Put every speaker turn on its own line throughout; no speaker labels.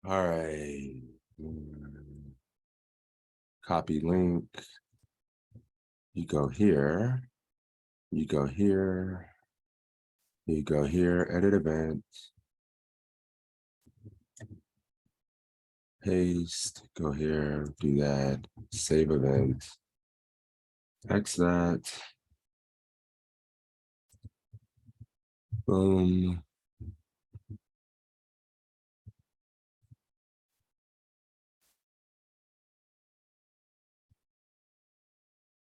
All right. Copy link. You go here. You go here. You go here, edit event. Paste, go here, do that, save event. X that. Boom.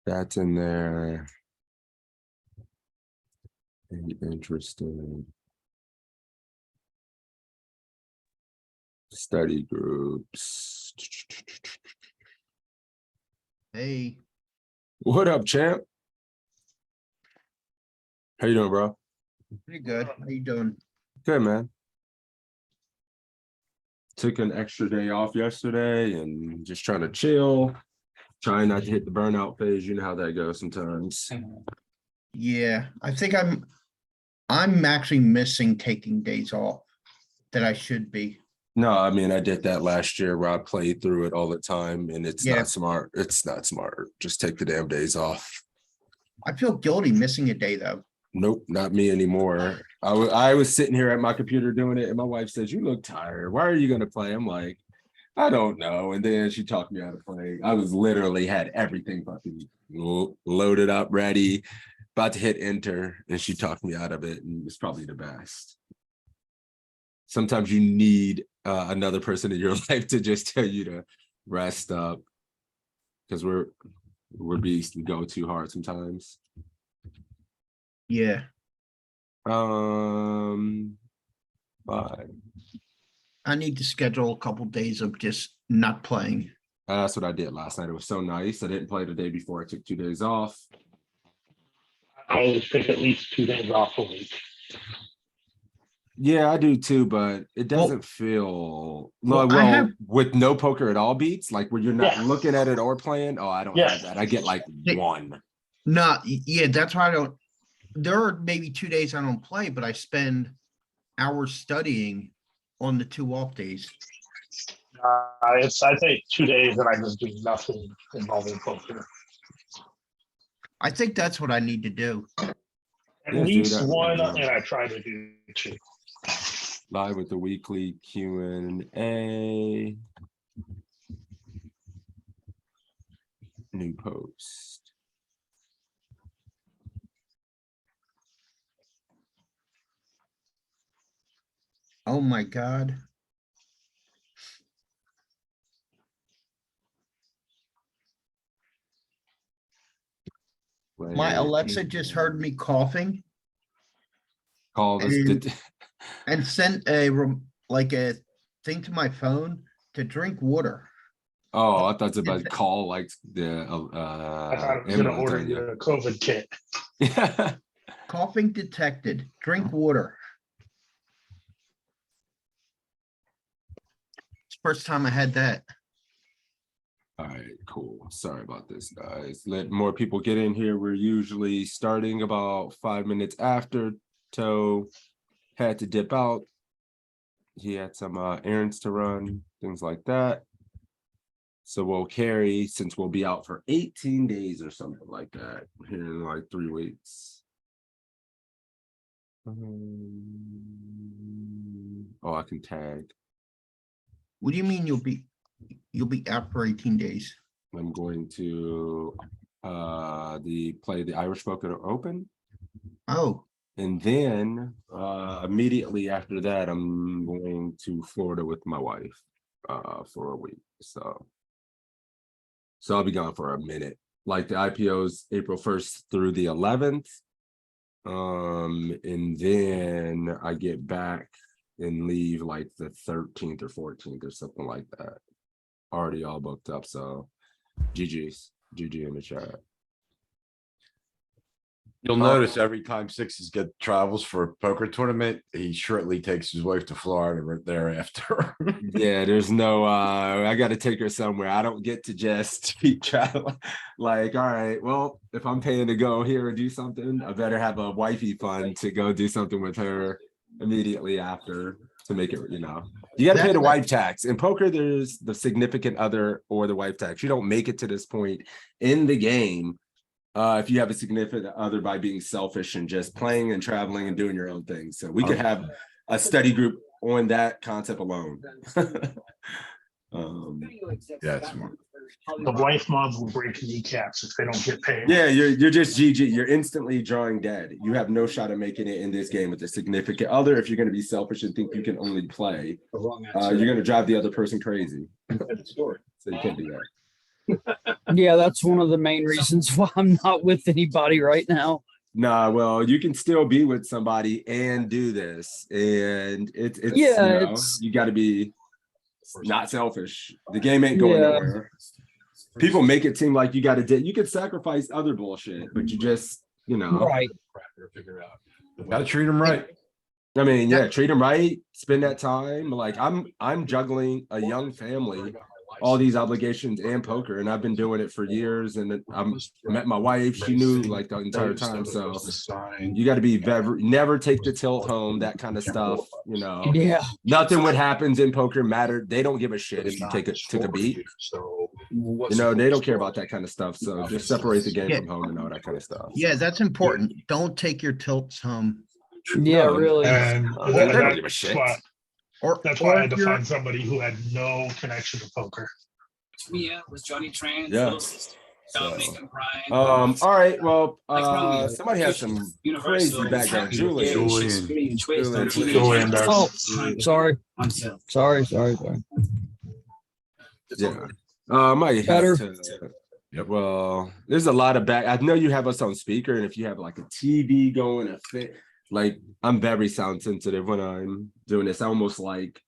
That's in there. Interesting. Study groups.
Hey,
What up, champ? How you doing, bro?
pretty good. How you doing?
Good, man. Took an extra day off yesterday and just trying to chill. Trying not to hit the burnout phase. You know how that goes sometimes.
Yeah, I think I'm actually missing taking days off that I should be.
No, I mean, I did that last year where I played through it all the time and it's
Yeah.
not smart. It's not smart. Just take the damn days off.
I feel guilty missing a day though.
Nope, not me anymore. I was sitting here at my computer doing it and my wife says, "You look tired. Why are you going to play?" I'm like, "I don't know." And then she talked me out of playing. I was literally had everything fucking loaded up, ready, about to hit enter. And she talked me out of it. And it's probably the best. Sometimes you need another person in your life to just tell you to rest up, because we're beasts. We go too hard sometimes.
Yeah,
But
I need to schedule a couple days of just not playing.
that's what I did last night. It was so nice. I didn't play the day before. I took 2 days off.
I always take at least 2 days off a week.
Yeah, I do too, but it doesn't feel
well,
well,
I have-
with no poker at all beats, like where you're not
Yeah.
looking at it or playing. Oh, I don't
Yeah.
have that. I get like one.
No, yeah, that's why I don't. There are maybe 2 days I don't play, but I spend hours studying on the 2 off days.
I take 2 days and I just do nothing involving poker.
I
think that's what I need to do.
At
Yeah,
least
dude,
one, and I try to do 2.
live with the weekly Q&A. New post.
Oh my God. My Alexa just heard me coughing
Call this.
and sent like a thing to my phone to drink water.
Oh, I thought it was about to call like the
I thought I was going to order you a COVID kit.
Yeah.
Coughing detected. Drink water. It's the first time I had that.
All right, cool. Sorry about this, guys. Let more people get in here. We're usually starting about 5 minutes after. Toe had to dip out. He had some errands to run, things like that. So we'll carry, since we'll be out for 18 days or something like that, here in like 3 weeks. Oh, I can tag.
What do you mean you'll be out for 18 days?
I'm going to play the Irish Poker Open.
Oh.
And then immediately after that, I'm going to Florida with my wife for a week. So I'll be gone for a minute. Like the IPO's April 1st through the 11th. And then I get back and leave like the 13th or 14th or something like that. Already all booked up. So GG's, GG in the chat.
You'll notice every time Sixes get travels for a poker tournament, he shortly takes his wife to Florida right thereafter.
Yeah, there's no I gotta take her somewhere. I don't get to just keep traveling. Like, all right, well, if I'm paying to go here and do something, I better have a wifey fund to go do something with her immediately after. to make it, you know, you gotta pay
That-
the wife tax. In poker, there's the significant other or the wife tax. You don't make it to this point in the game. If you have a significant other by being selfish and just playing and traveling and doing your own thing. So we could have a study group on that concept alone.
Yeah, it's smart.
The wife mods will break kneecaps if they don't get paid.
Yeah, you're just GG. You're instantly drawing dead. You have no shot of making it in this game with a significant other. If you're going to be selfish and think you can only play, you're going to drive the other person crazy. So you can't do that.
Yeah, that's one of the main reasons why I'm not with anybody right now.
Nah, well, you can still be with somebody and do this, and it's
Yeah,
you know,
it's-
you got to be not selfish. The game ain't going
Yeah.
nowhere. People make it seem like you got to you could sacrifice other bullshit, but you just, you know,
Right.
Gotta treat them right.
I mean, yeah, treat them right, spend that time. Like I'm juggling a young family, all these obligations and poker, and I've been doing it for years. And I'm met my wife; she knew like the entire time. So you got to be never take the tilt home, that kind of stuff. You know,
Yeah.
nothing what happens in poker mattered. They don't give a shit if you took a beat. You know, they don't care about that kind of stuff. So just separate the game
Yeah.
from home and all that kind of stuff.
Yeah, that's important. Don't take your tilts home.
Yeah,
No,
really.
And
They don't
that-
give a shit.
that's why I had
if
to
you're-
find somebody who had no connection to poker.
Mia was Johnny Tran,
Yeah.
little sister, Dominic and Brian.
All right. Well,
Like,
somebody has some
Universal,
crazy background.
Yeah,
Julian.
Shakespearean twist on
Julian.
TV.
Julian does.
Oh,
Kind of
sorry.
until-
Sorry.
Yeah. Might
Better.
have to. Well, there's a lot of back. I know you have us on speaker, and if you have like a TV going, a fit, like I'm very sound sensitive when I'm doing this. I almost like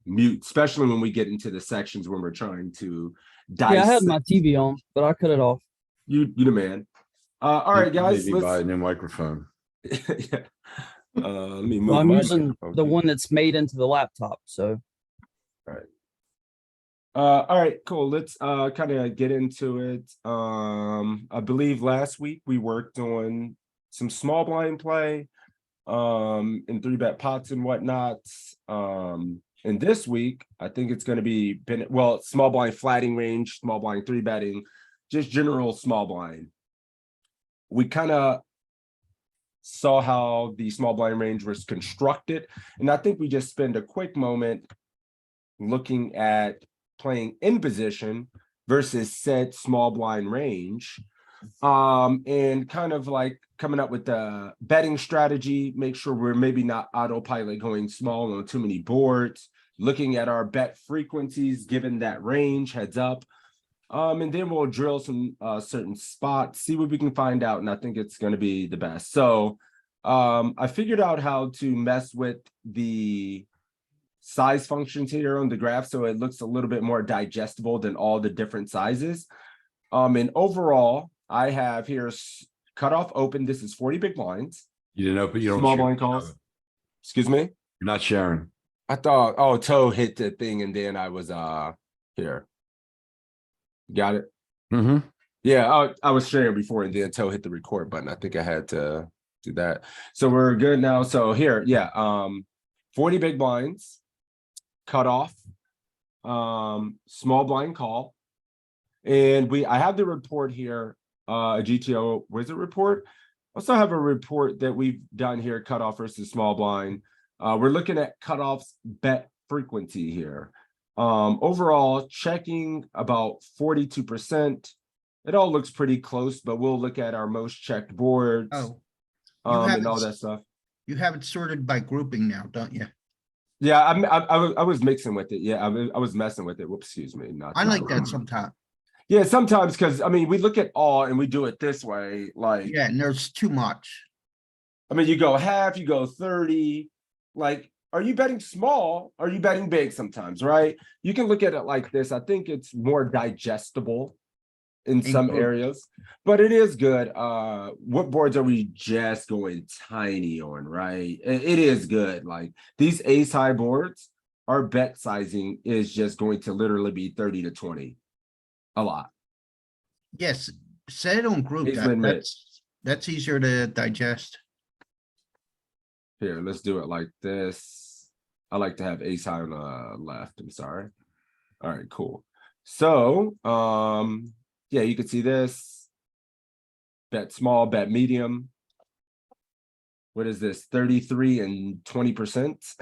mute, especially when we get into the sections when we're trying to dice.
Yeah, I had my TV on, but I cut it off.
You the man. All right, guys.
Maybe buy a
Let's.
new microphone.
Yeah. Let me move.
Well, I'm
my
using
microphone.
the one that's made into the laptop. So
All right, cool. Let's kind of get into it. I believe last week we worked on some small blind play, and 3-bet pots and whatnot. And this week I think it's going to be small blind flatting range, small blind 3-betting, just general small blind. We kind of saw how the small blind range was constructed, and I think we just spend a quick moment looking at playing in position versus said small blind range, and kind of like coming up with the betting strategy, make sure we're maybe not autopilot going small on too many boards, looking at our bet frequencies given that range, heads up, and then we'll drill some certain spots, see what we can find out, and I think it's going to be the best. So I figured out how to mess with the size functions here on the graph so it looks a little bit more digestible than all the different sizes. And overall, I have here cutoff open. This is 40 big blinds.
You didn't open, you don't.
Small
share.
blind calls. Excuse me.
You're not sharing.
I thought, Toe hit the thing and then I was here. Got it.
Mm-hmm.
Yeah, I was sharing before and then Toe hit the record button. I think I had to do that. So we're good now. So here, yeah, 40 big blinds, cutoff, small blind call. And I have the report here, a GTO wizard report. Also have a report that we've done here, cutoff versus small blind. We're looking at cutoffs bet frequency here. Overall, checking about 42%. It all looks pretty close, but we'll look at our most checked boards,
Oh,
and all
haven't-
that stuff.
you have it sorted by grouping now, don't you?
Yeah, I was mixing with it. Yeah, I was messing with it. Whoops, excuse me.
I like that sometimes.
Yeah, sometimes because I mean we look at all and we do it this way. Like,
Yeah, and there's too much.
I mean, you go half, you go 30. Like, are you betting small? Are you betting big sometimes, right? You can look at it like this. I think it's more digestible in some
group.
areas, but it is good. What boards are we just going tiny on, right? It is good. Like these ace high boards, our bet sizing is just going to literally be 30 to 20. A lot.
Yes, set it on group.
Ace min
That's easier to digest.
Here, let's do it like this. I like to have ace high on the left. I'm sorry. All right, cool. So, yeah, you can see this. Bet small, bet medium. What is this? 33 and 20%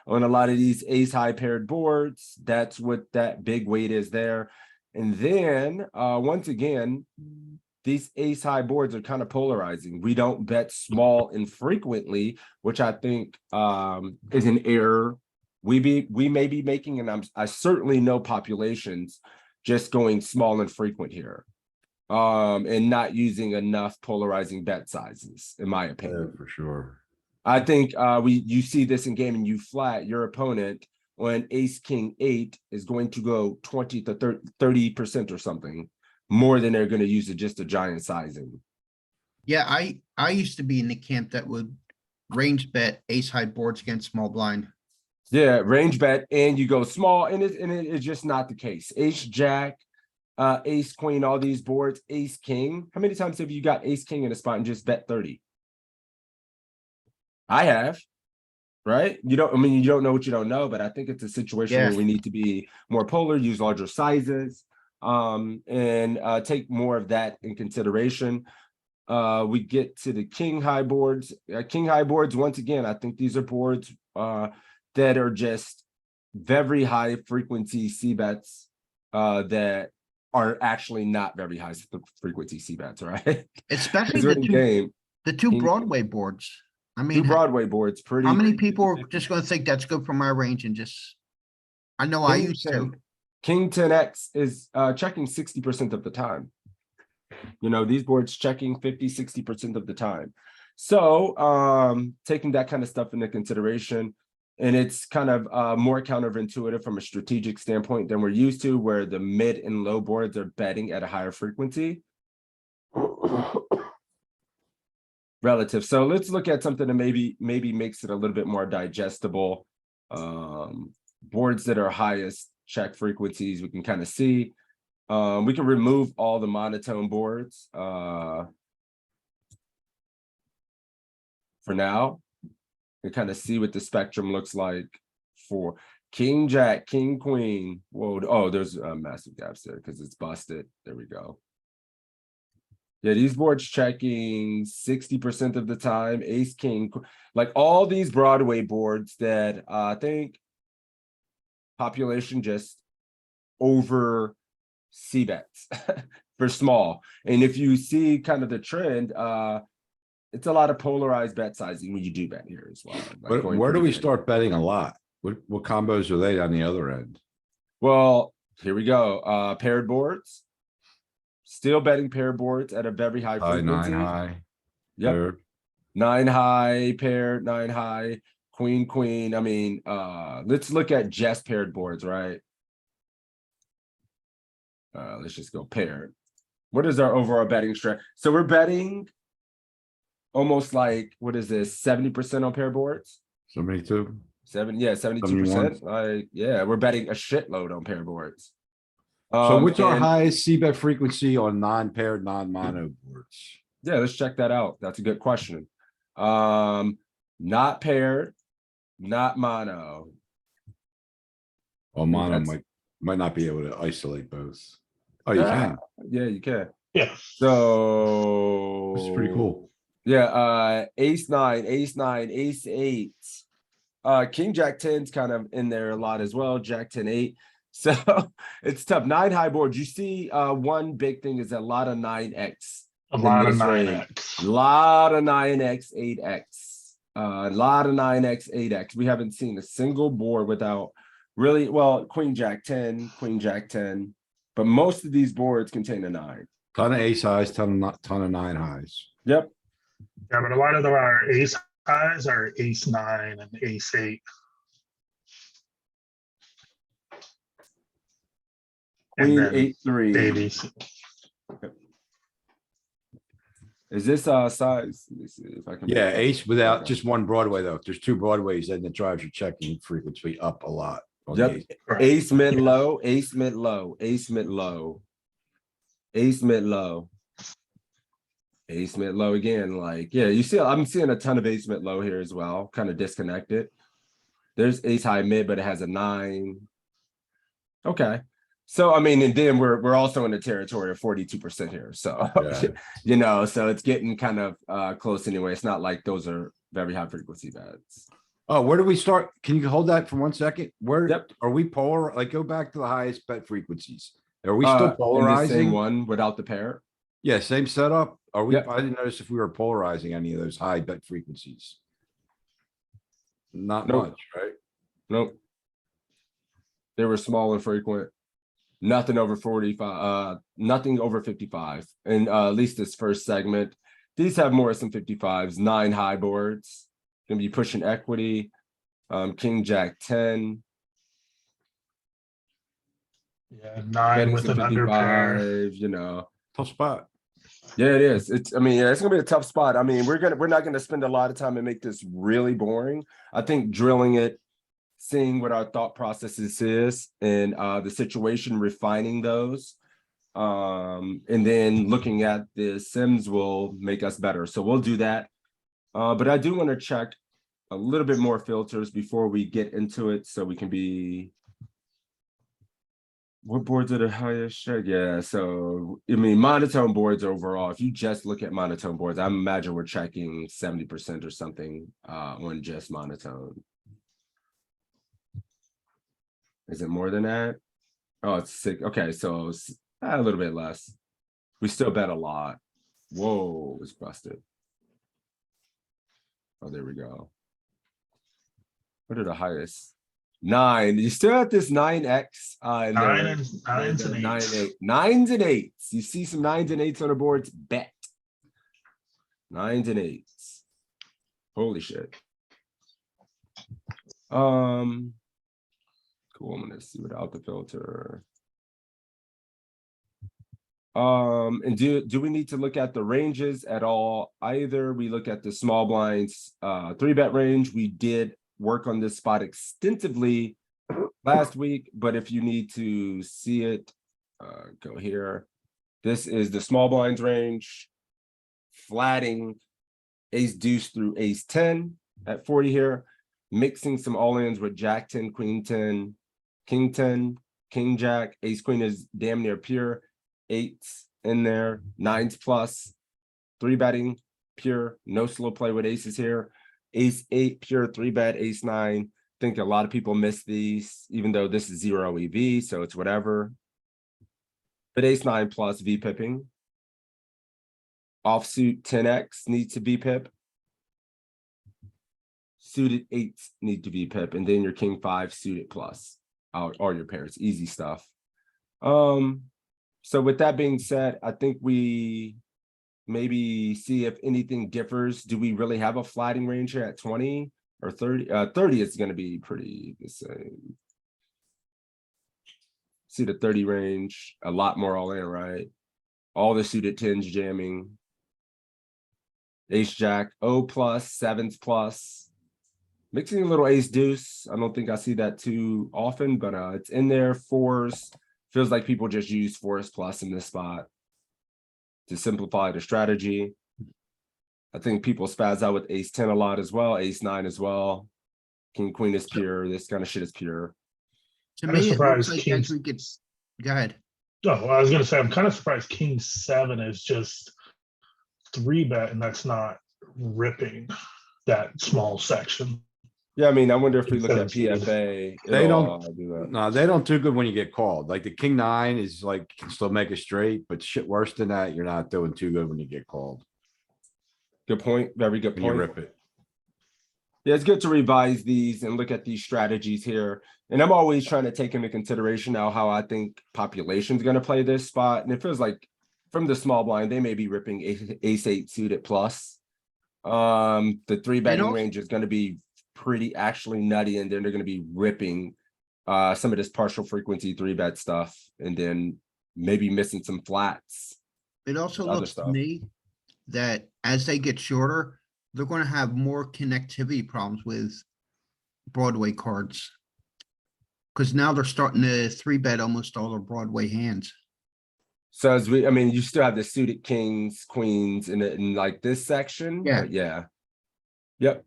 on a lot of these ace high paired boards. That's what that big weight is there. And then once again, these ace high boards are kind of polarizing. We don't bet small infrequently, which I think is an error we may be making, and I certainly know populations just going small and frequent here. And not using enough polarizing bet sizes, in my
Yeah,
opinion.
for sure.
I think you see this in game and you flat your opponent when ace king 8 is going to go 20 to 30% or something more than they're going to use just a giant sizing.
Yeah, I used to be in the camp that would range bet ace high boards against small blind.
Yeah, range bet and you go small, and it's just not the case. Ace jack, ace queen, all these boards, ace king. How many times have you got ace king in a spot and just bet 30? I have, right? You don't know what you don't know, but I think it's a situation
Yeah.
where we need to be more polar, use larger sizes, and take more of that in consideration. We get to the king high boards. King high boards, once again, I think these are boards that are just very high frequency C bets that are actually not very high frequency C bets, right?
Especially
Because we're in game.
the two
King-
Broadway boards. I
Two
mean,
Broadway boards, pretty.
how many people are just gonna think that's good for my range and just, I know I
King
used
10
to.
King 10x is checking 60% of the time. You know, these boards checking 50-60% of the time. So taking that kind of stuff into consideration, and it's kind of more counterintuitive from a strategic standpoint than we're used to, where the mid and low boards are betting at a higher frequency relative. So let's look at something that maybe makes it a little bit more digestible. Boards that are highest check frequencies, we can kind of see. We can remove all the monotone boards for now, and kind of see what the spectrum looks like for king jack, king queen. Whoa, oh, there's massive gaps there because it's busted. There we go. Yeah, these boards checking 60% of the time, ace king, like all these Broadway boards that I think population just over C bets for small. And if you see kind of the trend, it's a lot of polarized bet sizing when you do bet here as well. Like going
Where do
pretty
we
big.
start betting a lot? What combos are they on the other end?
Well, here we go. Paired boards. Still betting paired boards at a very high
High,
frequency.
9 high.
Yep.
Paired.
9 high, paired, 9 high, queen, queen. I mean, let's look at just paired boards, right? Let's just go paired. What is our overall betting strat? So we're betting almost like, what is this, 70% on paired boards?
72.
72%. Like, yeah, we're betting a shitload on paired boards.
So what's our
and-
highest C bet frequency on non-paired, non-mono boards?
Yeah, let's check that out. That's a good question. Not paired, not mono.
Well, mono
that's-
might not be able to isolate both. Oh, you can.
Yeah, you can.
Yeah.
So
This is pretty cool.
Yeah, ace 9, ace 9, ace 8. King jack 10's kind of in there a lot as well. Jack 10, 8. So it's tough. 9 high boards. You see, one big thing is a lot of 9x.
A lot of
this range.
9x.
A lot of 9x, 8x. A lot of 9x, 8x. We haven't seen a single board without really, well, queen jack 10, queen jack 10. But most of these boards contain a 9.
Ton of ace highs, ton of 9 highs.
Yep.
Yeah, but a lot of them are ace highs are ace 9 and ace 8.
Queen
then
8-3.
babies.
Is this size? Let me see if I can.
Yeah,
make that-
ace without
okay.
just one Broadway though. If there's 2 Broadways, then it drives your checking frequency up a lot. on the
Yep.
ace.
Correct.
Ace mid low, ace mid low, ace mid low, ace mid low, ace mid low again. Like, yeah, you see, I'm seeing a ton of ace mid low here as well, kind of disconnected. There's ace high mid, but it has a 9. Okay. So I mean, and then we're also in the territory of 42% here. So
Yeah.
you know, so it's getting kind of close anyway. It's not like those are very high frequency bets.
Oh, where do we start? Can you hold that for 1 second? Where
Yep.
are we polar? Like, go back to the highest bet frequencies. Are we still
In the same
polarizing?
one without the pair.
Yeah, same setup. Are we?
Yep.
I didn't notice if we were polarizing any of those high bet frequencies. Not
Nope.
much, right?
Nope. They were small and frequent. Nothing over 45, nothing over 55. And at least this first segment. These have more than 55s, 9 high boards. Gonna be pushing equity. King, Jack 10.
Yeah, 9
Betting
with
some
an under pair.
55, you know.
Tough spot.
Yeah, it is. It's, I mean, yeah, it's gonna be a tough spot. I mean, we're not gonna spend a lot of time and make this really boring. I think drilling it, seeing what our thought processes is and the situation, refining those. And then looking at the sims will make us better. So we'll do that. But I do want to check a little bit more filters before we get into it so we can be. What boards are the highest? Sure, yeah, so I mean, monotone boards overall, if you just look at monotone boards, I imagine we're checking 70% or something on just monotone. Is it more than that? Oh, it's 6. Okay, so it's a little bit less. We still bet a lot. Whoa, it's busted. Oh, there we go. What are the highest? 9. You still at this 9x.
9 and 9s and 8s.
9s and 8s. You see some 9s and 8s on the boards, bet. 9s and 8s. Holy shit. Cool. I'm gonna see without the filter. And do we need to look at the ranges at all? Either we look at the small blinds 3-bet range. We did work on this spot extensively last week, but if you need to see it, go here. This is the small blinds range, flatting ace deuce through ace 10 at 40 here, mixing some all-ins with jack 10, queen 10, king 10, king jack, ace queen is damn near pure, 8s in there, 9s plus, 3-betting pure, no slow play with aces here. Ace 8 pure 3-bet, ace 9. Think a lot of people miss these, even though this is 0 EV, so it's whatever. But ace 9 plus V pipping. Offsuit 10x needs to be pip. Suited 8s need to be pip, and then your king 5 suited plus. All your pairs, easy stuff. So with that being said, I think we maybe see if anything differs. Do we really have a flatting range here at 20 or 30? 30 is going to be pretty the same. See the 30 range, a lot more all in, right? All the suited 10s jamming. Ace jack, O plus, 7s plus. Mixing a little ace deuce. I don't think I see that too often, but it's in there. 4s. Feels like people just use 4s plus in this spot to simplify the strategy. I think people spaz out with ace 10 a lot as well, ace 9 as well. King queen is pure. This kind of shit is pure.
To
I'm
me, it looks
surprised
like
Kings-
actually gets, go ahead.
Oh, I was gonna say, I'm kind of surprised King 7 is just 3-bet, and that's not ripping that small section.
Yeah, I mean, I wonder if we look at
Instead of
PFA.
They
it'll,
don't-
do that.
No, they don't do good when you get called. Like the king 9 is like, can still make a straight, but shit worse than that, you're not doing too good when you get called.
Good point. Very good
When you
point.
rip it.
Yeah, it's good to revise these and look at these strategies here. And I'm always trying to take into consideration now how I think population's going to play this spot. And it feels like from the small blind, they may be ripping ace 8 suited plus. The 3-betting
also-
range is going to be pretty actually nutty, and then they're going to be ripping some of this partial frequency 3-bet stuff, and then maybe missing some flats.
It also
Other
looks to
stuff.
me that as they get shorter, they're gonna have more connectivity problems with Broadway cards. Cause now they're starting to 3-bet almost all their Broadway hands.
So as I mean, you still have the suited kings, queens in like this section.
Yeah.
But yeah. Yep.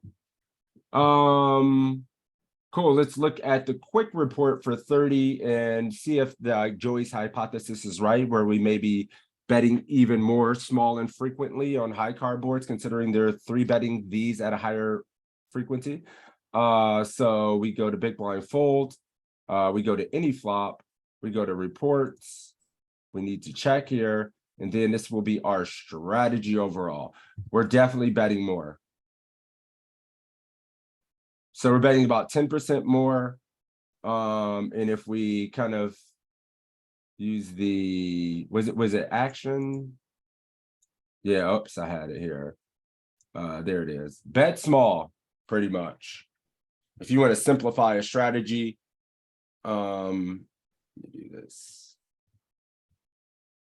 Cool, let's look at the quick report for 30 and see if the Joey's hypothesis is right, where we may be betting even more small and frequently on high card boards, considering they're 3-betting these at a higher frequency. So we go to big blind fold, we go to any flop, we go to reports, we need to check here, and then this will be our strategy overall. We're definitely betting more. So we're betting about 10% more. And if we kind of use the, was it action? Yeah, oops, I had it here. There it is. Bet small, pretty much. If you want to simplify a strategy, let me do this.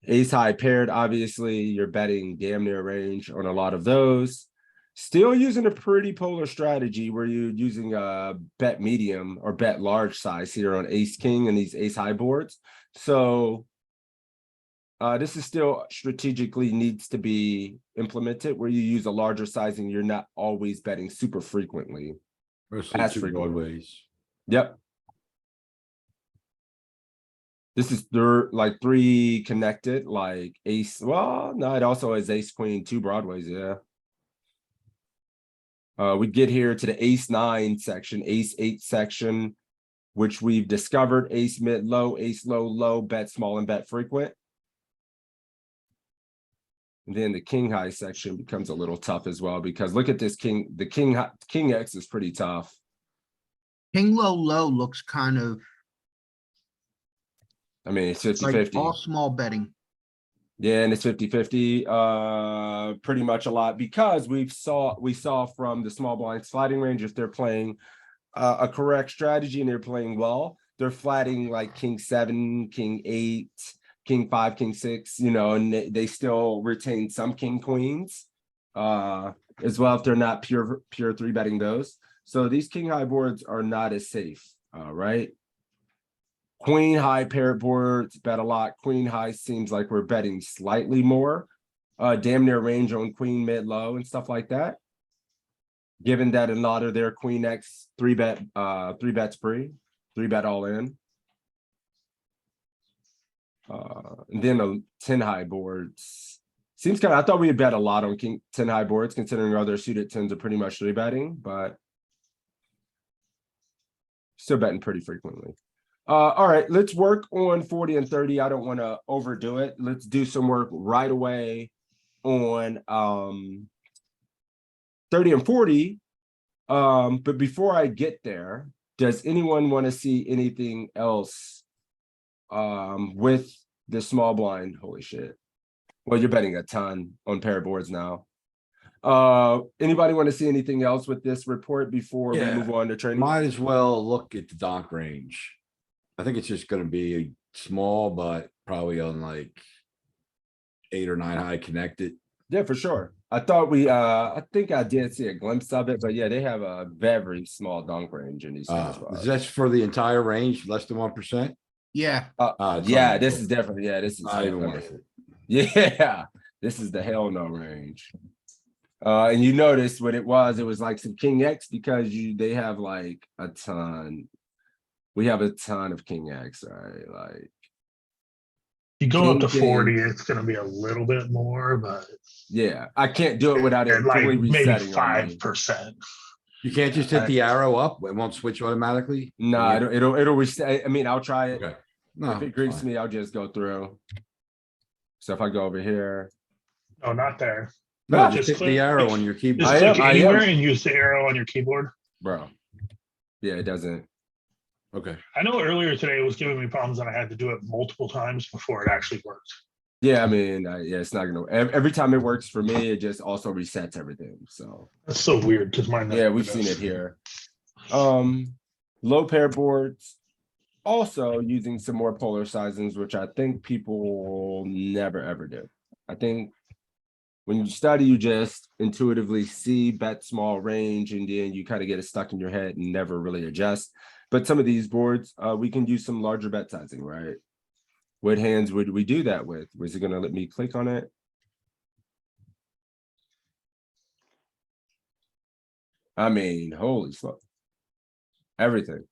Ace high paired, obviously, you're betting damn near range on a lot of those. Still using a pretty polar strategy where you're using a bet medium or bet large size here on ace king and these ace high boards. So this is still strategically needs to be implemented where you use a larger sizing. You're not always betting super frequently.
Mostly
As
two
frequent.
broadways.
Yep. This is like 3 connected, like ace. Well, no, it also has ace queen, 2 broadways. Yeah. We get here to the ace 9 section, ace 8 section, which we've discovered ace mid low, ace low, low, bet small and bet frequent. And then the king high section becomes a little tough as well, because look at this king, the king X is pretty tough.
King low low looks kind of
I mean, it's 50
like
50.
all small betting.
Yeah, and it's 50-50, pretty much a lot, because we saw from the small blind sliding range, if they're playing a correct strategy and they're playing well, they're flatting like king 7, king 8, king 5, king 6, you know, and they still retain some king queens as well if they're not pure 3-betting those. So these king high boards are not as safe, right? Queen high pair boards bet a lot. Queen high seems like we're betting slightly more. Damn near range on queen mid low and stuff like that. Given that a lot of their queen X 3-bet, 3-bet spree, 3-bet all in. And then the 10 high boards. Seems kind of, I thought we had bet a lot on king 10 high boards, considering other suited 10s are pretty much 3-betting, but still betting pretty frequently. All right, let's work on 40 and 30. I don't want to overdo it. Let's do some work right away on 30 and 40. But before I get there, does anyone want to see anything else with the small blind? Holy shit. Well, you're betting a ton on pair boards now. Anybody want to see anything else with this report before we
Yeah,
move on to training?
Might as well look at the donk range. I think it's just gonna be small, but probably on like 8 or 9 high connected.
Yeah, for sure. I thought I think I did see a glimpse of it, but yeah, they have a very small dunk range in these spots.
That's for the entire range, less than 1%.
Yeah,
It's
Yeah,
not
this
even-
is definitely, yeah, this is,
Not even
I
worth
mean,
it.
yeah, this is the hell no range. And you noticed what it was like some king X, because they have like a ton. We have a ton of king X, right? Like,
You go up to
King,
40,
king.
it's gonna be a little bit more, but
yeah, I can't do it without it
and like
fully
maybe
resetting on me.
5%.
You can't just hit the arrow up, it won't switch automatically?
No, it'll reset. I mean, I'll try it.
Okay. No,
If it
it's
greets
fine.
me, I'll just go through. So if I go over here,
No, not there.
No,
just
just hit
click-
the arrow on your keyboard.
Just
I
click
am-
anywhere and use the arrow on your keyboard.
bro. Yeah, it doesn't.
Okay,
I know earlier today it was giving me problems and I had to do it multiple times before it actually worked.
Yeah, I mean, yeah, it's not gonna. Every time it works for me, it just also resets everything. So
That's so weird because mine.
yeah,
never
we've seen
does.
it here. Low pair boards. Also using some more polar sizings, which I think people never ever do. I think when you study, you just intuitively see bet small range, and then you kind of get it stuck in your head and never really adjust. But some of these boards, we can use some larger bet sizing, right? What hands would we do that with? Was it gonna let me click on it? I mean, holy fuck. Everything.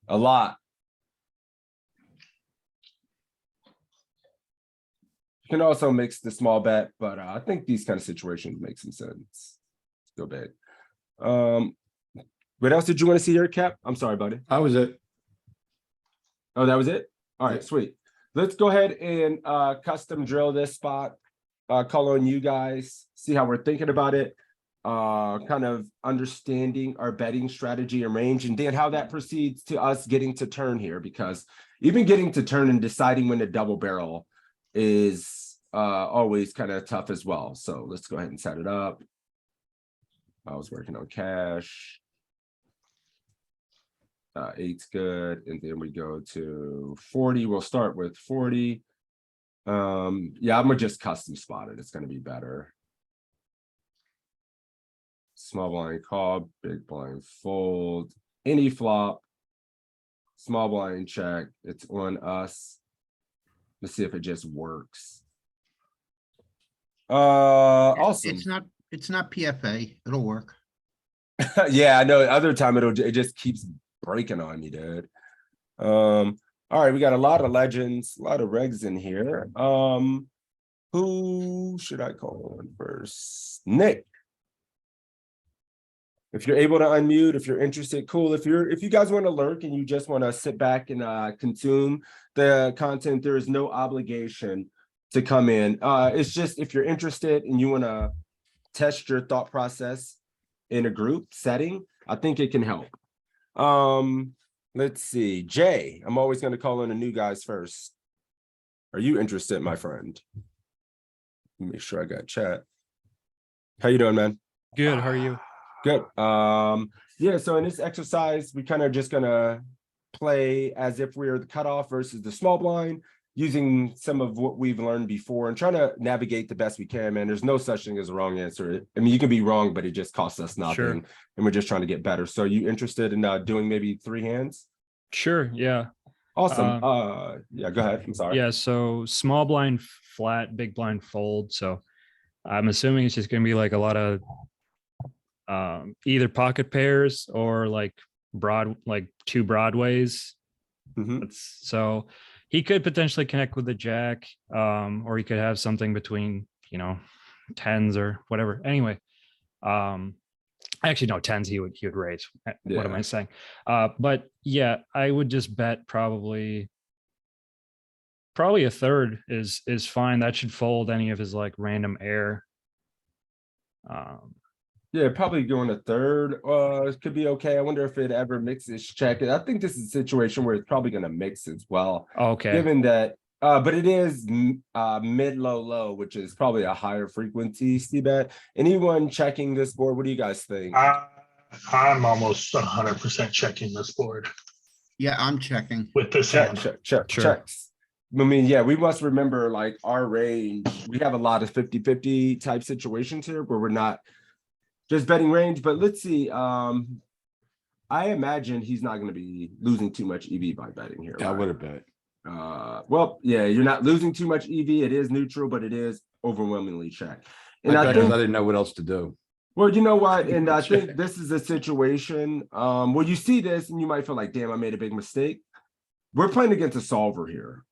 A lot. You can also mix the small bet, but I think these kind of situations make some sense. Go big. What else did you want to see here, Cap? I'm sorry, buddy.
That was it.
Oh, that was it? All right,
Yeah.
sweet. Let's go ahead and custom drill this spot. Call on you guys, see how we're thinking about it. Kind of understanding our betting strategy and range, and then how that proceeds to us getting to turn here, because even getting to turn and deciding when to double barrel is always kind of tough as well. So let's go ahead and set it up. I was working on cash. 8's good, and then we go to 40. We'll start with 40. Yeah, I'm gonna just custom spot it. It's gonna be better. Small blind call, big blind fold, any flop, small blind check. It's on us. Let's see if it just works. Awesome.
It's not PFA. It'll work.
Yeah, I know. Other time it just keeps breaking on me, dude. All right, we got a lot of legends, a lot of regs in here. Who should I call on first? Nick. If you're able to unmute, if you're interested, cool. If you guys want to lurk and you just want to sit back and consume the content, there is no obligation to come in. It's just if you're interested and you want to test your thought process in a group setting, I think it can help. Let's see. Jay, I'm always going to call on the new guys first. Are you interested, my friend? Let me make sure I got chat. How you doing, man?
Good. How are you?
Good. Yeah, so in this exercise, we kind of just gonna play as if we're the cutoff versus the small blind, using some of what we've learned before and trying to navigate the best we can, man. There's no such thing as a wrong answer. I mean, you can be wrong, but it just costs us nothing.
Sure.
And we're just trying to get better. So you interested in doing maybe 3 hands?
Sure. Yeah.
Awesome. Yeah, go ahead. I'm sorry.
Yeah. So small blind flat, big blind fold. So I'm assuming it's just going to be like a lot of either pocket pairs or like two broadways.
Mhm.
So he could potentially connect with the jack, or he could have something between, tens or whatever. Anyway, actually no, tens he would raise. What am I saying? But yeah, I would just bet probably a third is fine. That should fold any of his like random air.
Yeah, probably going a third. It could be okay. I wonder if it ever mixes check. I think this is a situation where it's probably going to mix as well.
Okay.
Given that, but it is mid, low, low, which is probably a higher frequency c-bet. Anyone checking this board? What do you guys think?
I'm almost 100% checking this board
Yeah, I'm checking.
with this
Check,
hand.
check,
Sure.
checks. I mean, yeah, we must remember like our range. We have a lot of 50-50 type situations here where we're not just betting range, but let's see. I imagine he's not going to be losing too much EV by betting here.
I
right?
would have bet.
Well, yeah, you're not losing too much EV. It is neutral, but it is overwhelmingly check. And
I
I
bet 'cause
think,
I didn't know what else to do.
well, you know what? And I think this is a situation where you see this and you might feel like, damn, I made a big mistake. We're playing against a solver here.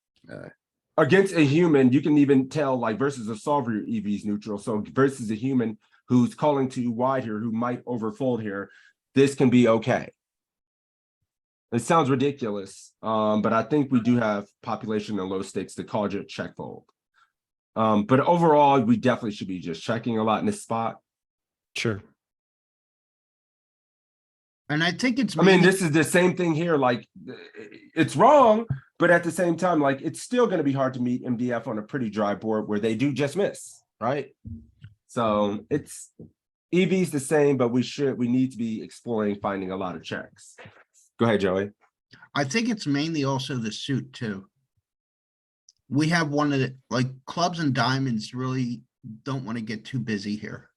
Against a human, you can even tell like versus a solver, your EV is neutral. So versus a human who's calling too wide here, who might overfold here, this can be okay. It sounds ridiculous, but I think we do have population and low stakes to call it check fold. But overall, we definitely should be just checking a lot in this spot.
Sure.
And I think it's
I mean,
mainly-
this is the same thing here. Like, it's wrong, but at the same time, like, it's still going to be hard to meet MDF on a pretty dry board where they do just miss, right? So it's EV's the same, but we need to be exploring finding a lot of checks. Go ahead, Joey.
I think it's mainly also the suit too. We have one of the, like, clubs and diamonds really don't want to get too busy here.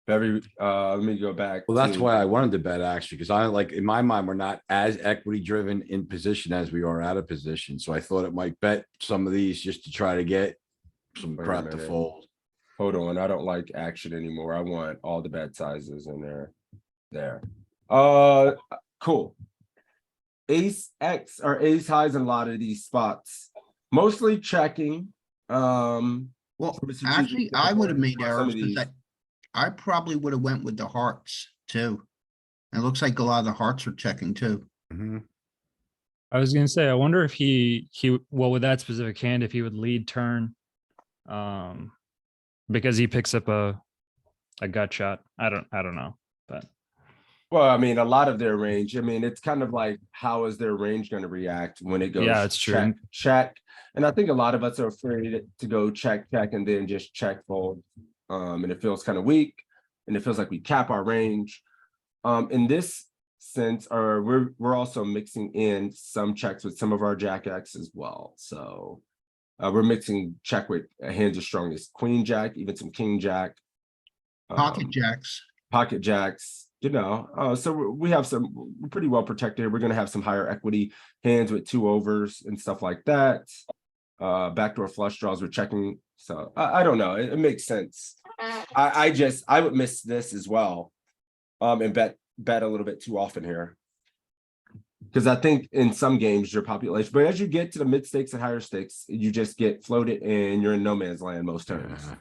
Let me go back.
Well, that's
to-
why I wanted to bet actually, because I like in my mind, we're not as equity driven in position as we are out of position. So I thought it might bet some of these just to try to get some
Wait a
crap to
minute.
fold.
Hold on, I don't like action anymore. I want all the bet sizes in there. There. Cool. Ace X or ace highs in a lot of these spots, mostly checking.
Well,
Mr. G,
actually, I would have made
some
errors
of
because
these.
I probably would have went with the hearts too. It looks like a lot of the hearts are checking too.
Mhm.
I was gonna say, I wonder if well, with that specific hand, if he would lead turn. Because he picks up a gut shot. I don't know. But
Well, I mean, a lot of their range. I mean, it's kind of like how is their range going to react when it goes
yeah, it's true.
check. And I think a lot of us are afraid to go check, and then just check fold. And it feels kind of weak, and it feels like we cap our range. In this sense, or we're also mixing in some checks with some of our jack X as well. So we're mixing check with hands as strong as queen jack, even some king jack,
Pocket jacks.
pocket jacks. So we have we're pretty well protected. We're going to have some higher equity hands with 2 overs and stuff like that. Backdoor flush draws we're checking. So I don't know. It makes sense. I would miss this as well. And bet a little bit too often here. Because I think in some games your population, but as you get to the mid stakes and higher stakes, you just get floated and you're in no man's land most turns.
Yeah.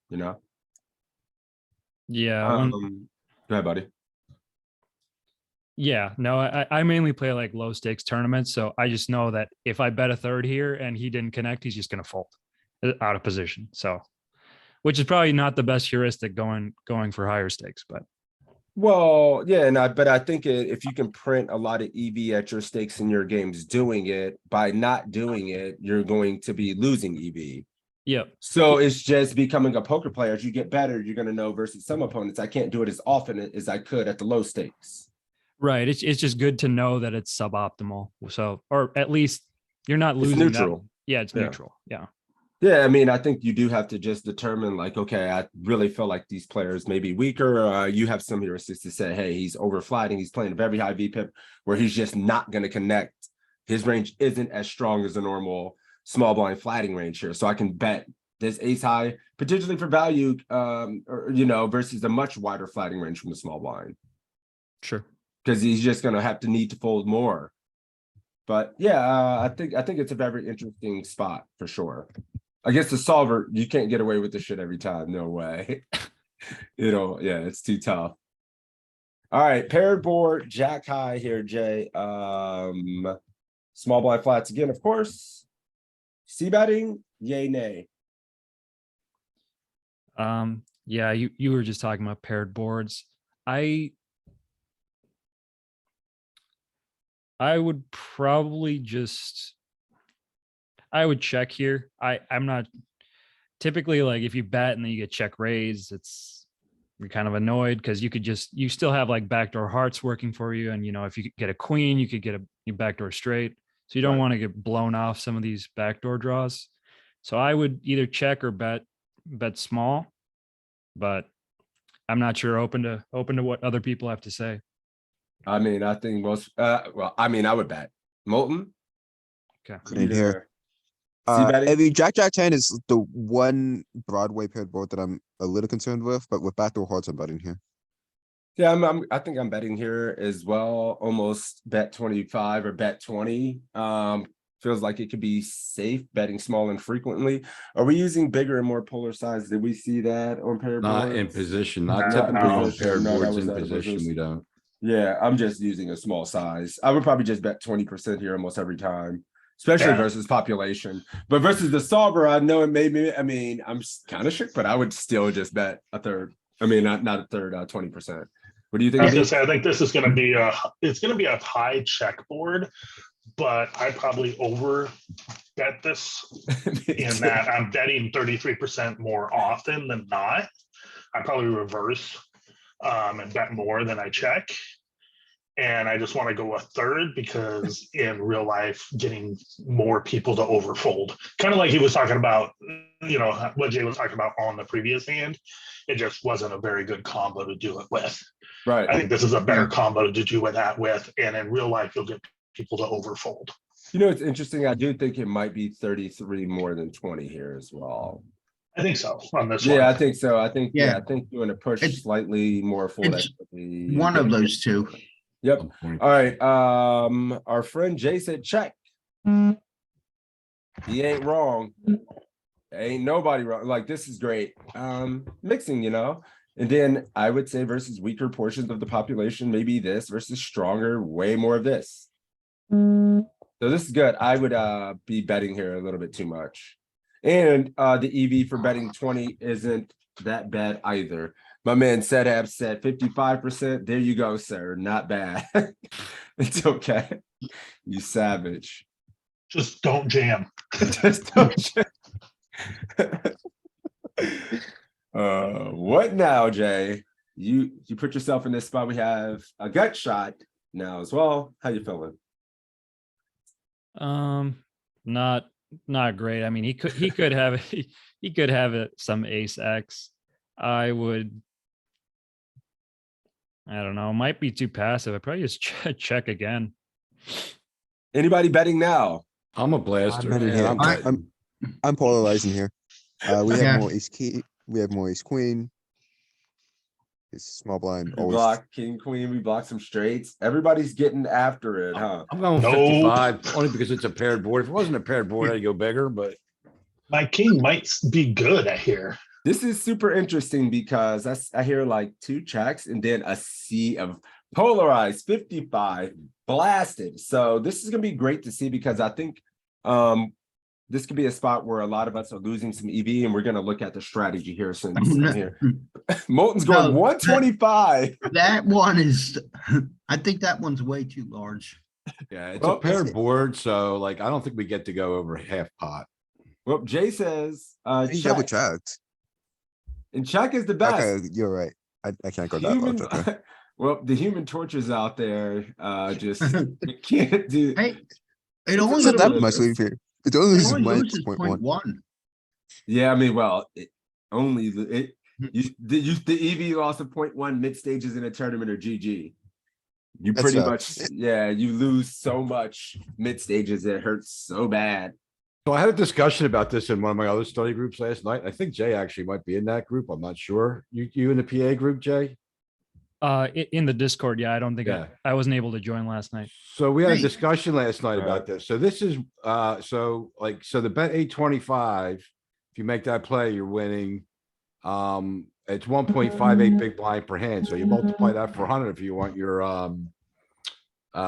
You know?
Yeah.
Go ahead, buddy.
Yeah, no, I mainly play like low stakes tournaments. So I just know that if I bet a third here and he didn't connect, he's just gonna fold out of position. So which is probably not the best heuristic going for higher stakes, but
Well, yeah, but I think if you can print a lot of EV at your stakes in your games doing it, by not doing it, you're going to be losing EV.
yep.
So it's just becoming a poker player. As you get better, you're going to know versus some opponents, I can't do it as often as I could at the low stakes.
Right. It's just good to know that it's suboptimal. So, or at least you're not
It's
losing
neutral.
that. Yeah, it's
Yeah.
neutral. Yeah.
Yeah, I mean, I think you do have to just determine like, okay, I really feel like these players may be weaker. You have some heuristics to say, hey, he's over flatting, he's playing a very high VPIP where he's just not going to connect. His range isn't as strong as a normal small blind flatting range here. So I can bet this ace high, potentially for value, versus a much wider flatting range from the small blind.
Sure.
Because he's just going to need to fold more. But yeah, I think it's a very interesting spot for sure. I guess the solver, you can't get away with this shit every time. No way. Yeah, it's too tough. All right, paired board, jack high here, Jay. Small blind flats again, of course. C betting, yay, nay.
Yeah, you were just talking about paired boards. I would probably I would check here. I'm not typically like if you bet and then you get check raised, you're kind of annoyed because you still have like backdoor hearts working for you. And if you get a queen, you could get a backdoor straight. So you don't want to get blown off some of these backdoor draws. So I would either check or bet small, but I'm not sure open to what other people have to say.
I mean, I think most, I would bet. Molten?
Okay.
In here.
C-betting?
I mean, Jack 10 is the one Broadway paired board that I'm a little concerned with, but with backdoor hearts, I'm betting here.
Yeah, I think I'm betting here as well. Almost bet 25 or bet 20. Feels like it could be safe betting small and frequently. Are we using bigger and more polar size? Did we see that on paired
Not
boards?
in position, not
Not
typically
in
on
position.
paired
No, that
boards
was
in
out of
position,
position.
we don't.
Yeah, I'm just using a small size. I would probably just bet 20% here almost every time, especially
Yeah.
versus population. But versus the solver, I know it made me. I mean, I'm kind of shook, but I would still just bet a third. I mean, not a third, 20%. What do you think?
I was gonna
Nick?
say, I think this is gonna be it's gonna be a high check board, but I probably over bet this in that I'm betting 33% more often than not. I probably reverse and bet more than I check. And I just want to go a third because in real life, getting more people to overfold, kind of like he was talking about, what Jay was talking about on the previous hand, it just wasn't a very good combo to do it with.
Right.
I think this is a better combo to do that with. And in real life, you'll get people to overfold.
It's interesting. I do think it might be 33 more than 20 here as well.
I think so on this
Yeah, I
one.
think so. I think, yeah,
Yeah.
I think doing a push
It's-
slightly more full
it's
equity.
One of those two.
Yep.
I'm 20%.
All right. Our friend Jay said check. He ain't wrong. Ain't nobody wrong. Like, this is great. Mixing, and then I would say versus weaker portions of the population, maybe this versus stronger, way more of this. So this is good. I would be betting here a little bit too much. And the EV for betting 20 isn't that bad either. My man Sedab said 55%. There you go, sir. Not bad. It's okay. You savage.
Just don't jam.
Just don't check. What now, Jay? You put yourself in this spot. We have a gut shot now as well. How you feeling?
Not great. I mean, he could have he could have some ace X. I don't know. Might be too passive. I probably just check again.
Anybody betting now?
I'm a blaster.
betting
man,
here.
I'm
I-
betting.
I'm polarizing here. We have
Yeah.
more ace key. We have more ace queen. It's small blind.
We
Always.
block king, queen, we block some straights. Everybody's getting after it, huh?
I'm going
No.
55 only because it's a paired board. If it wasn't a paired board, I'd go bigger, but
My king might be good at here.
This is super interesting because I hear like two checks and then a sea of polarized 55 blasted. So this is gonna be great to see because I think this could be a spot where a lot of us are losing some EV, and we're gonna look at the strategy here since I'm here. Molten's going
No,
125.
That one is, I think that one's way too large.
yeah, it's
Well,
a paired board. So like, I don't think we get to go over half pot.
Well, Jay says
He double
check.
checked.
And check is the best.
Okay, you're right. I can't go that
Human,
large. Okay.
well, the human torches out there just you can't do.
Hey, it
It's
only,
It's not
little
that
bit
much
of
lead
this.
here. It only
it
loses
only
minus
loses
0.1.
0.1.
Yeah, I mean, well, it only the EV loss of 0.1 mid stages in a tournament or GG. You
That's
pretty
fair.
much, yeah, you lose so much mid stages. It hurts so bad.
So I had a discussion about this in one of my other study groups last night. I think Jay actually might be in that group. I'm not sure. You in the PA group, Jay?
In the Discord, yeah, I don't think
Yeah.
I wasn't able to join last night.
So we had a
Hey.
discussion last night
Uh-huh.
about this. So this is, so the bet 825, if you make that play, you're winning. It's 1.58 big blind per hand. So you multiply that for 100 if you want your,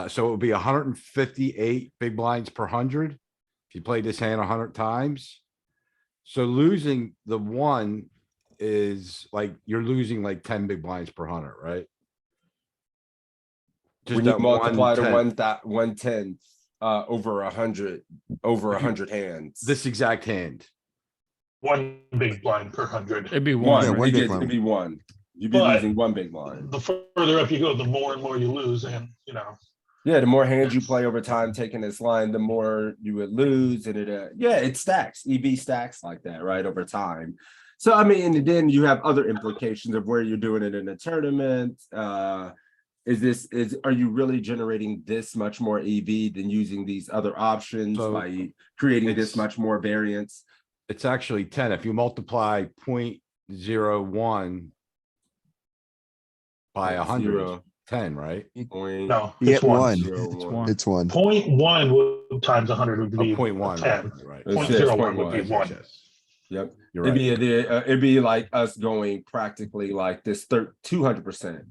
so it would be 158 big blinds per 100. If you play this hand 100 times. So losing the one is like, you're losing like 10 big blinds per 100, right? Just
When you
that
multiply to
1/10.
110 over 100 hands.
This exact hand.
One big blind per 100.
It'd be
one,
one.
Yeah,
right?
one
You
big
get
blind.
to be one. You'd be
But-
losing one big line.
The further up you go, the more and more you lose, and
Yeah, the more hands you play over time taking this line, the more you would lose, and it stacks. EV stacks like that, right, over time. So I mean, and then you have other implications of where you're doing it in a tournament. Are you really generating this much more EV than using these other options
So
by creating this
it's-
much more variance?
It's actually 10. If you multiply 0.01 by 100,
Zero
10, right?
point
no,
You
it's
get
one.
one.
zero
It's
one.
one.
It's one.
0.1 times 100 would
Oh,
be
0.1,
10.
right?
It's
0.01 would be
0.1,
one.
Yes.
Yep.
You're
It'd
right.
be it'd be like us going practically like this 200%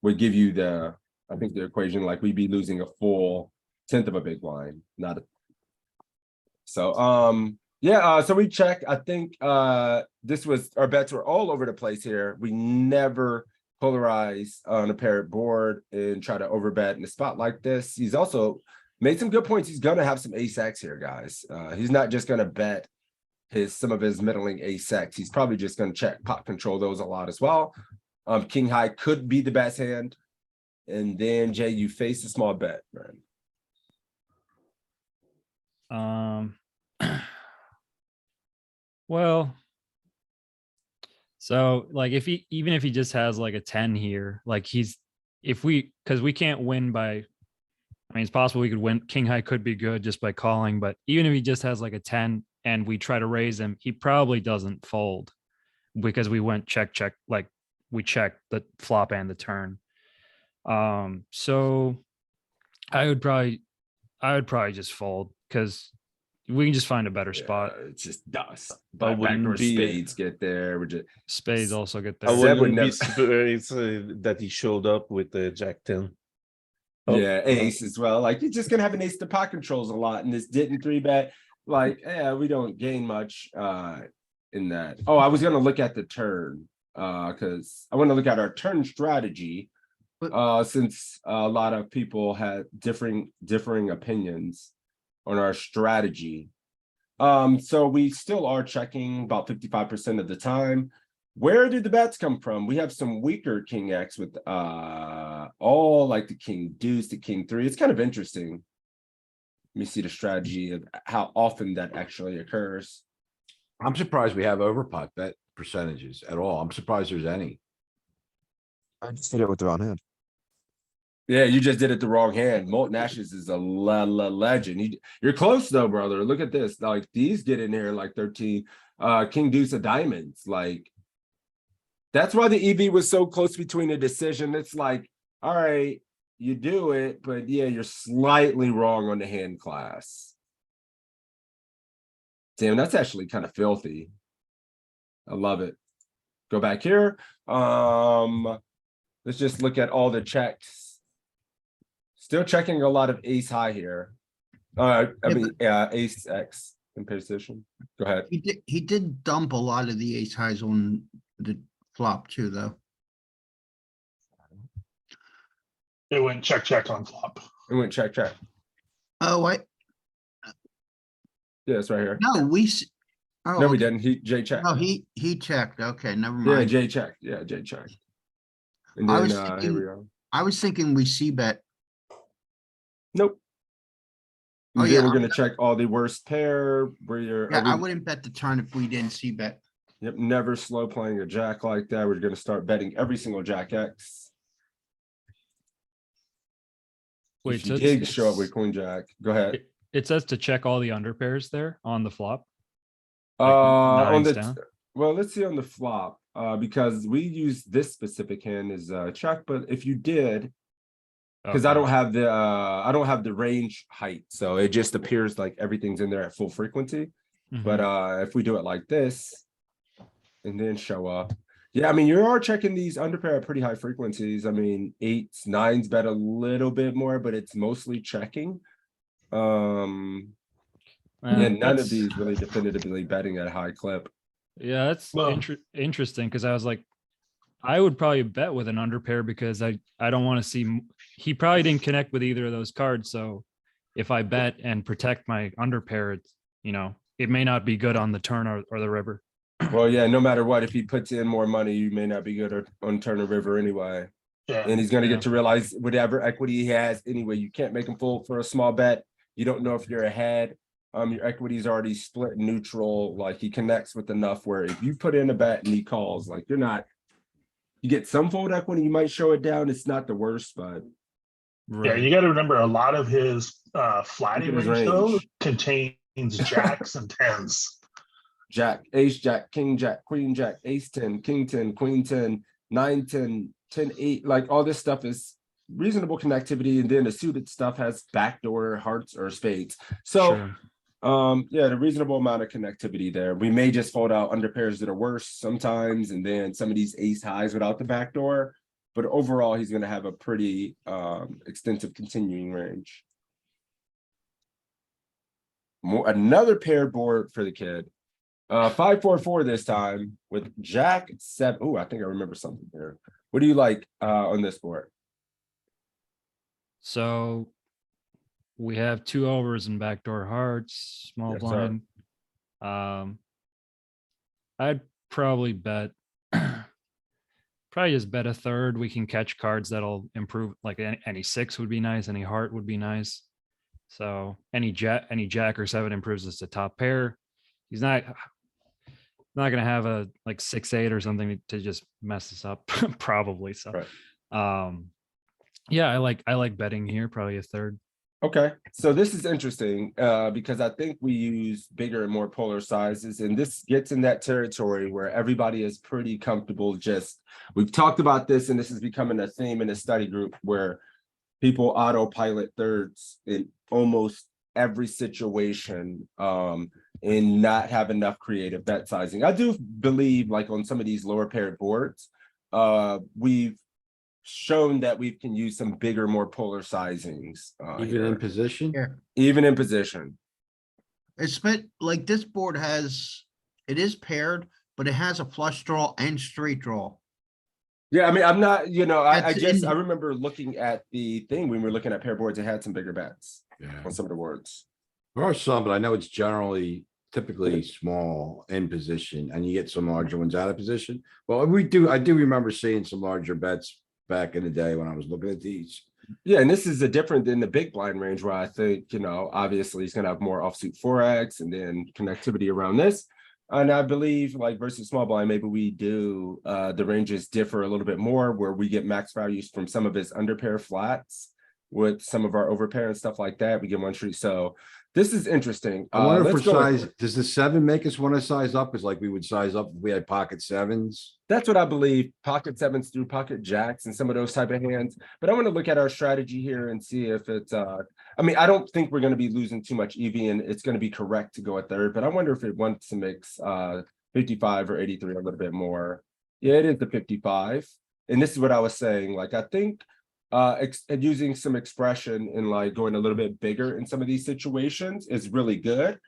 would give you I think the equation, like we'd be losing a full 1/10 of a big line, not a. So so we check. I think this was our bets were all over the place here. We never polarize on a paired board and try to overbet in a spot like this. He's also made some good points. He's gonna have some ace X here, guys. He's not just gonna bet some of his middling ace X. He's probably just gonna check pot control those a lot as well. King high could be the best hand. And then Jay, you face a small bet, right?
Well, so like even if he just has like a 10 here, like because we can't win by, I mean, it's possible we could win. King high could be good just by calling, but even if he just has like a 10, and we try to raise him, he probably doesn't fold because we went check, check, like we checked the flop and the turn. So I would probably just fold because we can just find a better spot.
Yeah, it's just dust.
I
Backdoor
wouldn't be-
spades get there. We're just
Spades also get
I
there.
Seb would
wouldn't be
never-
surprised that he showed up with the Jack 10. Oh,
yeah, ace as well. Like, you're just gonna have an ace to pot controls a lot, and this didn't 3-bet. Like, yeah, we don't gain much in that. Oh, I was gonna look at the turn because I want to look at our turn strategy. Since a lot of people had differing opinions on our strategy. So we still are checking about 55% of the time. Where did the bets come from? We have some weaker king X with all like the king deuce, the king 3. It's kind of interesting. Let me see the strategy of how often that actually occurs.
I'm surprised we have overpot bet percentages at all. I'm surprised there's any.
I just did it with the wrong hand.
Yeah, you just did it the wrong hand. Molten Ashes is a legend. You're close though, brother. Look at this. Like, these get in here like 13. King deuce of diamonds. Like, that's why the EV was so close between a decision. It's like, all right, you do it, but yeah, you're slightly wrong on the hand class. Damn, that's actually kind of filthy. I love it. Go back here. Let's just look at all the checks. Still checking a lot of ace high here. Ace X in position. Go ahead.
He did dump a lot of the ace highs on the flop too, though.
It went check, check on flop.
It went check, check.
Oh,
Yeah, it's right here.
no, oh,
No, we
okay.
didn't. J checked.
No, he checked. Okay, never
Yeah,
mind.
J checked. Yeah, J checked. And
I
then
was
here we
thinking-
go.
I was thinking we see bet.
Nope.
Oh,
And then
yeah,
we're gonna check all the worst pair where you're.
Yeah, I wouldn't bet the turn if we didn't see bet.
Yep, never slow playing a jack like that. We're gonna start betting every single jack X.
Wait,
If
so
you
it's-
did show up with queen jack, go ahead.
It says to check all the under pairs there on the flop.
On
nines
the
down?
well, let's see on the flop, because we use this specific hand as a check, but if you did, because I
Okay.
don't have the range height, so it just appears like everything's in there at full frequency. But
Mhm.
if we do it like this and then show up, yeah, I mean, you are checking these under pair at pretty high frequencies. I mean, 8s, 9s bet a little bit more, but it's mostly checking. Yeah, none of
That's-
these really definitively betting at a high clip.
Yeah, that's
Well-
interesting because I was like, I would probably bet with an under pair because I don't want to see. He probably didn't connect with either of those cards, so if I bet and protect my under pair, it's, it may not be good on the turn or the river.
Well, yeah, no matter what, if he puts in more money, you may not be good on Turner River anyway.
Yeah.
And he's gonna
Yeah.
get to realize whatever equity he has anyway, you can't make him fold for a small bet. You don't know if you're ahead. Your equity is already split neutral. Like, he connects with enough where if you put in a bet and he calls, like, you're not. You get some fold equity, you might show it down. It's not the worst, but
Yeah, you gotta remember a lot of his flatting
Look at his
range though
range.
contains jacks and tens.
Jack, ace, jack, king, jack, queen, jack, ace 10, king 10, queen 10, 9, 10, 10, 8, like all this stuff is reasonable connectivity. And then the suited stuff has backdoor hearts or spades. So,
Sure.
yeah, the reasonable amount of connectivity there. We may just fold out under pairs that are worse sometimes, and then some of these ace highs without the backdoor. But overall, he's gonna have a pretty extensive continuing range. Another paired board for the kid. 5-4-4 this time with Jack 7. Oh, I think I remember something here. What do you like on this board?
So we have 2 overs and backdoor hearts, small
Yes, sir.
blind. I'd probably bet, probably just bet a third. We can catch cards that'll improve. Like any 6 would be nice. Any heart would be nice. So any jack or 7 improves us to top pair. He's not gonna have a like 6-8 or something to just mess us up probably. So
Right.
yeah, I like betting here, probably a third.
Okay, so this is interesting, because I think we use bigger and more polar sizes, and this gets in that territory where everybody is pretty comfortable. We've talked about this, and this is becoming a theme in a study group where people autopilot thirds in almost every situation, and not have enough creative bet sizing. I do believe, like on some of these lower paired boards, we've shown that we can use some bigger, more polar sizings.
Even in
here.
position?
Here,
Even in position.
it's been like this board it is paired, but it has a flush draw and straight draw.
Yeah, I mean, I'm not,
That's
I remember looking at the thing when we were looking at pair boards, it had some bigger bets
Yeah.
on some of the boards.
There are some, but I know it's generally typically small in position and you get some larger ones out of position. Well, I do remember seeing some larger bets back in the day when I was looking at these.
Yeah, and this is a different than the big blind range where I think, obviously he's gonna have more offsuit 4x and then connectivity around this. And I believe like versus small blind, maybe we do the ranges differ a little bit more where we get max values from some of his underpair flats with some of our overpair and stuff like that. We get one treat. So this is interesting.
I wonder if
Let's
we're
go.
does the 7 make us want to size up? Is like we would size up if we had pocket 7s?
That's what I believe. Pocket 7s through pocket jacks and some of those type of hands. But I want to look at our strategy here and see if it's I mean, I don't think we're going to be losing too much EV and it's going to be correct to go at third, but I wonder if it wants to mix 55 or 83 a little bit more. Yeah, it is the 55. And this is what I was saying. Like, I think using some expression and like going a little bit bigger in some of these situations is really good.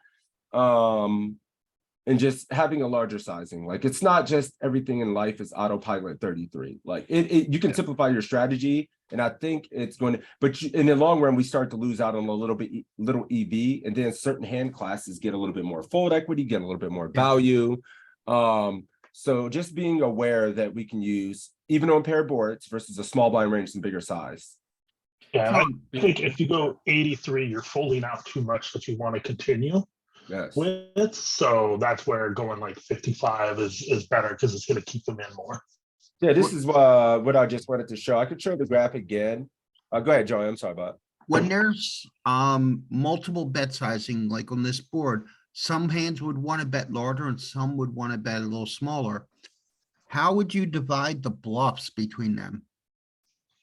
And just having a larger sizing. Like, it's not just everything in life is autopilot 33. Like you can simplify your strategy. And I think it's going to, but in the long run, we start to lose out on a little EV, and then certain hand classes get a little bit more fold equity, get a little bit more value. So just being aware that we can use even on pair boards versus a small blind range and bigger size.
Yeah, and I think if you go 83, you're folding out too much that you want to continue
Yes.
with. So that's where going like 55 is better because it's going to keep them in more.
Yeah, this is what I just wanted to show. I could show the graph again. Go ahead, Joey. I'm sorry about.
When there's multiple bet sizing, like on this board, some hands would want to bet larger and some would want to bet a little smaller. How would you divide the bluffs between them?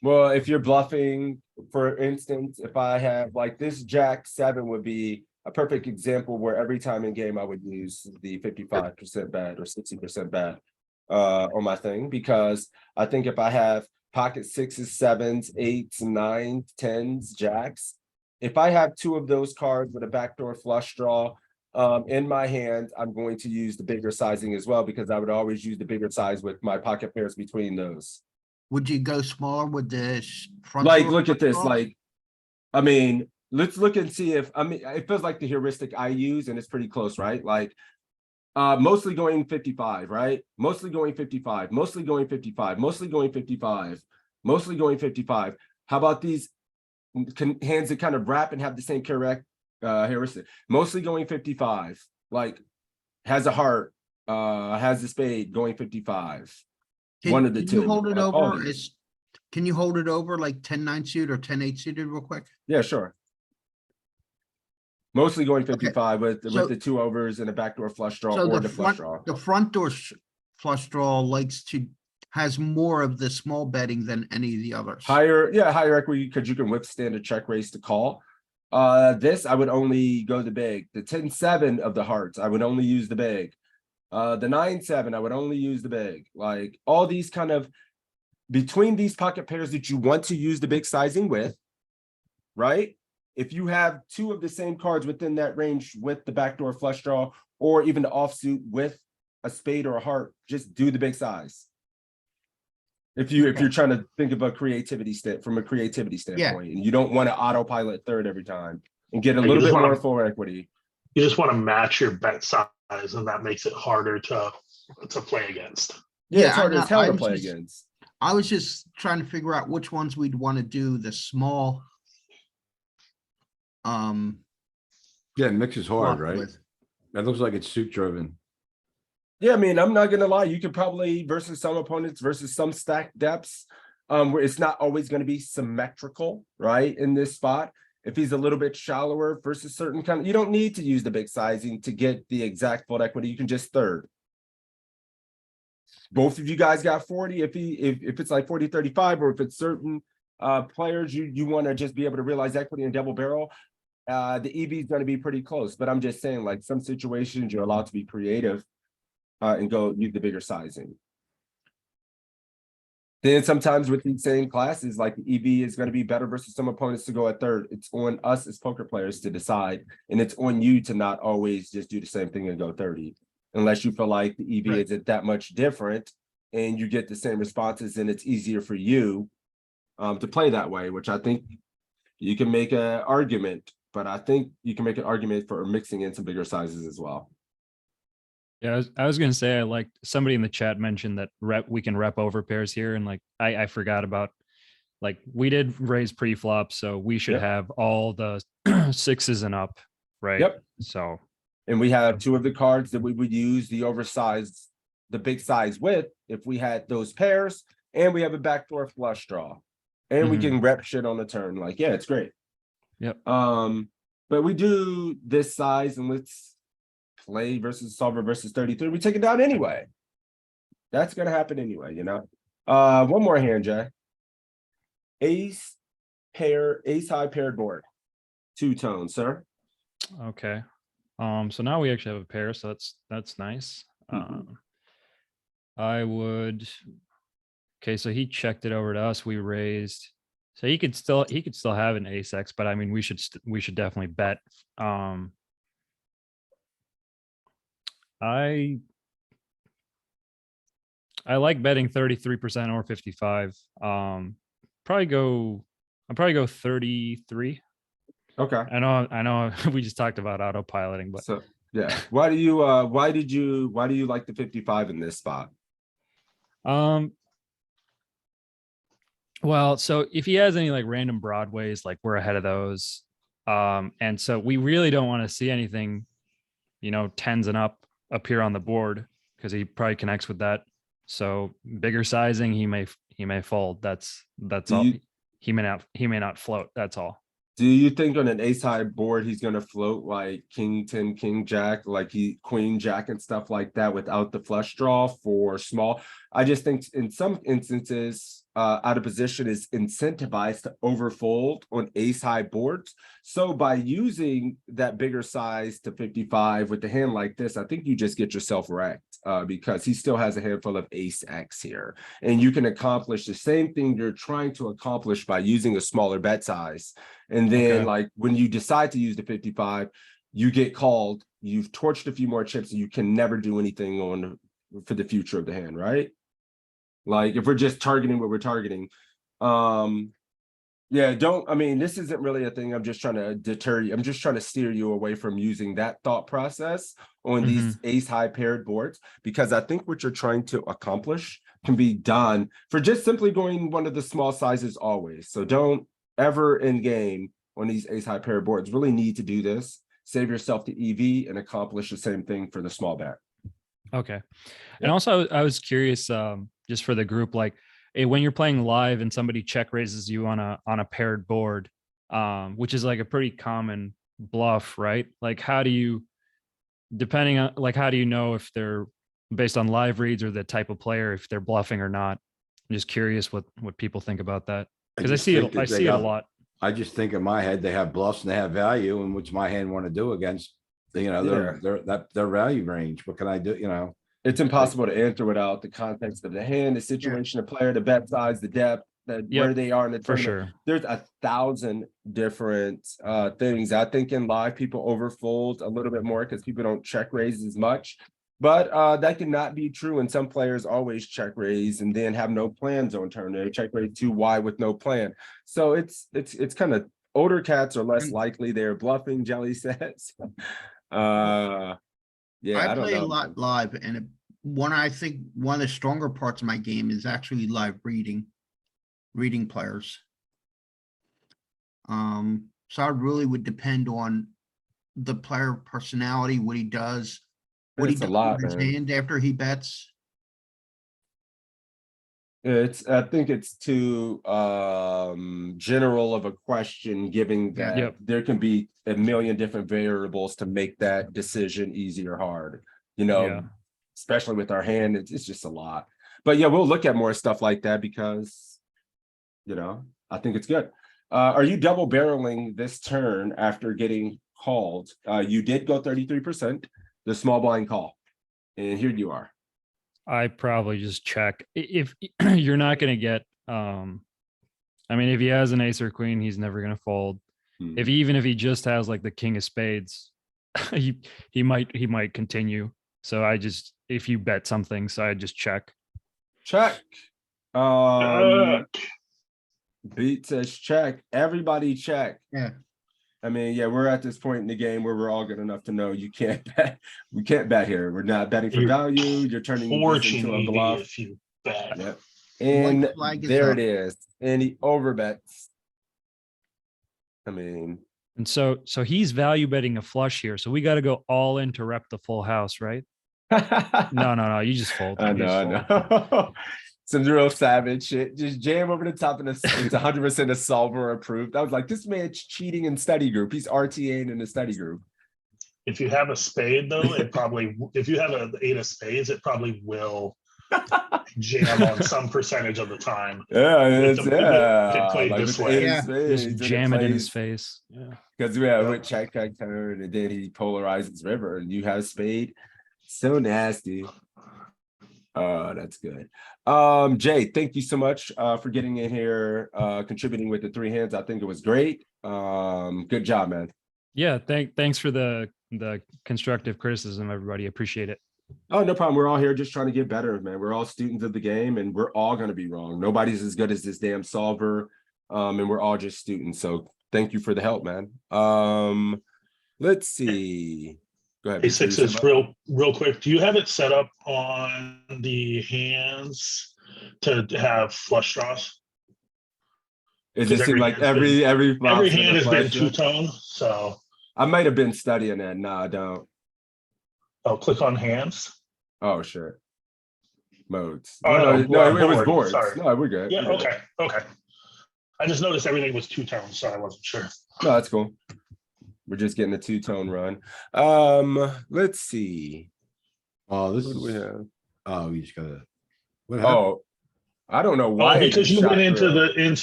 Well, if you're bluffing, for instance, if I have like this Jack 7 would be a perfect example where every time in game I would use the 55% bet or 60% bet on my thing, because I think if I have pocket 6s, 7s, 8s, 9s, 10s, jacks, if I have 2 of those cards with a backdoor flush draw in my hand, I'm going to use the bigger sizing as well, because I would always use the bigger size with my pocket pairs between those.
Would you go smaller with the front?
Like,
door
look at this.
draw?
Like, I mean, let's look and see if, I mean, it feels like the heuristic I use, and it's pretty close, right? Like, mostly going 55, right? Mostly going 55, mostly going 55, mostly going 55, mostly going 55. How about these hands that kind of wrap and have the same correct heuristic? Mostly going 55, like has a heart, has a spade going 55. One of the
Can
two.
you hold it
all
over?
these.
Can you hold it over like 10-9 suit or 10-8 suited real quick?
Yeah, sure. Mostly going 55 with
So-
the 2 overs and a backdoor flush draw
So
or
the
the flush
front,
draw.
the front door flush draw has more of the small betting than any of the others.
Higher equity because you can withstand a check raise to call. This I would only go the big. The 10-7 of the hearts, I would only use the big. The 9-7, I would only use the big. Like all these kind of between these pocket pairs that you want to use the big sizing with, right? If you have 2 of the same cards within that range with the backdoor flush draw, or even the offsuit with a spade or a heart, just do the big size. If you're trying to think of a creativity from a creativity standpoint, and you don't want to autopilot third every time and get a little bit more full equity.
You just want to match your bet size, and that makes it harder to play against.
Yeah, it's harder
I
as hell to
was
play
just-
against.
I was just trying to figure out which ones we'd want to do the small.
Yeah, mix is hard,
bluff
right?
with.
That looks like it's suit driven.
Yeah, I mean, I'm not gonna lie. You could probably versus some opponents versus some stack depths, where it's not always going to be symmetrical, right? In this spot, if he's a little bit shallower versus certain kind, you don't need to use the big sizing to get the exact fold equity. You can just third. Both of you guys got 40. If it's like 40-35, or if it's certain players you want to just be able to realize equity and double barrel, the EV is going to be pretty close. But I'm just saying, like, some situations you're allowed to be creative and go use the bigger sizing. Then sometimes with these same classes, like the EV is going to be better versus some opponents to go at third. It's on us as poker players to decide, and it's on you to not always just do the same thing and go 30, unless you feel like the EV
Right.
isn't that much different and you get the same responses and it's easier for you to play that way, which I think you can make an argument, but I think you can make an argument for mixing in some bigger sizes as well.
Yeah, I was gonna say, I like somebody in the chat mentioned that we can rep over pairs here, and like I forgot about, like, we did raise pre-flop, so we should
Yep.
have all the sixes and up, right?
Yep.
So
And we have two of the cards that we would use the oversized, the big size with if we had those pairs, and we have a backdoor flush draw, and we
Mhm.
can rep shit on the turn. Like, yeah, it's great.
Yep.
But we do this size, and let's play versus solver versus 33. We take it down anyway. That's gonna happen anyway, you know. One more hand, Jay. Ace high paired board. Two tone, sir.
okay. So now we actually have a pair, so that's nice.
Mhm.
I would. Okay, so he checked it over to us. We raised, so he could still have an ace X, but I mean we should definitely bet. I like betting 33% or 55. I'll probably go 33.
Okay.
I know we just talked about autopiloting, but
So yeah. Why do you like the 55 in this spot?
Well, so if he has any like random broadways, like we're ahead of those. And so we really don't want to see anything, tens and up here on the board, because he probably connects with that. So bigger sizing, he may fold. That's all. He may not float. That's all.
Do you think on an ace high board he's gonna float like king 10, king jack, like queen jack and stuff like that without the flush draw for small? I just think in some instances, out of position is incentivized to overfold on ace high boards. So by using that bigger size to 55 with the hand like this, I think you just get yourself wrecked because he still has a handful of ace X here, and you can accomplish the same thing you're trying to accomplish by using a smaller bet size. And then
Okay.
like when you decide to use the 55, you get called, you've torched a few more chips, and you can never do anything on for the future of the hand, right? Like if we're just targeting what we're targeting. Yeah, this isn't really a thing. I'm just trying to deter you. I'm just trying to steer you away from using that thought process on these ace high paired boards, because I think what you're trying to accomplish can be done for just simply going one of the small sizes always. So don't ever in game on these ace high paired boards really need to do this. Save yourself the EV and accomplish the same thing for the small bet.
Okay. And also I was curious, just for the group, like, hey, when you're playing live and somebody check raises you on a paired board, which is like a pretty common bluff, right? Like, how do you know if they're based on live reads or the type of player, if they're bluffing or not? I'm just curious what people think about that, because I see it a lot.
I just think in my head, they have bluffs and they have value, and which my hand want to do against, their value range. What can I do?
It's impossible to answer without the context of the hand, the situation, the player, the bet size, the depth, where they are in the
For
tournament.
sure.
There's 1,000 different things. I think in live people overfold a little bit more because people don't check raise as much. But that cannot be true. And some players always check raise and then have no plans on turn. They check raise too wide with no plan. So it's kind of, older cats are less likely they're bluffing, Jelly says. Yeah,
I
don't
play a
know.
lot live, and I think one of the stronger parts of my game is actually live reading players. So I really would depend on the player personality, what he does, what he
It's a
does
lot,
with his
man.
hand after he bets.
I think it's too general of a question, given
Yeah.
that
Yep.
there can be a million different variables to make that decision easy or hard, you know,
Yeah.
especially with our hand, it's just a lot. But yeah, we'll look at more stuff like that because, you know, I think it's good. Are you double barreling this turn after getting called? You did go 33%, the small blind call, and here you are.
I probably just check if you're not going to get, I mean, if he has an ace or queen, he's never going to fold. If even if he just has like the king of spades, he might continue. So if you bet something, so I just check.
Check.
Uh,
Beat says check. Everybody check.
Yeah.
I mean, yeah, we're at this point in the game where we're all good enough to know you can't bet. We can't bet here. We're not betting for
You're
value. You're turning this
fortune
into a
EV
bluff.
if you bet.
Yep. And
White flag is
there
up.
it is. And he overbets. I mean,
And so he's value betting a flush here. So we got to go all in to rep the full house, right? No. You just fold.
I
You just
know,
fold.
I know. Some real savage shit. Just jam over the top, and it's 100% a solver approved. I was like, this man's cheating in study group. He's RTAing in the study group.
If you have a spade, though, it probably, if you have an 8 of spades, it probably will jam on some percentage of the time.
Yeah,
With
it's
the- if it played
like
this
with
way.
the
Yeah.
Just jam it in his face. Yeah.
Because with check turn, and then he polarizes river, and you have spade. So nasty. Oh, that's good. Jay, thank you so much for getting in here, contributing with the 3 hands. I think it was great. Good job, man.
Yeah. Thanks for the constructive criticism, everybody. Appreciate it.
Oh, no problem. We're all here just trying to get better, man. We're all students of the game, and we're all going to be wrong. Nobody's as good as this damn solver, and we're all just students. So thank you for the help, man. Let's see. Go ahead.
Hey, Sixes, real quick. Do you have it set up on the hands to have flush draws?
It just seemed like every
Every
flop's
hand
gonna
has been
flush it.
two-tone, so
I might have been studying that. No, I don't.
I'll click on hands.
Oh, sure. Modes.
Oh,
no, it was
board,
boards.
sorry.
No, we're good.
Yeah,
We're good.
okay. I just noticed everything was two-tone, so I wasn't sure.
No, that's cool. We're just getting a 2-tone run. Let's see.
Oh, this
What do we
is,
have?
oh, we just gotta. What happened?
Oh, I don't know why.
Oh,
it
because you
shot
went into
through.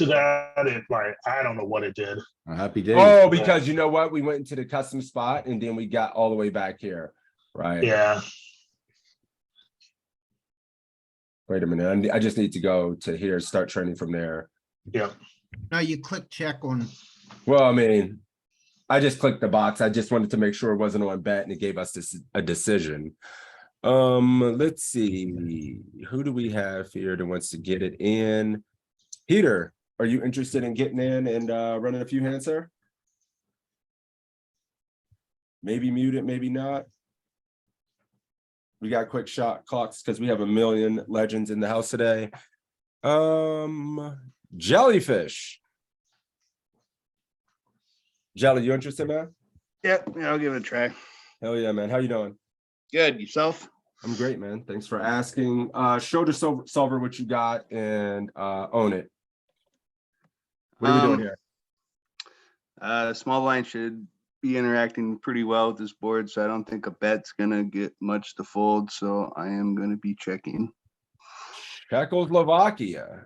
that, it like, I don't know what it did.
A happy day.
Oh, because you know what? We went into the custom spot and then we got all the way back here. Right.
Yeah,
Wait a minute. I just need to go to here, start training from there.
yeah.
Now you click check on,
Well, I mean, I just clicked the box. I just wanted to make sure it wasn't on bet and it gave us a decision. Let's see. Who do we have here that wants to get it in? Peter, are you interested in getting in and running a few hands, sir? Maybe muted, maybe not. We got quick shot clocks because we have a million legends in the house today. Jellyfish. Jelly, you interested, man?
Yep, yeah, I'll give it a try.
Hell yeah, man. How you doing?
Good, yourself?
I'm great, man. Thanks for asking. Show the solver what you got and own it. What are we doing here?
Small line should be interacting pretty well with this board, so I don't think a bet's gonna get much to fold, so I am gonna be checking.
Czechoslovakia.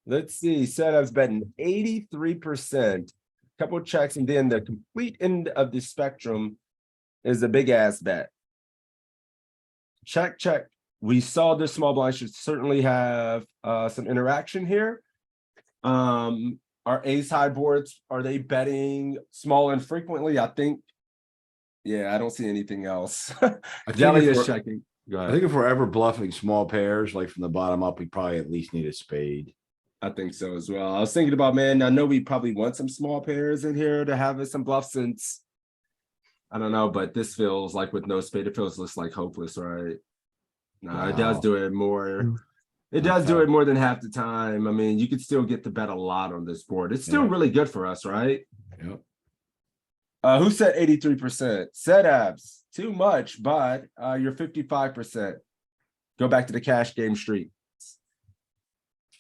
Let's see. Setup's betting 83%. Couple checks, and then the complete end of the spectrum is a big ass bet. Check, check. We saw this small blind should certainly have some interaction here. Our ace high boards, are they betting small and frequently? I think, yeah, I don't see anything else. Jelly is checking. Go ahead.
I think if we're ever bluffing small pairs, like from the bottom up, we probably at least need a spade.
I think so as well. I was thinking about, man, I know we probably want some small pairs in here to have us some bluffs since, I don't know, but this feels like with no spade, it feels just like hopeless, right? No, it does
Wow.
do it more. It does do it more than half the time. I mean, you could still get to bet a lot on this board. It's still
Yeah.
really good for us, right?
Yep.
Who said 83%? Setups, too much, but you're 55%. Go back to the cash game street.
It's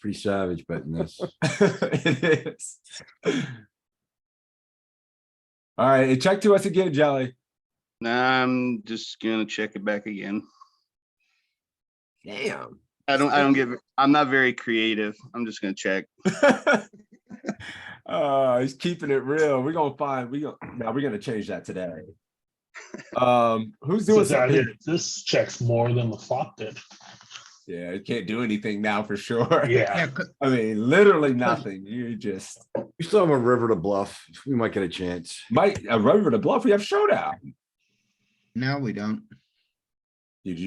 pretty savage betting this.
It is. All right, check to us again, Jelly.
Nah, I'm just gonna check it back again.
Damn.
I'm not very creative. I'm just gonna check.
He's keeping it real. We're gonna change that today. Who's doing
So down
something?
here, this checks more than the flop did.
Yeah, you can't do anything now for sure.
Yeah.
I mean, literally nothing. You just
We still have a river to bluff. We might get a chance.
might a river to bluff. We have showdown.
Now we don't.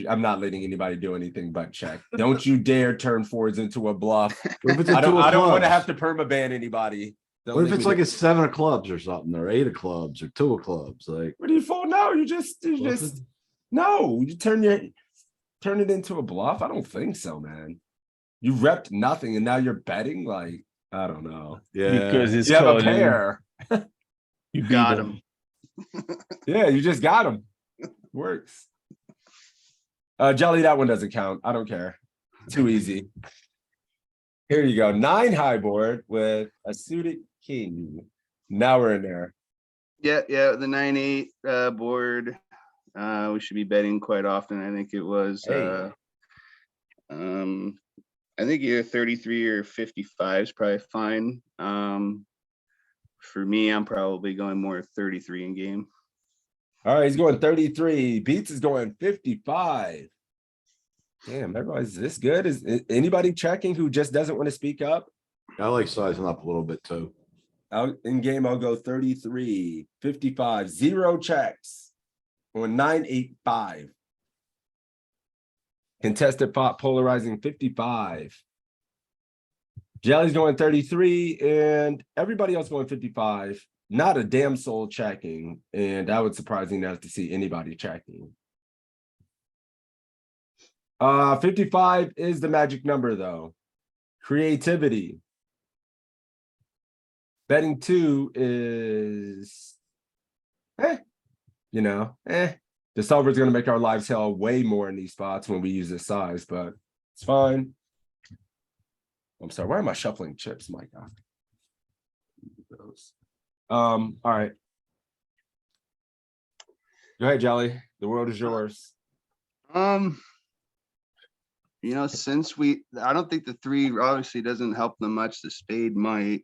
I'm not letting anybody do anything but check. Don't you dare turn fours into a bluff.
What if it's a
I don't
two of
want to have
clubs?
to permaban anybody. Don't
What if
make
it's
me
like
do-
a 7 of clubs or something, or 8 of clubs, or 2 of clubs? Like,
What do you fold? No, you just no, you turn it into a bluff. I don't think so, man. You repped nothing and now you're betting. Like, I don't know.
yeah,
Because it's
You have a
calling,
pair.
you beat
Got
him.
him.
Yeah, you just got him. Works. Jelly, that one doesn't count. I don't care. Too easy. Here you go. 9 high board with a suited king. Now we're in there.
Yeah, the 9-8 board. We should be betting quite often. I think it was
Hey.
I think either 33 or 55 is probably fine. For me, I'm probably going more 33 in game.
All right, he's going 33. Beats is going 55. Damn, everybody's this good. Is anybody checking who just doesn't want to speak up?
I like sizing up a little bit too.
Out in game, I'll go 33, 55, 0 checks on 985. Contested pot polarizing 55. Jelly's going 33 and everybody else going 55. Not a damn soul checking. And I would surprising enough to see anybody checking. 55 is the magic number though. Creativity. Betting 2 is, the solver is going to make our lives hell way more in these spots when we use this size, but it's fine. I'm sorry, why am I shuffling chips, my God? All right. Go ahead, Jelly. The world is yours.
Since I don't think the 3 obviously doesn't help them much. The spade might.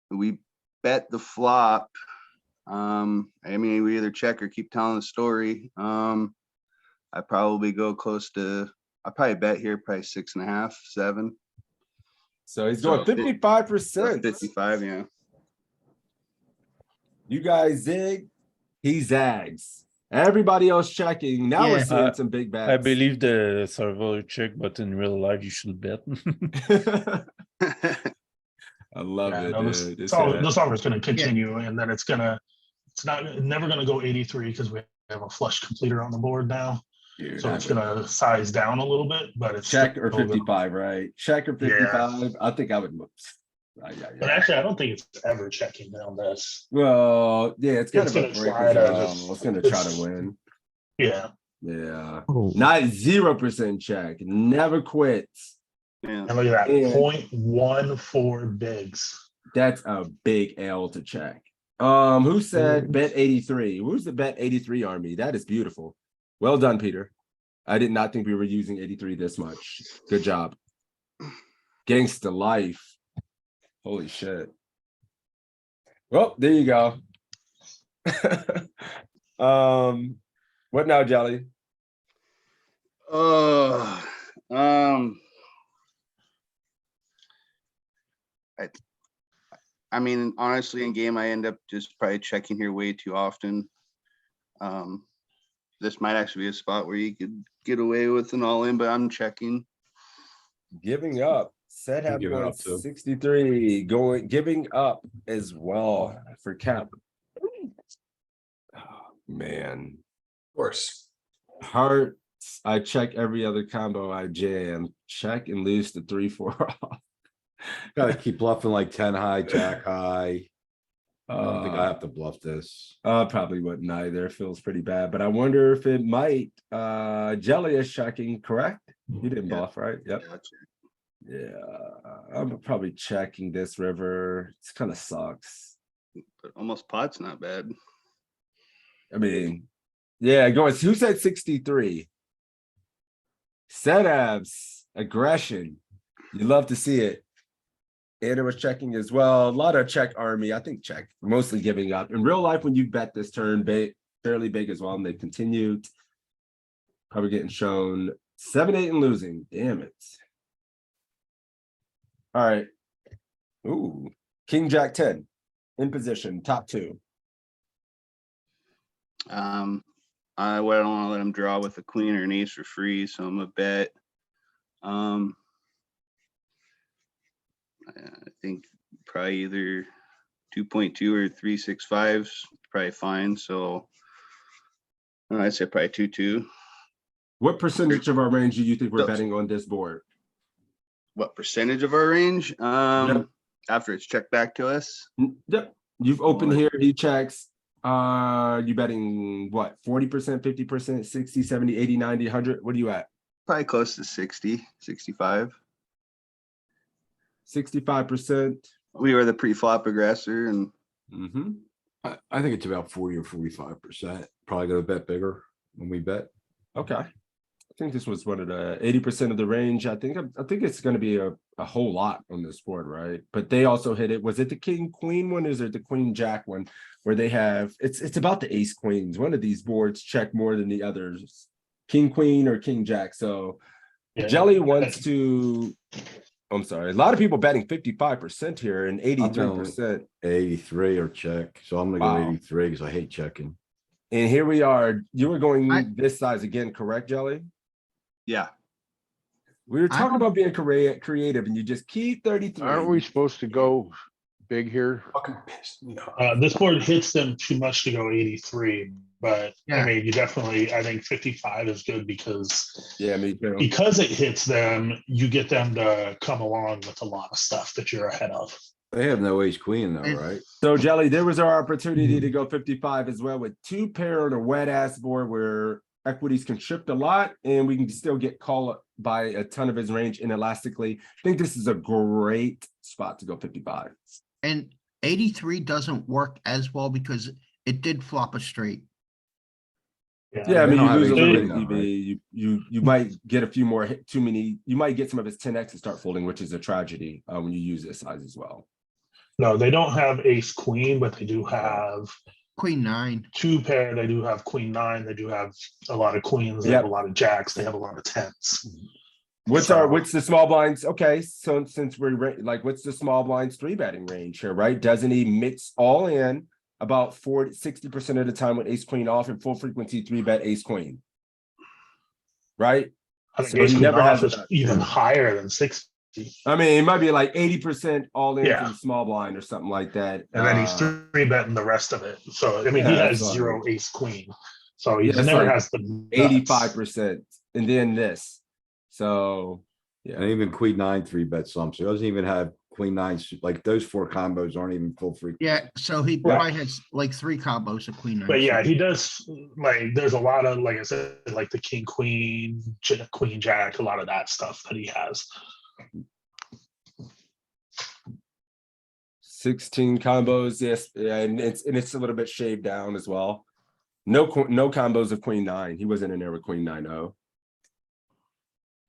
We bet the flop. We either check or keep telling the story. I probably go close to. I probably bet here, probably 6.5, 7.
So he's going 55%.
55, yeah.
You guys zig, he zags. Everybody else checking. Now we're
Yeah.
seeing some big bets.
I believe the server check, but in real life, you should bet.
I love
Yeah,
it.
no,
Dude.
this offer is going to continue, and then it's never going to go 83 because we have a flush completer on the board now.
Dude,
So it's going to size down a little bit, but it's
check or
still gonna-
55, right? Check or 55. I think I would.
But actually, I don't think it's ever checking down this.
Well, yeah, it's kind
It's
of a
gonna
break
try
as
to
well.
just-
It's gonna try to
it's-
win.
Yeah,
Yeah.
Oh.
Not 0% check. Never quits.
Yeah.
and look at that,
Yeah.
0.14 bigs.
That's a big L to check. Who said bet 83? Who's the bet 83 army? That is beautiful. Well done, Peter. I did not think we were using 83 this much. Good job. Gangsta life. Holy shit. Well, there you go. What now, Jelly?
Honestly, in game, I end up just probably checking here way too often. This might actually be a spot where you could get away with an all in, but I'm checking.
Giving up. Set
I'm
have
giving
going
up too.
63. Giving up as well for Cap. Oh, man.
Of course.
Hearts. I check every other combo I jam. Check and lose the 3-4 off.
Gotta keep bluffing like 10 high, jack high. I don't think I have to bluff this.
Probably wouldn't either. It feels pretty bad, but I wonder if it might. Jelly is checking, correct? You didn't
Yeah.
bluff, right? Yep.
Gotcha.
Yeah, I'm probably checking this river. It's kind of sucks.
But almost pot's not bad.
I mean, yeah, going. Who said 63? Setups, aggression. You love to see it. And it was checking as well. A lot of check army. I think check, mostly giving up. In real life, when you bet this turn big, fairly big as well, and they continued. Probably getting shown 7-8 and losing. Damn it. All right. Ooh, King Jack 10 in position, top two.
I don't want to let him draw with a queen or an ace for free, so I'm a bet. I think probably either 2.2 or 3.65 is probably fine. So I'd say probably 2.2.
What percentage of our range do you think we're
Those-
betting on this board?
What percentage of our range?
Yep.
After it's checked back to us.
Yep. You've opened
Boy.
here, he checks. You betting what? 40%, 50%, 60, 70, 80, 90, 100? What are you at?
Probably close to 60, 65.
65%.
We were the pre-flop aggressor, and
Mm-hmm.
I think it's about 40 or 45%. Probably gonna bet bigger when we bet.
Okay. I think this was one of the 80% of the range. I think it's going to be a whole lot on this board, right? But they also hit it. Was it the king queen one? Is it the queen jack one where they have it's about the ace queens? One of these boards check more than the others. King queen or king jack. So
Yeah.
Jelly wants to. I'm sorry. A lot of people betting 55% here and 83%.
83 or check. So I'm gonna
Wow.
go 83 because I hate checking.
And here we are. You were going
I-
this size again, correct, Jelly?
yeah.
We were
I
talking
don't-
about being creative, and you just keep 33.
Aren't we supposed to go big here?
Fucking pissed me off.
This board hits them too much to go 83, but
Yeah.
I mean, you definitely, I think 55 is good because
Yeah, me too.
it hits them, you get them to come along with a lot of stuff that you're ahead of.
They have no ace queen though,
And-
right?
So, Jelly, there was our opportunity to go 55 as well with two pair on a wet ass board where equities can shift a lot and we can still get called by a ton of his range inelastically. I think this is a great spot to go 55.
And 83 doesn't work as well because it did flop a straight.
Yeah, I
they
mean,
don't
you
have
lose a
ace
little
queen
bit
though,
EV. You might get a few more too many. You might get some of his 10x and start folding, which is a tragedy when you use this size as well.
No, they don't have ace queen, but they do have
Queen 9.
two pair. They do have queen 9. They do have a lot of queens. They
Yep.
have a lot of jacks. They have a lot of 10s.
What's
So-
what's the small blinds? Okay, so since we're like, what's the small blinds 3-betting range here, right? Doesn't he mix all in about 60% of the time with ace queen off and full frequency 3-bet ace queen? Right?
I think
So
ace
he
queen
never
off
has
is
a-
even higher than 60.
I mean, it might be like 80% all in
Yeah.
for the small blind or something like that.
And then he's 3-betting the rest of it. So, I mean, he
Yeah,
has
that's
zero
like-
ace queen. So he
Yeah, it's
never
like
has the nuts.
85%. And then this. So,
And
yeah.
even queen 9 3-bet some. So he doesn't even have queen 9, like those 4 combos aren't even full frequency.
Yeah, so he probably has like 3 combos of Queen 9.
But yeah, he does, like, there's a lot of, like I said, like the king, queen, queen, jack, a lot of that stuff that he has.
16 combos, yes, and it's a little bit shaved down as well. No combos of queen 9. He wasn't in there with queen 9-0.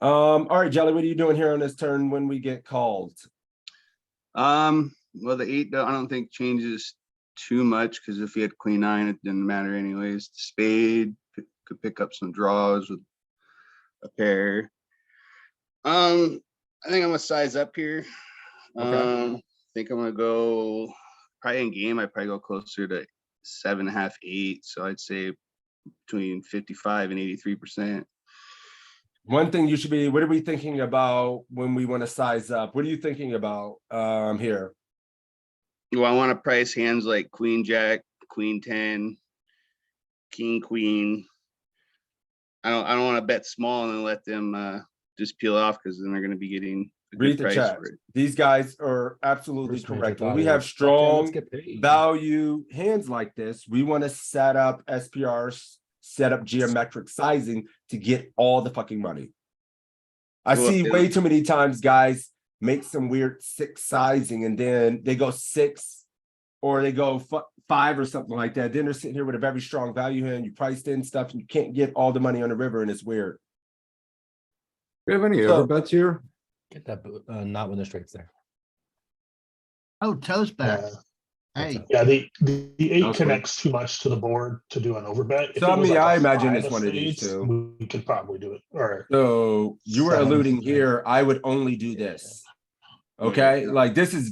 All right, Jelly, what are you doing here on this turn when we get called?
Well, the 8 I don't think changes too much because if he had queen 9, it didn't matter anyways. The spade could pick up some draws with a pair. I think I'm gonna size up here.
Okay.
I think I'm gonna go probably in game. I'd probably go closer to 7.5, 8. So I'd say between 55 and 83%.
One thing you should be, what are we thinking about when we want to size up? What are you thinking about here?
Well, I want to price hands like queen jack, queen 10, king queen. I don't want to bet small and then let them just peel off because then they're going to be getting a good
Read the
price
chat.
for it.
These guys are absolutely
First range
correct.
I
When we
thought
have
is, "Fuck yeah, let's
strong
get paid."
value hands like this, we want to set up SPRs, set up geometric sizing to get all the fucking money. I
Well,
see way too many times guys make some weird 6 sizing and then they go 6 or they go 5 or something like that. Then they're sitting here with a very strong value hand. You priced in stuff and you can't get all the money on the river and it's weird.
We have any
So-
overbets here?
Get that, not when the straight's there.
Oh, toes back.
Yeah.
Hey,
Yeah, the eight
Okay.
connects too much to the board to do an overbet. If
So,
it
I
was
mean,
like a
I imagine
5
it's
of
one of these
spades,
two.
We could probably do it, or
So you were
7 of
alluding
spades.
here, I would only do this. Okay, like this is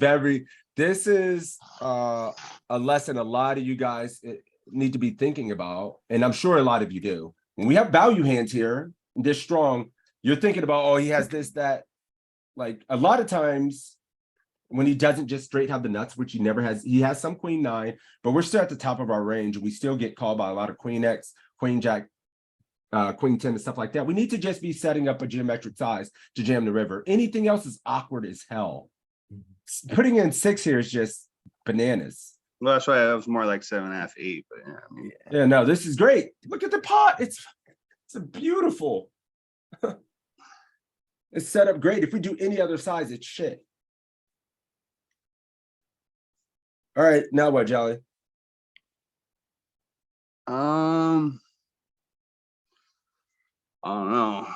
a lesson a lot of you guys need to be thinking about, and I'm sure a lot of you do. When we have value hands here, this strong, you're thinking about, oh, he has this, that. Like a lot of times when he doesn't just straight have the nuts, which he never has, he has some queen 9, but we're still at the top of our range. We still get called by a lot of queen X, queen jack, queen 10 and stuff like that. We need to just be setting up a geometric size to jam the river. Anything else is awkward as hell. Putting in 6 here is just bananas.
Well, that's why I was more like 7.5, 8. But yeah, I mean,
Yeah, no, this is great. Look at the pot. It's a beautiful. It's set up great. If we do any other size, it's shit. All right, now what, Jolly?
I don't know.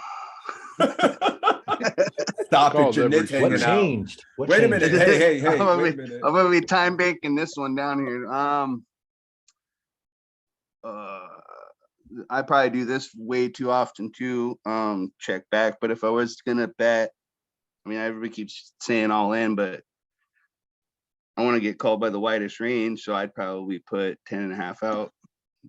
Stop it,
Called
your
every
nit's
shit.
What
hanging out.
changed? What
Wait a
changed?
minute. Hey,
I'm gonna
wait a
be-
minute.
I'm gonna be time banking this one down here. I probably do this way too often too. Check back. But if I was gonna bet, I mean, everybody keeps saying all in, but I want to get called by the widest range, so I'd probably put 10.5 out.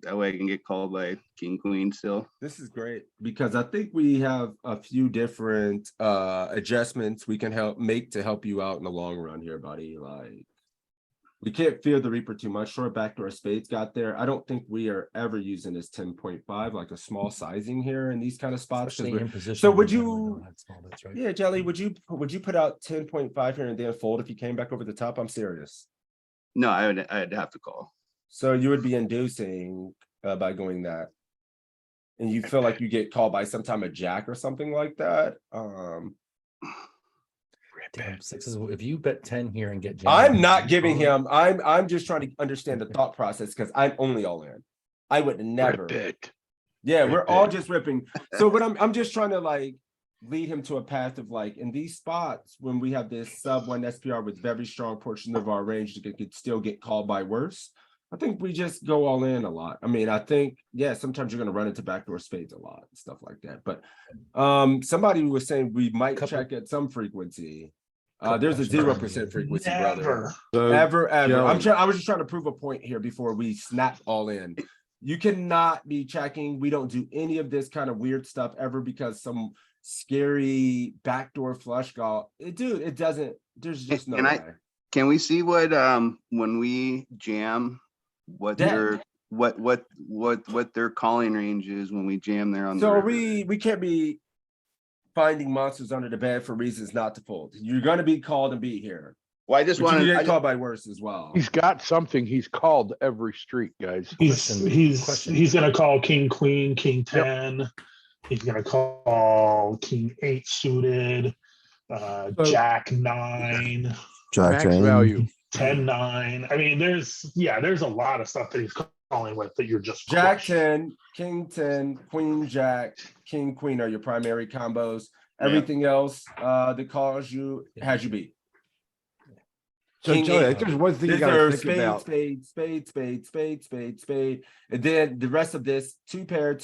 That way I can get called by king queen still.
This is great because I think we have a few different adjustments we can make to help you out in the long run here, buddy. Like we can't fear the Reaper too much. Short backdoor spades got there. I don't think we are ever using this 10.5, like a small sizing here in these kind of spots.
Especially in position.
So would
we generally
you-
don't have small bets, right?
Yeah, Jelly, would you put out 10.5 here and then fold if you came back over the top? I'm serious.
No, I'd have to call.
So you would be inducing by going that. And you feel like you get called by sometime a jack or something like that.
Damn, 6s. If you bet 10 here and get jammed,
I'm not
you
giving
call it.
him, I'm just trying to understand the thought process because I'm only all in. I would never.
Rip it.
Yeah,
Rip
we're all
it.
just ripping. So what I'm just trying to like lead him to a path of like in these spots when we have this sub 1 SPR with very strong portion of our range that could still get called by worse. I think we just go all in a lot. I mean, I think, yeah, sometimes you're going to run into backdoor spades a lot and stuff like that. But somebody was saying we might check at some frequency. There's a 0% frequency, brother.
Never.
Ever.
Joey.
I was just trying to prove a point here before we snap all in. You cannot be checking. We don't do any of this kind of weird stuff ever because some scary backdoor flush call. Dude, it doesn't. There's just no way.
Can we see what when we jam, what
Dead.
what their calling range is when we jam there on the
So
river?
we can't be finding monsters under the bed for reasons not to fold. You're going to be called and be here.
Well, I just
But you
want
get
to.
called by worse as well.
He's got something. He's called every street, guys.
He's gonna call king queen, king 10. He's gonna call king 8 suited, jack 9,
Jack
Max
10.
value.
10-9. I mean, there's a lot of stuff that he's calling with that you're just
Jack
crushed.
10, king 10, queen jack, king queen are your primary combos.
Yeah.
Everything else that calls you has you beat.
So
King
Joey,
eight.
there's one thing you
These
gotta
are
think
spade,
about.
spade, spade, spade, spade, spade, spade. And then the rest of this, two pair,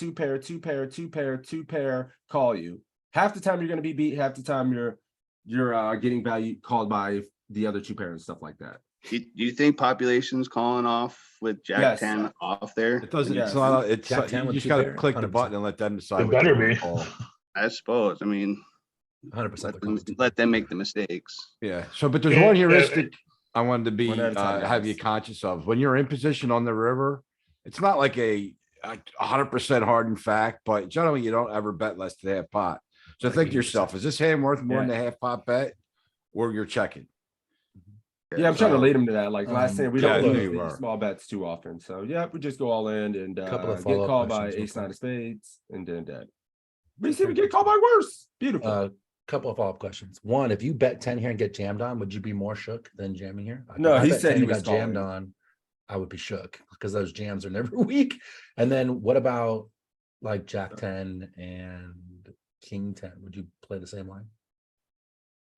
call you. Half the time you're gonna be beat, half the time you're getting value called by the other 2 pair and stuff like that.
Do you think population's calling off with jack
Yes.
10 off there?
It doesn't,
Yes.
it's not, it's,
Jack 10
you
with
just
2
gotta
pair,
click the
100%.
button and let them decide.
It
what
better
they
be.
call.
I suppose. I mean,
100%.
let them make the mistakes.
Yeah, so, but there's
Yeah,
one
yeah,
heuristic I wanted to be,
One at a time,
have you
guys.
conscious of. When you're in position on the river, it's not like a 100% hardened fact, but generally you don't ever bet less than half pot. So
Like
think to
80%.
yourself, is this hand worth more than a half pot bet? Or you're checking?
Yeah, I'm trying to
So,
lead him to that. Like last time, we
yeah, I
don't
knew
lose
you
these
were.
small bets too often. So yeah, we just go all in and
Couple of
get
follow-up
called by
questions real
ace nine
quick.
of spades and then that. But you see, we get called by worse. Beautiful.
Couple of follow-up questions. One, if you bet 10 here and get jammed on, would you be more shook than jamming here? If
No,
I
he
bet
said
10
he
and
was
got jammed
calling.
on, I would be shook because those jams are never weak. And then what about like Jack 10 and King 10? Would you play the same line?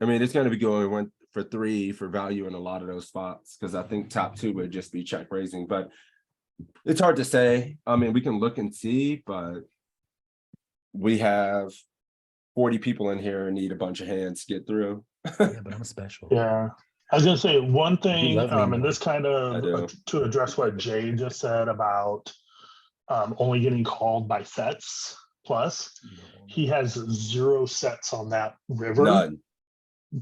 I mean, it's going to be going 1 for 3 for value in a lot of those spots because I think top 2 would just be check raising, but it's hard to say. I mean, we can look and see, but we have 40 people in here and need a bunch of hands to get through.
Yeah, but I'm special.
Yeah. I was gonna say one thing,
love me
and
more.
this kind
I do.
of to address what Jay just said about only getting called by sets plus. He has 0 sets on that river.
None.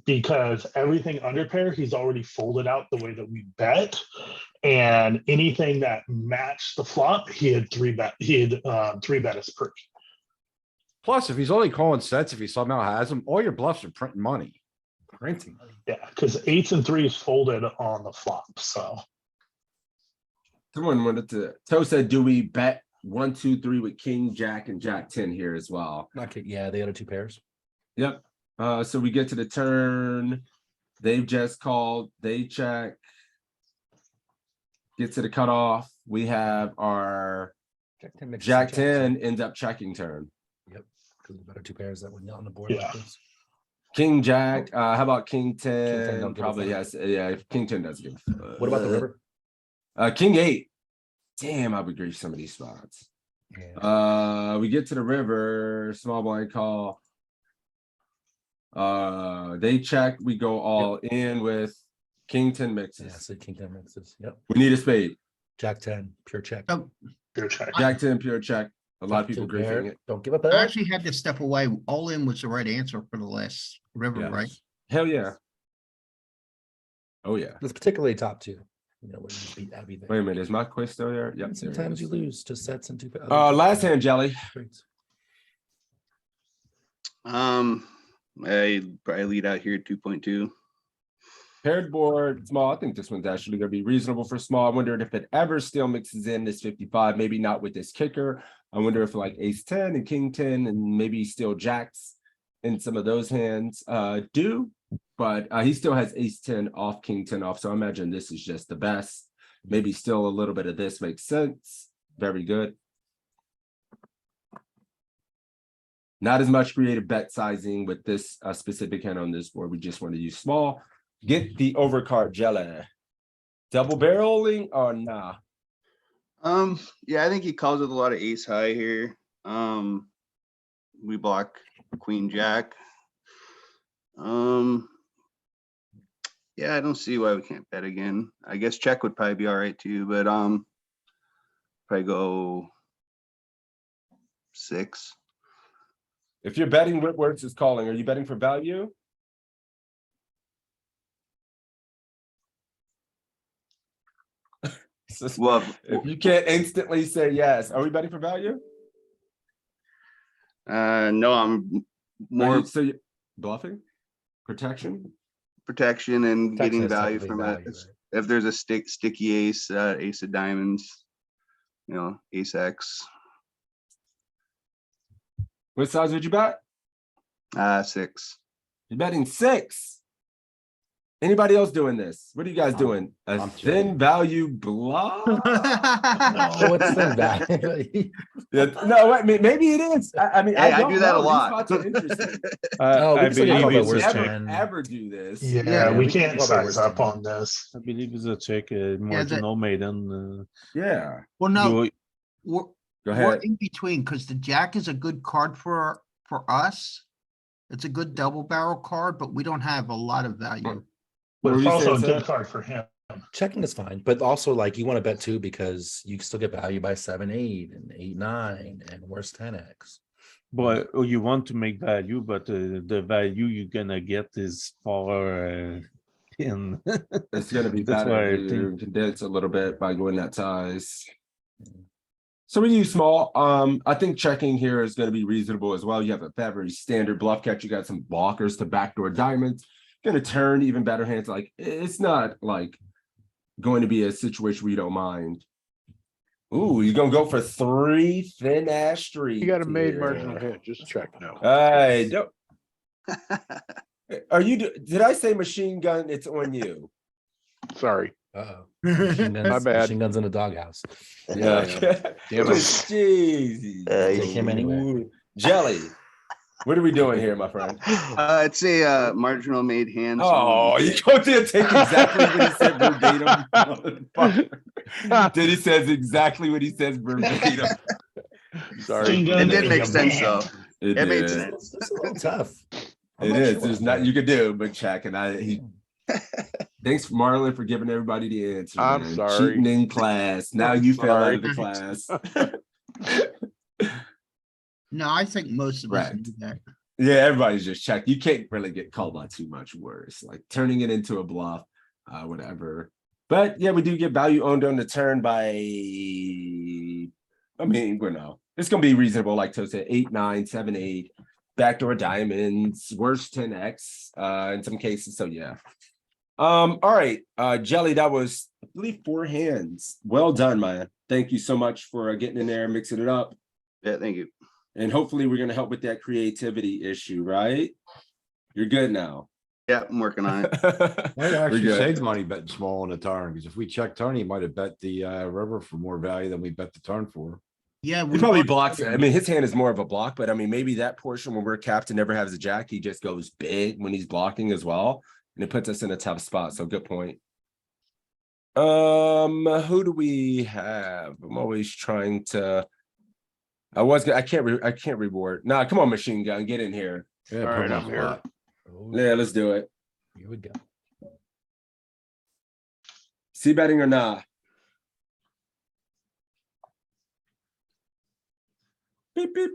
Because everything under pair, he's already folded out the way that we bet. And anything that matched the flop, he had 3 bet. He had 3 bet as pre.
Plus, if he's only calling sets, if he somehow has them, all your bluffs are printing money. Printing money.
Yeah, because 8s and 3s folded on the flop. So
Someone wanted to. Toe said, "Do we bet 1, 2, 3 with King, Jack, and Jack 10 here as well?"
Not kick, yeah, the other 2 pairs.
Yep. So we get to the turn. They've just called. They check. Get to the cutoff. We have our
Jack 10 makes
Jack
some checks.
10 ends up checking turn.
Yep, because the better 2 pairs that were not on the board.
Yeah.
Like this.
King Jack. How about King 10?
10 don't give a
Probably
fuck.
yes. Yeah, King 10 doesn't give.
What about the river?
King 8. Damn, I would grief some of these spots.
Yeah.
We get to the river. Small blind call. They check. We go all in with King 10 mixes.
Yeah, so King 10 mixes. Yep.
We need a spade.
Jack 10, pure check.
Oh,
your check.
Jack 10 pure check. A lot of
Top
people
2 pair,
griefing it.
don't give up.
I actually had to step away. All in was the right answer for the last river,
Yes.
right?
Hell yeah. Oh yeah.
It's particularly top 2. You know, when you beat Abby there.
Wait a minute. Is my quiz still there? Yep.
Sometimes you lose to sets and 2 pairs.
Last hand, Jelly.
I probably lead out here 2.2.
Paired board, small. I think this one's actually going to be reasonable for small. I wondered if it ever still mixes in this 55, maybe not with this kicker. I wonder if like ace 10 and king 10 and maybe still jacks in some of those hands do, but he still has ace 10 off, king 10 off. So I imagine this is just the best. Maybe still a little bit of this makes sense. Very good. Not as much creative bet sizing with this specific hand on this board. We just want to use small. Get the overcard, Jelly. Double barreling or nah?
Yeah, I think he calls with a lot of ace high here. We block queen jack. Yeah, I don't see why we can't bet again. I guess check would probably be all right too, but probably go 6.
If you're betting, Whitworth is calling. Are you betting for value?
Well,
if you can't instantly say yes, are we betting for value?
no, I'm more
So you bluffing, protection.
protection and
Protection
getting
is
value
technically
from
value,
it.
right?
If there's a sticky ace, ace of diamonds, you know, ace X,
What size would you bet?
6.
You're betting 6. Anybody else doing this? What are you guys doing? A
I'm
thin value bluff?
No, it's thin value.
Yeah, no, wait, maybe it is. I mean,
Hey, I
don't
do that a
know. These
lot.
spots are interesting.
No, we
I
can still get
believe
called by
it's
worse
a
Ever,
check.
than-
ever do this?
Yeah,
we
we
can
can't
call that
size
worse
up
than-
on this.
I believe it's a check, marginal maiden.
Yeah.
Well, no,
You-
we're,
Go
we're
ahead.
in between because the jack is a good card for us. It's a good double barrel card, but we don't have a lot of value.
But
What
it's
were you
also a
saying,
good
Sam?
card for him.
Checking is fine, but also like you want to bet 2 because you still get value by 7, 8 and 8, 9 and worse 10x.
But you want to make value, but the value you're gonna get is far in.
It's gonna be
That's
better
why I
to
think
condense a little bit by going that size. So we use small. I think checking here is gonna be reasonable as well. You have a very standard bluff catch. You got some blockers to backdoor diamonds. gonna turn even better hands. Like it's not like going to be a situation where you don't mind. Ooh, you're gonna go for 3 thin ass streets.
You got a made marginal hand. Just check now.
Hey, don't. Are you? Did I say machine gun? It's on you.
Sorry.
Uh-oh. Machine guns,
My bad.
Machine guns in the doghouse.
Yeah.
Damn it.
Jeez.
Take him anyway.
Jelly. What are we doing here, my friend?
It's a marginal made hand.
Oh, you go there take exactly what he said verbatim. motherfucker. Did he says exactly what he says verbatim?
Sorry.
It did make sense though.
It
It made
did.
sense.
It's a little tough. I'm
It
not
is.
sure
There's
about
nothing
that.
you could do but check. And thanks, Marlon, for giving everybody the answer.
I'm
man.
sorry.
Cheating in class. Now
I'm
you fell out of
sorry.
the class.
No, I think most of us
Right.
do that.
Yeah, everybody's just checked. You can't really get called on too much worse, like turning it into a bluff, whatever. But yeah, we do get value owned on the turn by, I mean, we know it's gonna be reasonable, like Toad said, 8, 9, 7, 8, backdoor diamonds, worse 10x in some cases. So yeah. All right, Jelly, that was I believe 4 hands. Well done, man. Thank you so much for getting in there and mixing it up.
Yeah, thank you.
And hopefully we're going to help with that creativity issue, right? You're good now.
Yeah, I'm working on it.
Might
We're
actually
good.
save money betting small on the turn, because if we check turn, he might have bet the river for more value than we bet the turn for.
Yeah,
He
we
probably
both-
blocks it. I mean, his hand is more of a block, but I mean, maybe that portion when we're capped and never has a jack, he just goes big when he's blocking as well. And it puts us in a tough spot. So good point. Who do we have? I'm always trying to. I can't reward. Nah, come on, machine gun, get in here.
Yeah,
All
put
right,
him on
I'm
the
here.
spot.
Oh,
Yeah, let's do it.
here we go.
See betting or not? Beep beep.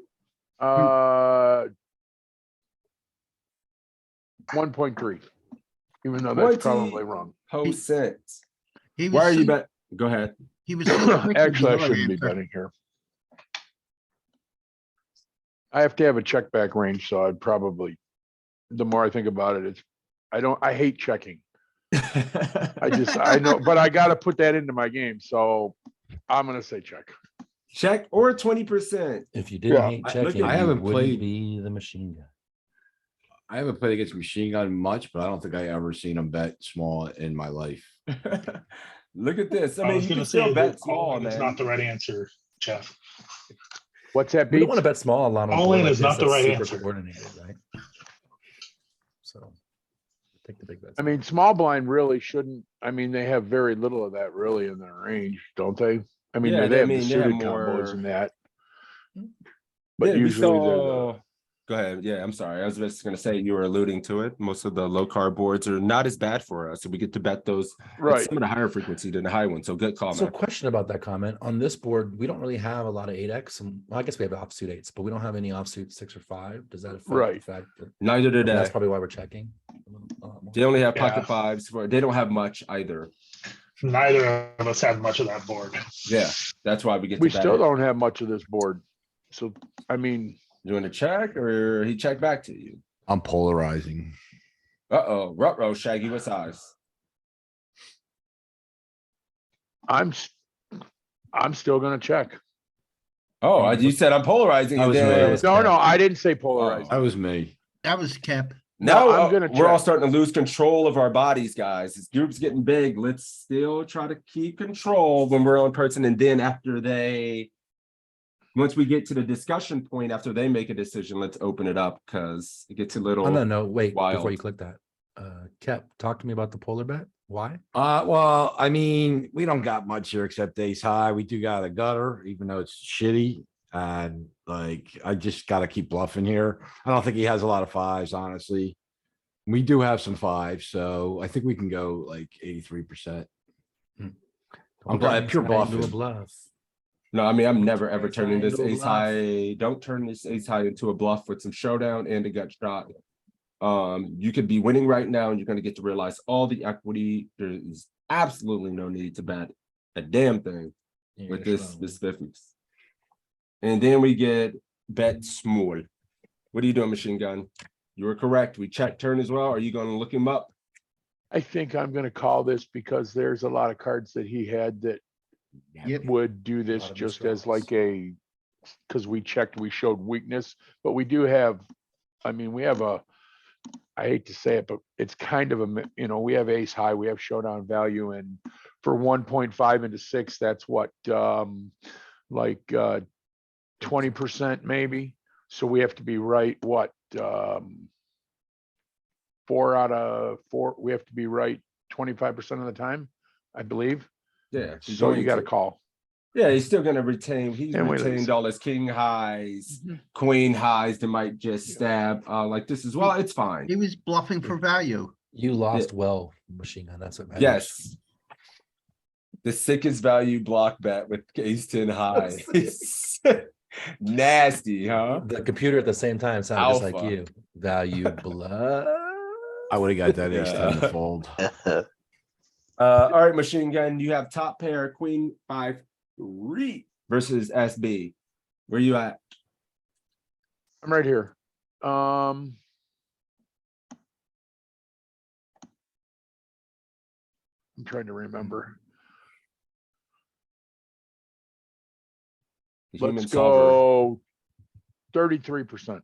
1.3. Even though that's probably wrong.
Cents.
He was
Why are you
so-
bet? Go ahead.
He was so quick with
Actually, I
the
shouldn't be
answer.
betting here. I have to have a check back range, so I'd probably, the more I think about it, I hate checking. I know, but I gotta put that into my game, so I'm gonna say check.
Check or 20%.
If you didn't
Yeah,
hate
look
checking,
at-
I
you
haven't
wouldn't
played-
be the machine gun.
I haven't played against machine gun much, but I don't think I ever seen him bet small in my life.
Look at this. I
I
mean,
was
you
gonna
can
say
still bet
that
small,
all-in is
man.
not the right answer, Jeff.
What's that
We
beat?
don't want to bet small a lot on. a
All
board
in
like
is
this
not the
that's
right
super
answer.
Coordinated, right? So take the big bets.
I mean, small blind really shouldn't, I mean, they have very little of that really in their range, don't they? I mean,
Yeah,
they have
they
the
have
suited
more-
combos and that.
Yeah,
But
we
usually they're
saw. Go ahead. Yeah, I'm sorry. I was just gonna say you were alluding to it. Most of the low card boards are not as bad for us, so we get to bet those.
right.
Some of the higher frequency than the high one. So good call,
So
man.
question about that comment. On this board, we don't really have a lot of 8x. And well, I guess we have offsuit 8s, but we don't have any offsuit 6 or 5. Does that affect
Right.
the fact that
Neither did
that's
they.
probably why we're checking? a lot more?
They only have
Yeah.
pocket fives. They don't have much either.
Neither of us have much of that board.
Yeah, that's why we get.
We
to bet
still
it.
don't have much of this board. So, I mean,
You want to check or he checked back to you?
I'm polarizing.
Uh-oh, ruh-roh, Shaggy, what size?
I'm still gonna check.
Oh, you said I'm polarizing.
That
and
was me.
then-
That was-
No, I didn't say polarize.
That was me.
That was Kep.
Now
I'm gonna
we're all
check.
starting to lose control of our bodies, guys. This group's getting big. Let's still try to keep control when we're on person. And then once we get to the discussion point, after they make a decision, let's open it up because it gets a little.
No, wait, before
wild.
you click that. Kep, talk to me about the polar bet. Why?
Well, I mean, we don't got much here except ace high. We do got a gutter, even though it's shitty. And like, I just gotta keep bluffing here. I don't think he has a lot of fives, honestly. We do have some fives, so I think we can go like 83%. I'm pure bluffing.
Bluff.
No, I mean, I'm never ever
Ace
turning
high
this
into a
ace high. Don't turn this ace high into a bluff with some showdown and a gut shot. You could be winning right now and you're going to get to realize all the equity. There is absolutely no need to bet a damn thing with this stiffness. And then we get bet small. What are you doing, machine gun? You were correct. We checked turn as well. Are you gonna look him up?
I think I'm gonna call this because there's a lot of cards that he had that
Yep.
would do this
lot of
just as
withdrawals.
like a, because we checked, we showed weakness, but we do have, I mean, we have a, I hate to say it, but it's kind of a, you know, we have ace high, we have showdown value, and for 1.5 into 6, that's what, like 20% maybe. So we have to be right, what, 4 out of 4, we have to be right 25% of the time, I believe.
Yeah. he's
So you
going
got to
to.
call.
Yeah, he's still gonna retain. He's
And we
retained
lose.
all his king highs,
Mhm.
queen highs that might just stab like this as well. It's fine.
He was bluffing for value.
You lost well, machine gun. That's what matters.
Yes. The sickest value block bet with ace 10 high. Nasty, huh?
The computer at the same time sounded just like
Alpha.
you. Value blood.
I would have got that ace 10
Yeah.
to fold.
All right, machine gun. You have top pair, queen 5-3 versus SB. Where you at?
I'm right here. I'm trying to remember.
The human
Let's
solver.
go 33%.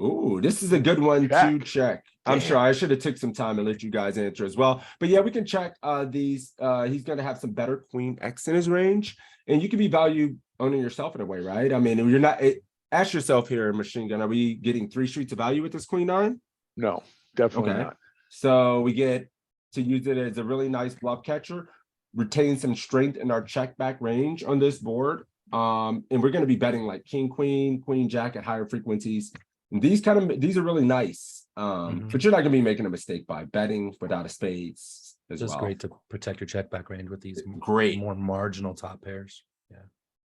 Ooh, this is a good one to
Check.
check. I'm
Damn.
sure I should have took some time and let you guys answer as well. But yeah, we can check these. He's going to have some better queen X in his range, and you can be value owning yourself in a way, right? I mean, you're not. Ask yourself here, machine gun. Are we getting 3 streets of value with this queen 9?
No, definitely
Okay.
not.
So we get to use it as a really nice bluff catcher, retain some strength in our check back range on this board. And we're going to be betting like king, queen, queen, jack at higher frequencies. And these are really nice. But you're not going to be making a mistake by betting without a spades as
Just
well.
great to protect your check back range with these
Great.
more marginal top pairs. Yeah.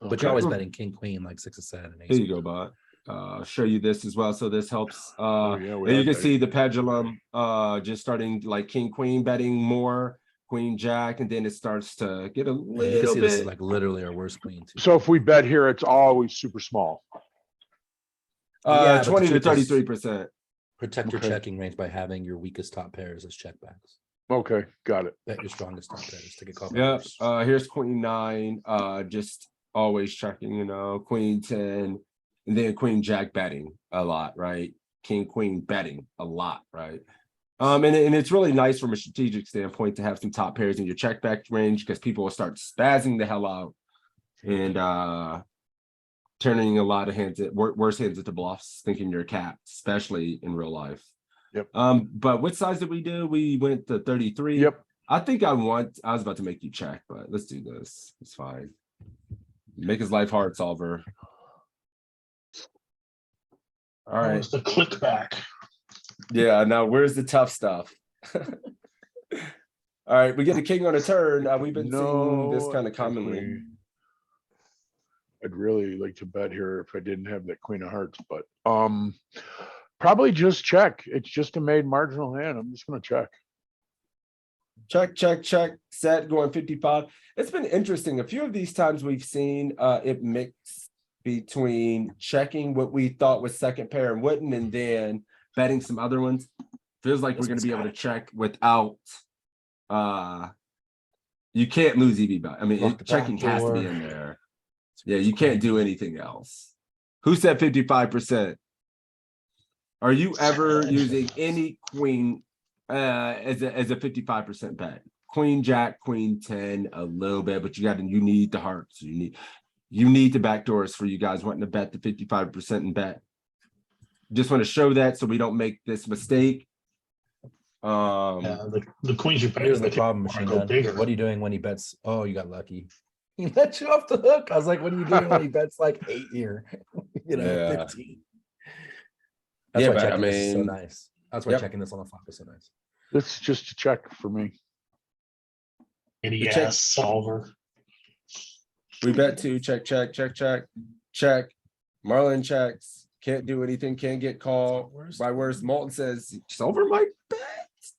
But
Okay.
you're always betting king, queen, like 6 of 7 and ace.
Here you go, bud. Show you this as well. So this helps.
Oh, yeah, we
And
are
you can
betting.
see the pendulum just starting like king, queen betting more, queen, jack, and then it starts to get a
Yeah, you can
little
see this is
bit.
like literally our worst queen too.
So if we bet here, it's always super small.
Yeah, but the
20 to
truth is-
33%.
Protect your
Okay.
checking range by having your weakest top pairs as checkbacks.
Okay, got it.
Bet your strongest top pairs to get called by
Yeah.
worse.
Here's queen 9. Just always checking, you know, queen 10, and then queen jack betting a lot, right? King, queen betting a lot, right? And it's really nice from a strategic standpoint to have some top pairs in your check back range because people will start spazzing the hell out and turning a lot of hands at worse hands into bluffs, thinking you're capped, especially in real life.
Yep.
But what size did we do? We went to 33.
Yep.
I think I was about to make you check, but let's do this. It's fine. Make his life hard, solver. All right.
Where's the click back?
Yeah, now where's the tough stuff? All right, we get a king on a turn. We've been seeing this
No,
kind
I
of
think
commonly.
I'd really like to bet here if I didn't have that queen of hearts, but probably just check. It's just a made marginal hand. I'm just gonna check.
Check, check, check, set, going 55. It's been interesting. A few of these times we've seen it mix between checking what we thought was second pair and wouldn't, and then betting some other ones. Feels like we're going to be able to check without you can't lose EV bet. I mean,
Lock the
checking
back
has to be
door.
in there. Yeah, you can't do anything else. Who said 55%? Are you ever using any queen as a 55% bet? Queen, jack, queen 10, a little bit, but you need the hearts. You need the backdoors for you guys wanting to bet the 55% and bet. Just want to show that so we don't make this mistake.
Yeah, the queens you
Here's the problem, machine gun. What are you doing when he bets? Oh, you got lucky. He let you off the hook. I was like, what are you doing when he bets like 8 here? You know,
Yeah.
15. That's
Yeah,
why
but I
checking this is so
mean,
nice. That's why
yep.
checking this on the flop is so nice.
This is just a check for me.
Idiot
check.
ass solver.
We bet two, check, check, check, check, check. Marlon checks, can't do anything, can't get called. By worse, Malton says, solver might bet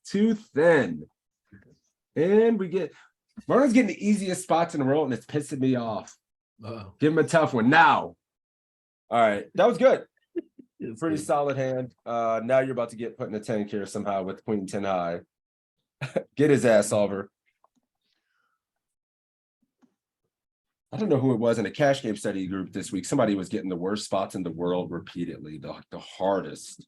too thin. And we get, Marlon's getting the easiest spots in a row and it's pissing me off.
Uh-oh.
Give him a tough one now. All right, that was good. Pretty solid hand. Now you're about to get put in a tank here somehow with queen 10 high. Get his ass, Solver. I don't know who it was in a cash game study group this week. Somebody was getting the worst spots in the world repeatedly, the hardest.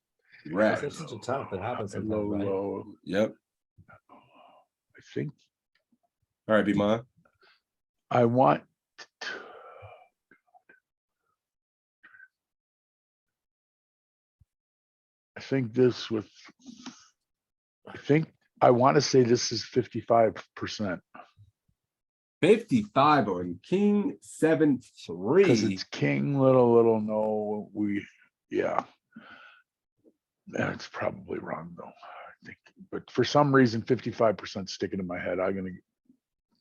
Wreck.
That's such a tough. That happens
Low,
sometimes, right?
low.
Yep.
I think
All right, Bima.
I want. I think this with. I think I want to say this is 55%.
55 on King 7-3.
Because it's king, little, no, yeah. That's probably wrong though, I think, but for some reason, 55% sticking in my head.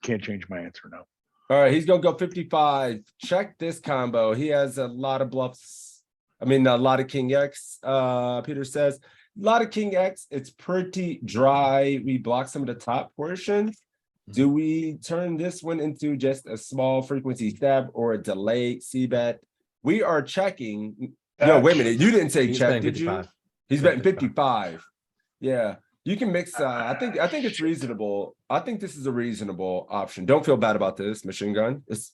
Can't change my answer now.
All right, he's gonna go 55. Check this combo. He has a lot of bluffs. I mean, a lot of King X. Peter says, a lot of King X. It's pretty dry. We block some of the top portions. Do we turn this one into just a small frequency stab or a delayed c-bet? We are checking. No, wait a minute. You didn't say
He's
check,
betting
did you?
55.
He's betting 55. Yeah. You can mix. I think it's reasonable. I think this is a reasonable option. Don't feel bad about this, Machine Gun. It's,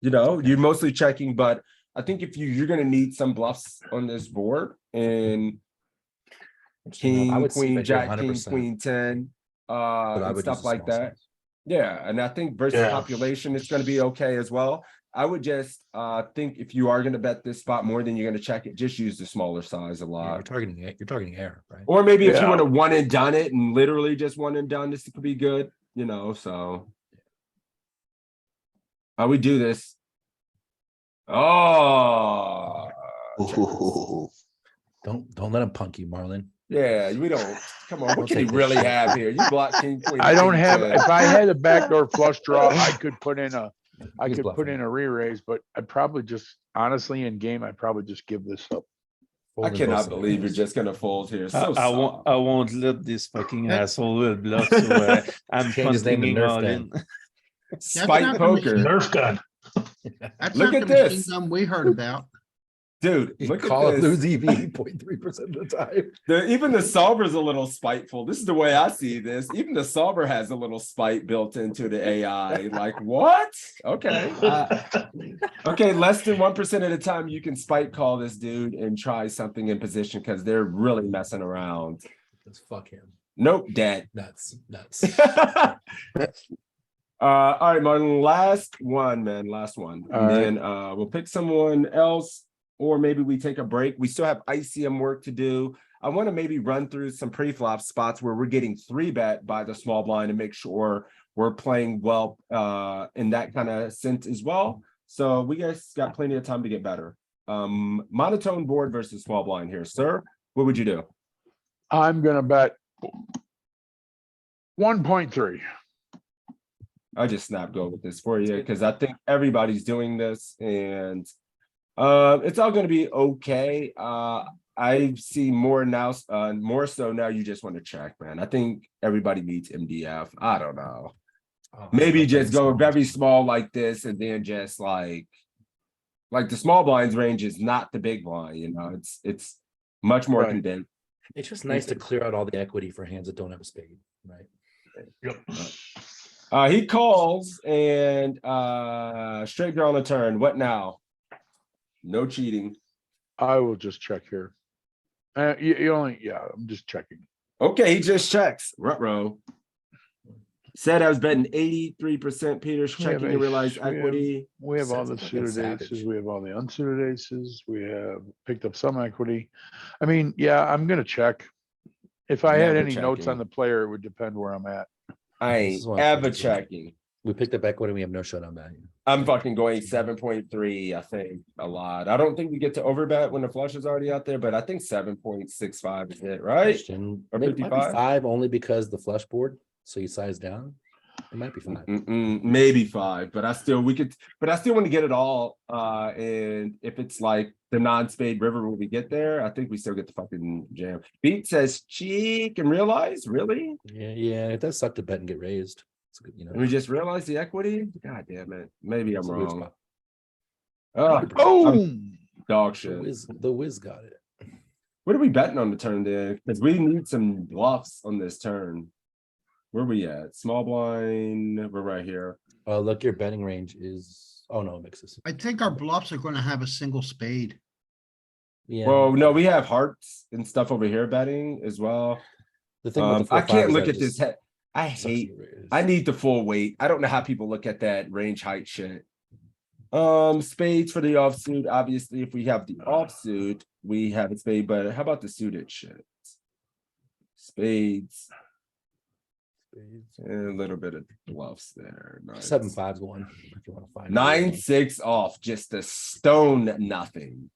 you're mostly checking, but I think if you're gonna need some bluffs on this board and king, queen, jack, king, queen 10. And stuff like that. Yeah, and I think versus population, it's going to be okay as well. I would just think if you are going to bet this spot more than you're going to check it, just use the smaller size a lot.
You're targeting air, right?
Or maybe if you want to one and done it and literally just one and done, this could be good, so. How we do this? Oh.
Don't let him punk you, Marlon.
Yeah, we don't. Come on, what can you really have here? You block king, queen.
I don't
king,
have,
10.
if I had a backdoor flush draw, I could put in a re-raise, but I'd probably just, honestly, in game, I'd probably just give this up.
I cannot believe you're just gonna fold here. So
I won't let this fucking asshole will bluff. So I'm
Change his name to
continuing
Nerf
all
Gun.
in.
Spike
not
poker.
Nerf gun.
That's
Look
not
at
the machine
this.
gun we heard about.
Dude,
You
look
call
at
it
this.
lose EV 0.3% of the time.
Even the solver's a little spiteful. This is the way I see this. Even the solver has a little spite built into the AI. Like, what? Okay. Okay, less than 1% of the time you can spite call this dude and try something in position because they're really messing around.
Let's fuck him.
Nope, dead.
Nuts.
All right, Martin, last one, man, last one. And then we'll pick someone else, or maybe we take a break. We still have ICM work to do. I want to maybe run through some pre-flop spots where we're getting 3-bet by the small blind and make sure we're playing well in that kind of sense as well. So we guys got plenty of time to get better. Monotone board versus small blind here, sir. What would you do?
I'm gonna bet 1.3.
I just snap go with this for you because I think everybody's doing this and it's all going to be okay. I see more now, more so now you just want to check, man. I think everybody needs MDF. I don't know. Maybe just go very small like this and then just like the small blinds range is not the big blind, it's much more condensed.
It's just nice to clear out all the equity for hands that don't have a spade, right?
Yep.
He calls and straight draw on the turn. What now? No cheating.
I will just check here. I'm just checking.
Okay, he just checks. Ruh-roh. Said I was betting 83%. Peter's checking to realize equity.
We have all the suited aces. We have all the unsuited aces. We have picked up some equity. I mean, yeah, I'm gonna check. If I had any notes on the player, it would depend where I'm at.
I ain't ever checking.
We picked up equity. We have no showdown value.
I'm fucking going 7.3. I think a lot. I don't think we get to overbet when the flush is already out there, but I think 7.65 is it, right? Or 55?
5 only because the flush board. So you size down. It might be 5.
Maybe 5, but I still want to get it all. And if it's like the non-spade river when we get there, I think we still get the fucking jam. Beat says cheek and realize, really?
Yeah, it does suck to bet and get raised. It's good,
We just realized the equity. God damn it. Maybe I'm wrong.
Boom!
Dog shit.
The Wiz got it.
What are we betting on the turn there? Because we need some bluffs on this turn. Where we at? Small blind, we're right here.
Oh, look, your betting range is, oh no, it mixes.
I think our bluffs are gonna have a single spade.
Yeah.
Well, no, we have hearts and stuff over here betting as well.
The thing with the
I
4-5
can't
is
look
that
at this.
just
I
sucks
hate,
your raise.
I need the full weight. I don't know how people look at that range height shit. Spades for the offsuit. Obviously, if we have the offsuit, we have a spade, but how about the suited shit? Spades. And a little bit of bluffs there. Nice.
7-5's one, if you want to find. it.
9-6 off, just a stone nothing.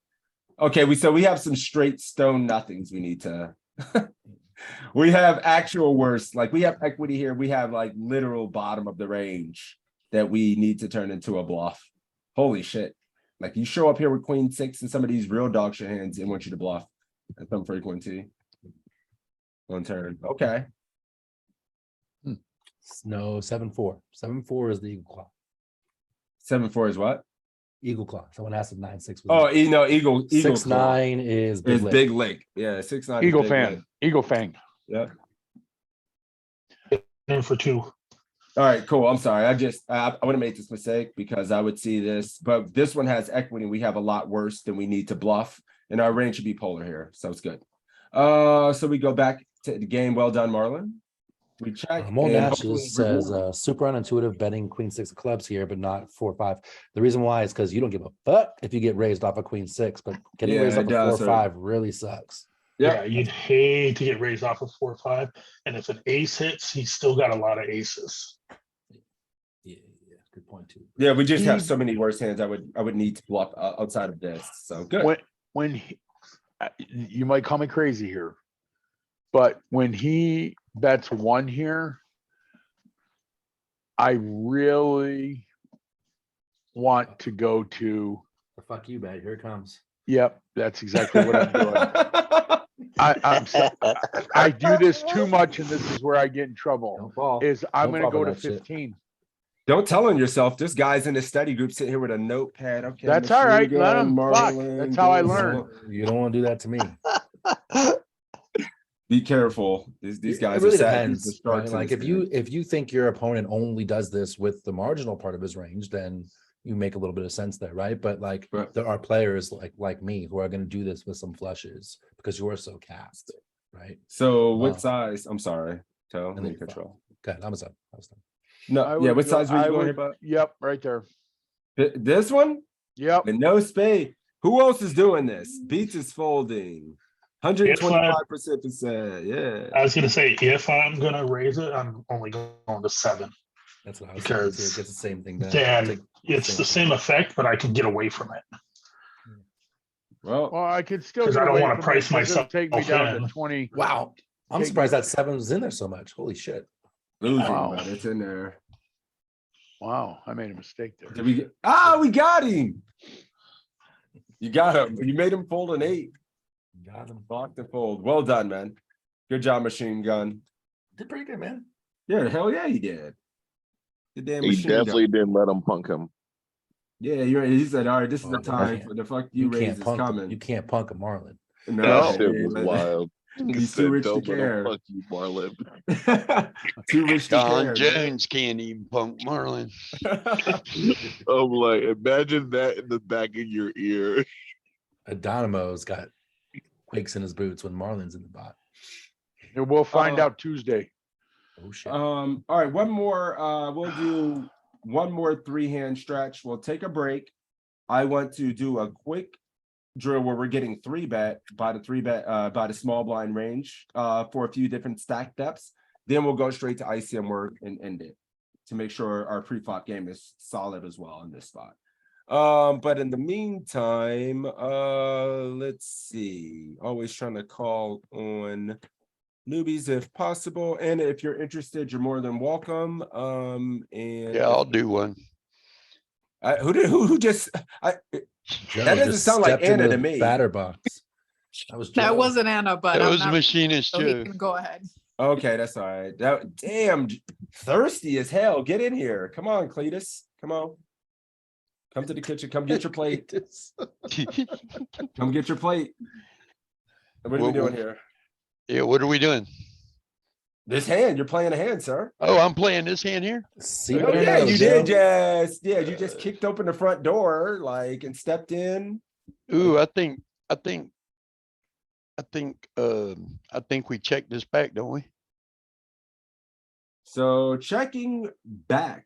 Okay, so we have some straight stone nothings we need to. We have actual worse, like we have equity here. We have like literal bottom of the range that we need to turn into a bluff. Holy shit. Like you show up here with queen 6 and some of these real dog shit hands and want you to bluff at some frequency. On turn. Okay.
No, 7-4. 7-4 is the eagle claw.
7-4 is what?
Eagle claw. Someone asked if 9-6 was.
Oh, no, eagle.
6-9 is big
Is
lick.
big lick. Yeah, 6-9.
Eagle fan, Eagle Fang.
Yeah.
In for 2.
All right, cool. I'm sorry. I would have made this mistake because I would see this, but this one has equity. We have a lot worse than we need to bluff, and our range should be polar here, so it's good. So we go back to the game. Well done, Marlon. We check.
Mo
and
Nash
hopefully
says
reward.
super unintuitive betting queen 6 of clubs here, but not 4-5. The reason why is because you don't give a fuck if you get raised off a queen 6, but getting
Yeah,
raised
it
off a
does,
4-5 really sucks.
Yeah, you'd hate to get raised off of 4-5. And if an ace hits, he's still got a lot of aces.
Yeah, good point too.
Yeah, we just have so many worse hands. I would need to bluff outside of this. So good.
You might call me crazy here, but when he bets 1 here, I really want to go to.
The fuck you bet. Here it comes.
Yep, that's exactly what I'm doing. I do this too much, and this is where I get in trouble.
Don't fall.
Is I'm
Don't
going to
fall
go
for
to
that shit.
15.
Don't tell on yourself. This guy's in the study group sitting here with a notepad. Okay.
That's all right.
machine
Let
gun,
him fuck.
Marlin,
That's how I
goes
learn.
on.
You don't want to do that to me.
Be careful. These guys
It really
are sad.
depends.
These are
Right?
sharks
Like
in this
if you think your opponent only does this with the marginal part of his range, then you make a little bit of sense there, right? But like
Right.
there are players like me who are going to do this with some flushes because you're so cast, right?
So what
Wow.
size? I'm sorry. Tell
And
me
then you
control.
Okay, I'm done. I was done.
No,
I
yeah.
would
What
go-
size were you
I
going
would-
about?
Yep, right there.
This one?
Yep.
And no spade. Who else is doing this? Beats is folding. 125%. Yeah.
I was going to say, if I'm going to raise it, I'm only going to 7.
That's what I was thinking too. It
Because
gets the same thing back.
then
Take
it's the same effect, but I can get away from it.
Well,
Well, I could still.
'Cause
get
I don't
away
wanna
from it,
price
but it'll
myself
Take me down
in.
to 20.
Wow. I'm
Take-
surprised that 7's in there so much. Holy shit.
losing,
Wow.
but it's in there.
Wow, I made a mistake there.
Did we get, we got him. You got him. You made him fold an 8.
Got him.
Blocked and fold. Well done, man. Good job, machine gun.
Did pretty good, man.
Yeah, hell yeah, he did. The damn
He
machine
definitely
gun.
didn't let him punk him.
Yeah, you're right. He said, all right, this is
Oh,
the time
man.
for the fuck
You
you raise
can't
is
punk him.
coming.
You can't punk a Marlin.
No,
That shit
man,
was
but-
wild. He
He's
said,
too rich to
"Don't let him
care.
fuck you, Marlin."
Too rich to
Don
care.
Jones can't even punk Marlin.
I'm like, imagine that in the back of your ear.
Adonimo's got quakes in his boots when Marlin's in the bot.
And we'll find out Tuesday.
Oh shit.
All right, one more. We'll do one more 3-hand stretch. We'll take a break. I want to do a quick drill where we're getting 3-bet by the small blind range for a few different stack depths. Then we'll go straight to ICM work and end it to make sure our pre-flop game is solid as well in this spot. But in the meantime, let's see. Always trying to call on newbies if possible, and if you're interested, you're more than welcome. And
Yeah, I'll do one.
Who just
Joe
that doesn't
just
sound like
stepped into
Anna to
the
me.
Batter box. That was Joe.
That wasn't Anna, but
That
I'm
was
not,
Machinist
so he
Joe.
can go ahead.
Okay, that's all right. That damn thirsty as hell. Get in here. Come on, Cletus. Come on. Come to the kitchen. Come get your plate. Come get your plate. What are we
What-
doing
what-
here?
Yeah, what are we doing?
This hand, you're playing a hand, sir.
Oh, I'm playing this hand here.
See,
Oh
better
yeah,
knows,
you
Joe.
did just you just kicked open the front door like and stepped in.
Ooh, I think we checked this back, don't we?
So checking back,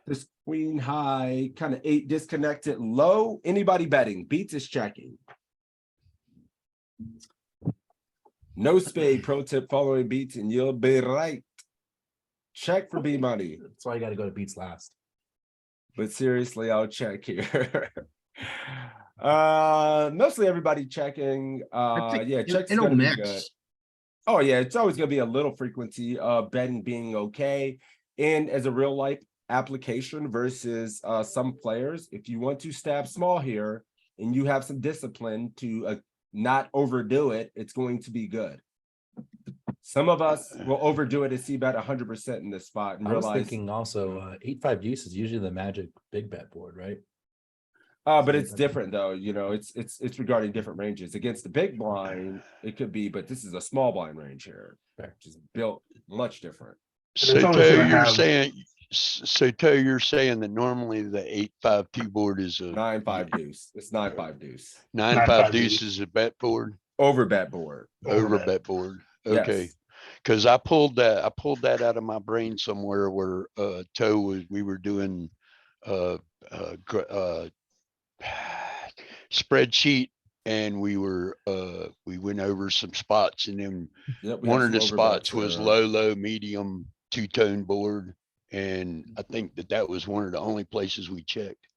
this queen high kind of 8 disconnected low. Anybody betting? Beats is checking. No spade. Pro tip: following beats and you'll be right. Check for B money.
That's why you got to go to beats last.
But seriously, I'll check here. Mostly everybody checking. Yeah, check's
It'll
gonna be
mix.
good. Oh yeah, it's always gonna be a little frequency of betting being okay. And as a real life application versus some players, if you want to stab small here and you have some discipline to not overdo it, it's going to be good. Some of us will overdo it and see bet 100% in this spot and
I was
realize.
thinking also 8-5 deuce is usually the magic big bet board, right?
But it's different though, you know, it's regarding different ranges. Against the big blind, it could be, but this is a small blind range here, which is built much different.
So
it's always
Toe,
gonna
you're
have-
saying, so Toe, you're saying that normally the 8-5-2 board is a
9-5 deuce. It's 9-5 deuce.
9-5 deuce is a bet board,
Over bet board.
over bet board. Okay.
Yes.
Cause I pulled that out of my brain somewhere where, Toe was, we were doing, spreadsheet and we went over some spots and then
Yep, we have
one of
some
the
overbets
spots was
here.
low, medium, two-tone board. And I think that was one of the only places we checked.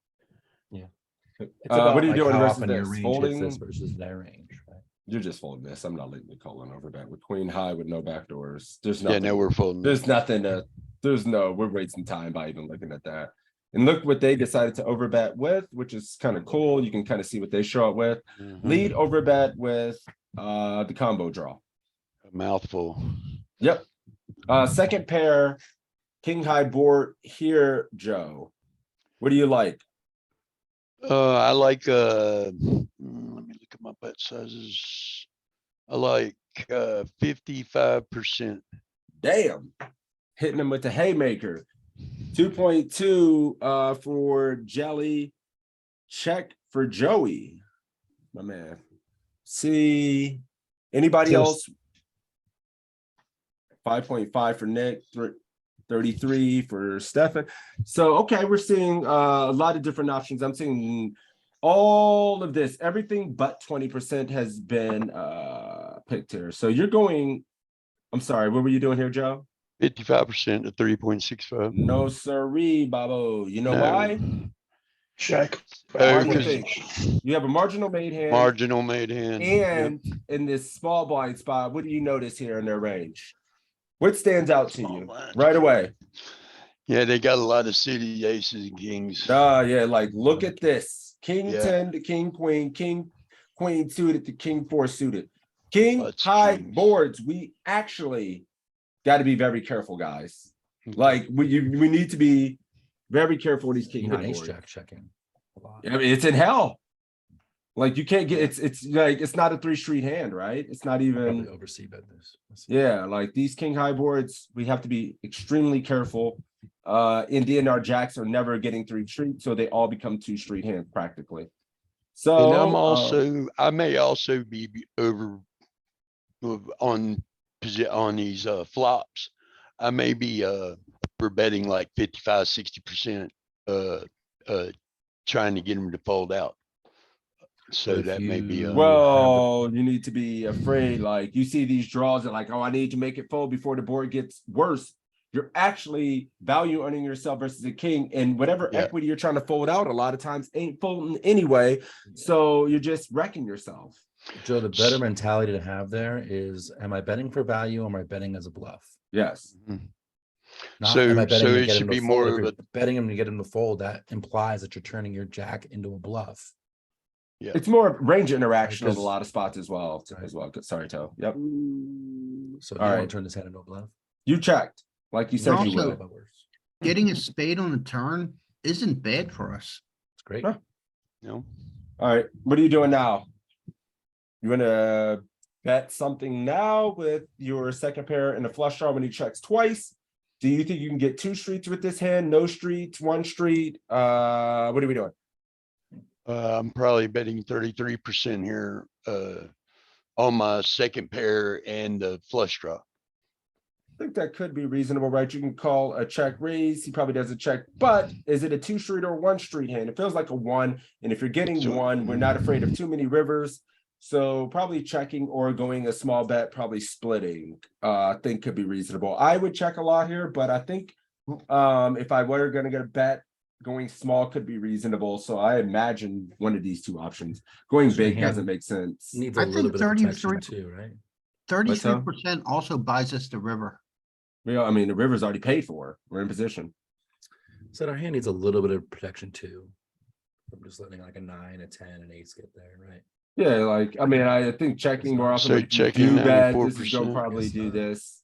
It's
What are you doing
how
versus
often your
this?
range hits this
Folding?
versus their range, right?
You're just folding this. I'm not letting you call an overbet with queen high with no backdoors. There's
Yeah,
nothing.
no, we're folding.
There's nothing we're wasting time by even looking at that. And look what they decided to overbet with, which is kind of cool. You can kind of see what they show up with.
Mhm.
Lead overbet with the combo draw.
A mouthful.
Yep. Second pair, king high board here, Joe. What do you like?
I like, let me look at my bet sizes. I like, 55%.
Damn. Hitting them with the haymaker. 2.2 for Jelly. Check for Joey. My man. See anybody
Yes.
else? 5.5 for Nick, 33 for Stefan. So okay, we're seeing a lot of different options. I'm seeing all of this, everything but 20% has been picked here. So you're going, I'm sorry, what were you doing here, Joe?
55% to 3.65.
No siree, Babo. You know
No.
why?
Check.
Why do you
'cause
think? You have a marginal made hand.
Marginal made hand.
And
Yep.
in this small blind spot, what do you notice here in their range? What stands out to
Small
you
blind.
right away?
Yeah, they got a lot of city aces and kings.
Yeah, like look at this. King
Yeah.
10 to king queen suited to king 4 suited. King
Lots of
high
kings.
boards. We actually got to be very careful, guys.
Okay.
Like we need to be very careful with these king
Even
high
ace
boards.
jack checking a lot.
I mean, it's in hell. Like you can't get it's like it's not a 3 street hand, right? It's not even
Probably oversee bet this. Let's see.
yeah, like these king high boards, we have to be extremely careful. In DNR jacks are never getting 3 street, so they all become 2 street hands practically. So
And I'm also, I may also be over on these flops. I may be we're betting like 55, 60% trying to get them to fold out. So
If
that may be
you-
well, you need to be afraid. Like you see these draws that like, oh, I need to make it fold before the board gets worse. You're actually value earning yourself versus a king, and whatever
Yeah.
equity you're trying to fold out, a lot of times ain't folding anyway. So you're just wrecking yourself.
Joe, the better mentality to have there is, am I betting for value or am I betting as a bluff?
Yes.
Not,
So-
am I betting
so
to
it
get
should
him to
be
fold?
more
If
of
you're
a-
betting him to get him to fold, that implies that you're turning your jack into a bluff.
Yeah.
It's more range interaction of a
Because-
lot of spots as well.
Right.
As well. Sorry, Toe. Yep.
So
All
you want
right.
to turn this hand into a bluff?
You checked, like you said you
Also-
would.
But worse.
Getting a spade on the turn isn't bad for us.
It's great.
Huh.
No.
All right. What are you doing now? You wanna bet something now with your second pair and a flush draw when he checks twice? Do you think you can get 2 streets with this hand? No streets, 1 street? What are we doing?
I'm probably betting 33% here, on my second pair and the flush draw.
I think that could be reasonable, right? You can call a check raise. He probably doesn't check, but is it a 2 street or a 1 street hand? It feels like a 1. And if you're getting
So-
1, we're not afraid of too many rivers. So probably checking or going a small bet, probably splitting, I think could be reasonable. I would check a lot here, but I think if I were gonna get a bet, going small could be reasonable. So I imagine one of these 2 options. Going big
hand
doesn't make sense.
Needs a
I
little
think
bit of protection
33
too, right?
33% also buys us the river.
Yeah, I mean, the river's already paid for. We're in position.
So our hand needs a little bit of protection too. I'm just letting like a 9, a 10, an 8 get there, right?
Yeah, like, I mean, I think checking more often.
So
but if you
checking
do bet, this is
94%.
gonna probably
Guess
do
not.
this.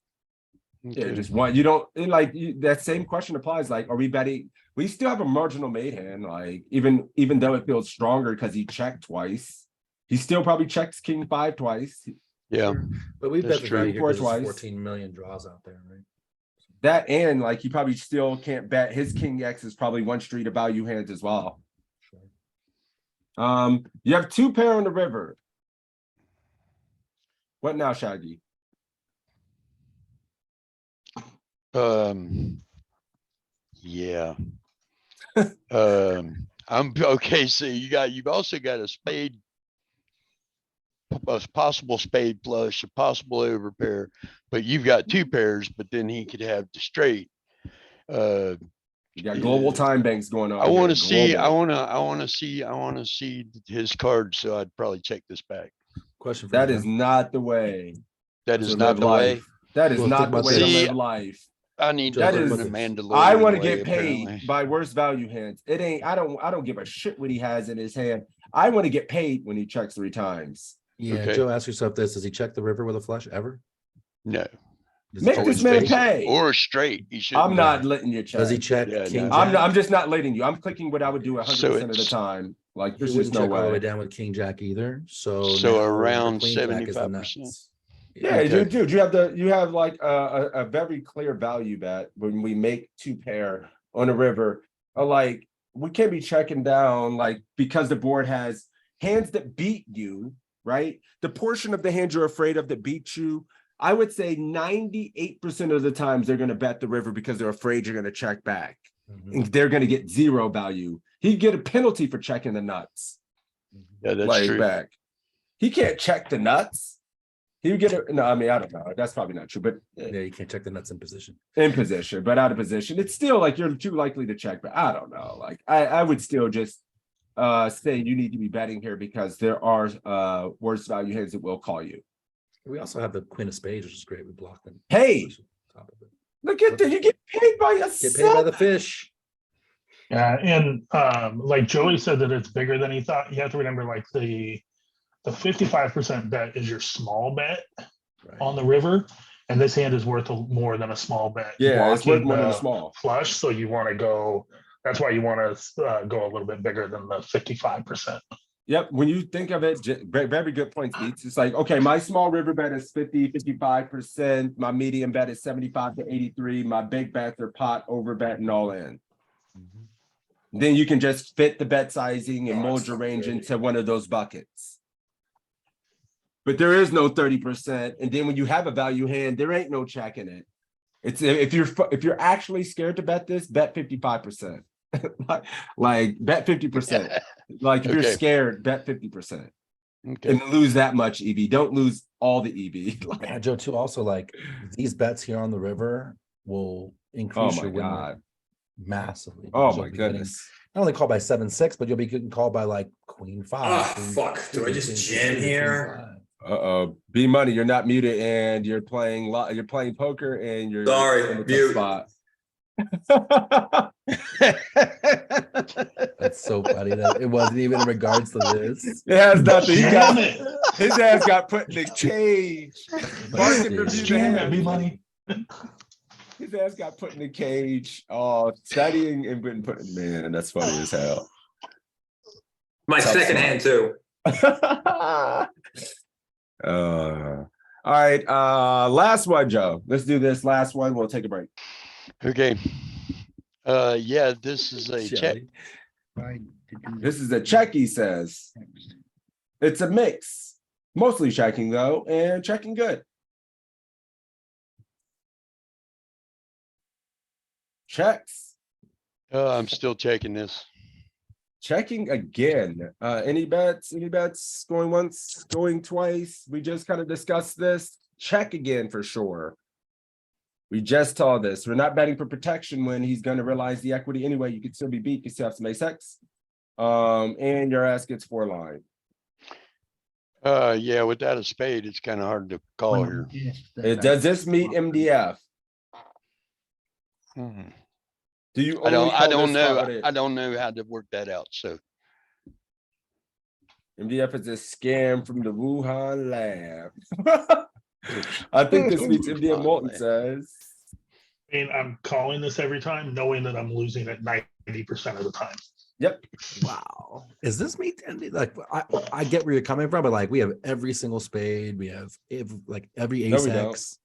Yeah,
Okay.
just one, you don't, and like, that same question applies, like, are we betting? We still have a marginal made hand, like, even though it feels stronger because he checked twice. He still probably checks king 5 twice.
Yeah,
But we
That's
bet the
true.
value here
Four
'cause there's
twice.
14 million draws out there, right?
That and like, he probably still can't bet. His king X is probably 1 street of value hands as well.
Sure.
You have 2 pair on the river. What now, Shaggy?
Yeah. I'm okay. So you've also got a spade, a possible spade flush, a possible overpair, but you've got 2 pairs, but then he could have the straight.
You got global time banks going on.
I want to
here,
see,
global.
I want to see his cards. So I'd probably check this back.
Question for
That
you,
is
Joe.
not the way.
That
to
is not
live
the way.
life. That is
Well,
not
think
the
about
way to
this.
live life.
I need to
That
live
is-
in a Mandalorian
I want to
way,
get paid
apparently.
by worst value hands. It ain't, I don't give a shit what he has in his hand. I want to get paid when he checks 3 times.
Yeah,
Okay.
Joe, ask yourself this: does he check the river with a flush ever?
No.
Does he
Make
check
this
the
man
straight?
pay.
Or straight. He should.
I'm not letting you check.
Does he check
Yeah,
king
no.
jack?
I'm just not letting you. I'm clicking what I would do 100%
So
of the
it's-
time. Like,
He
there's just
wouldn't
no
check all the way
way.
down with king jack either. So
So
now
around
the queen jack is the
75%.
nuts.
Yeah,
Okay.
dude, you have like a very clear value bet when we make 2 pair on a river. Like, we can't be checking down, like, because the board has hands that beat you, right? The portion of the hand you're afraid of that beat you, I would say 98% of the times they're going to bet the river because they're afraid you're going to check back.
Mhm.
And they're going to get 0 value. He'd get a penalty for checking the nuts.
Yeah, that's
Like,
true.
back. He can't check the nuts. He would get it. No, I mean, I don't know. That's probably not true, but
Yeah, you can't check the nuts in position.
in position, but out of position, it's still like you're too likely to check. But I don't know. Like, I would still just say you need to be betting here because there are worse value hands that will call you.
We also have the queen of spades, which is great. We block them.
Hey,
Top of it.
look at that. You get paid by yourself.
Get paid by the fish.
Yeah, and like Joey said that it's bigger than he thought. You have to remember, like, the 55% bet is your small bet
Right.
on the river, and this hand is worth more than a small bet.
Yeah, it's worth
blocking
more than a
the
small.
flush. So you want to go. That's why you want to go a little bit bigger than the 55%.
Yep. When you think of it, very good points, Beats. It's like, okay, my small river bet is 55%. My medium bet is 75 to 83. My big bets are pot, over bet, and all in. Then you can just fit the bet sizing and mold your range into one of those buckets. But there is no 30%. And then when you have a value hand, there ain't no checking it. It's if you're actually scared to bet this, bet 55%. like bet 50%. Like if you're
Okay.
scared, bet 50%.
Okay.
And lose that much EV. Don't lose all the EV. Like,
Yeah, Joe, too. Also, like these bets here on the river will
oh
increase
my
your win rate
God.
massively.
Oh
because
my
you'll be getting
goodness.
Not only called by 7-6, but you'll be getting called by like queen 5.
Ah,
queen
fuck. Do I
2,
just
queen
jam
3, queen
here?
5.
Uh-oh. B Money, you're not muted and you're playing poker and you're
Sorry,
in a tough
mute.
spot.
That's so funny that it wasn't even in regards to this.
It has nothing. He
Jam
got,
it.
his ass got put in the cage. Market
Dude.
review
Jam it,
hand.
be money.
His ass got put in the cage. Oh, studying and been put in, man, that's funny as hell.
My
Tough
second
spot.
hand too.
All right. Last one, Joe. Let's do this last one. We'll take a break.
Okay. Yeah, this is a check.
This is a check, he says. It's a mix. Mostly checking though, and checking good. Checks.
I'm still checking this.
Checking again. Any bets? Any bets? Going once, going twice. We just kind of discussed this. Check again for sure. We just saw this. We're not betting for protection when he's going to realize the equity anyway. You could still be beat. You can still have some ace X. And your ass gets 4 line.
Yeah, without a spade, it's kind of hard to call here.
Does this meet MDF?
Hmm.
Do you?
I
only call
don't
this spot
know.
with it?
I don't know how to work that out. So
MDF is a scam from the Wuhan lab. I think this meets MDF. Molten says.
I mean, I'm calling this every time, knowing that I'm losing it 90% of the time.
Yep.
Wow. Is this me? Like, I get where you're coming from, but like, we have every single spade. We have every ace X.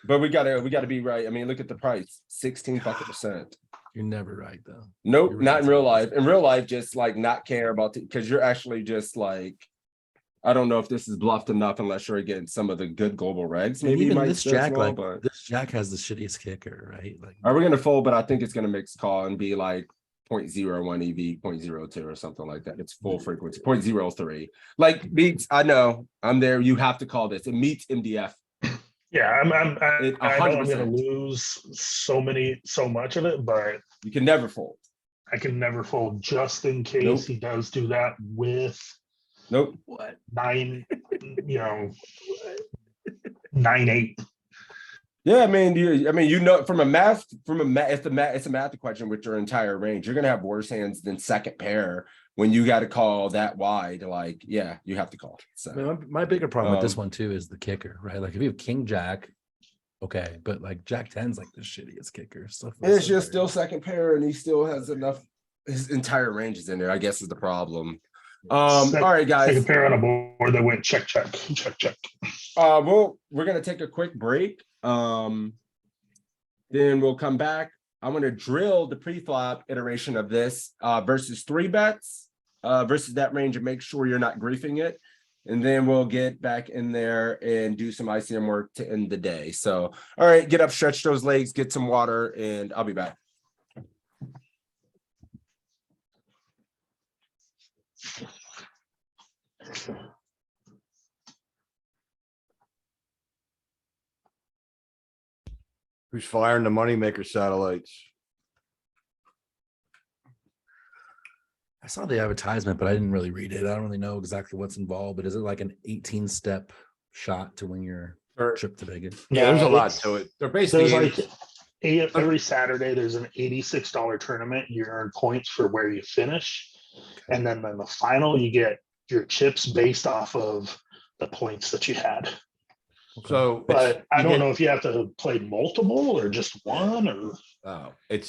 But we gotta be right. I mean, look at the price, 16%.
You're never right though.
Nope,
You're
not
right.
in real life. In real life, just like not care about it because you're actually just like, I don't know if this is bluffed enough unless you're getting some of the good global regs.
And
Maybe you
even
might
this
still as
jack,
well,
like
but
this jack has the shittiest kicker, right? Like,
are we gonna fold? But I think it's gonna mix call and be like 0.01 EV, 0.02 or something like that. It's full frequency, 0.03. Like beats, I know I'm there. You have to call this. It meets MDF.
Yeah, I know I'm
100%.
gonna lose so much of it, but
You can never fold.
I can never fold just in case he does do that with
what
9, 9-8.
Yeah, I mean, you know, from a math, it's a math question with your entire range. You're gonna have worse hands than second pair when you got to call that wide. Like, yeah, you have to call. So
I mean, my bigger problem with this one too is the kicker, right? Like if you have king jack, okay, but like jack 10's like the shittiest kicker. Stuff.
it's just still second pair, and he still has enough. His entire range is in there, I guess, is the problem. All right, guys.
Second pair on a board that went check.
Well, we're gonna take a quick break. Then we'll come back. I'm gonna drill the pre-flop iteration of this versus 3 bets versus that range and make sure you're not griefing it. And then we'll get back in there and do some ICM work to end the day. So, all right, get up, stretch those legs, get some water, and I'll be back.
Who's firing the moneymaker satellites?
I saw the advertisement, but I didn't really read it. I don't really know exactly what's involved, but is it like an 18-step shot to win your trip to Vegas?
Yeah, there's a lot to it. They're basically
every Saturday there's an $86 tournament. You earn points for where you finish, and then in the final you get your chips based off of the points that you had.
So,
but I don't know if you have to play multiple or just one or.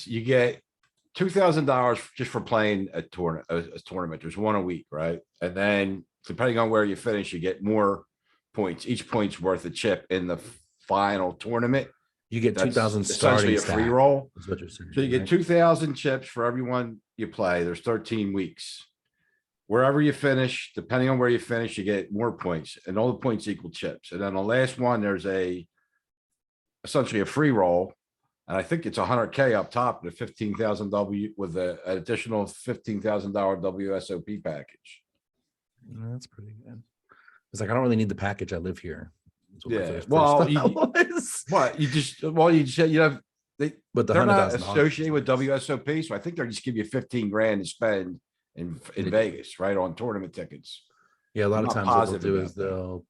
You get $2,000 just for playing a tournament. There's one a week, right? And then depending on where you finish, you get more points. Each point's worth a chip in the final tournament.
You get 2,000
essentially a free roll.
Is what you're saying,
so you get 2,000 chips for everyone you play. There's 13 weeks. Wherever you finish, depending on where you finish, you get more points, and all the points equal chips. And then the last one, there's essentially a free roll. And I think it's 100K up top, the 15,000 W with an additional $15,000 WSOP package.
That's pretty good. It's like, I don't really need the package. I live here.
Yeah. Well, you have,
but
they're not associated with WSOP. So I think they're just give you 15 grand to spend in Vegas, right? On tournament tickets.
Yeah. A lot of times what they'll do is they'll,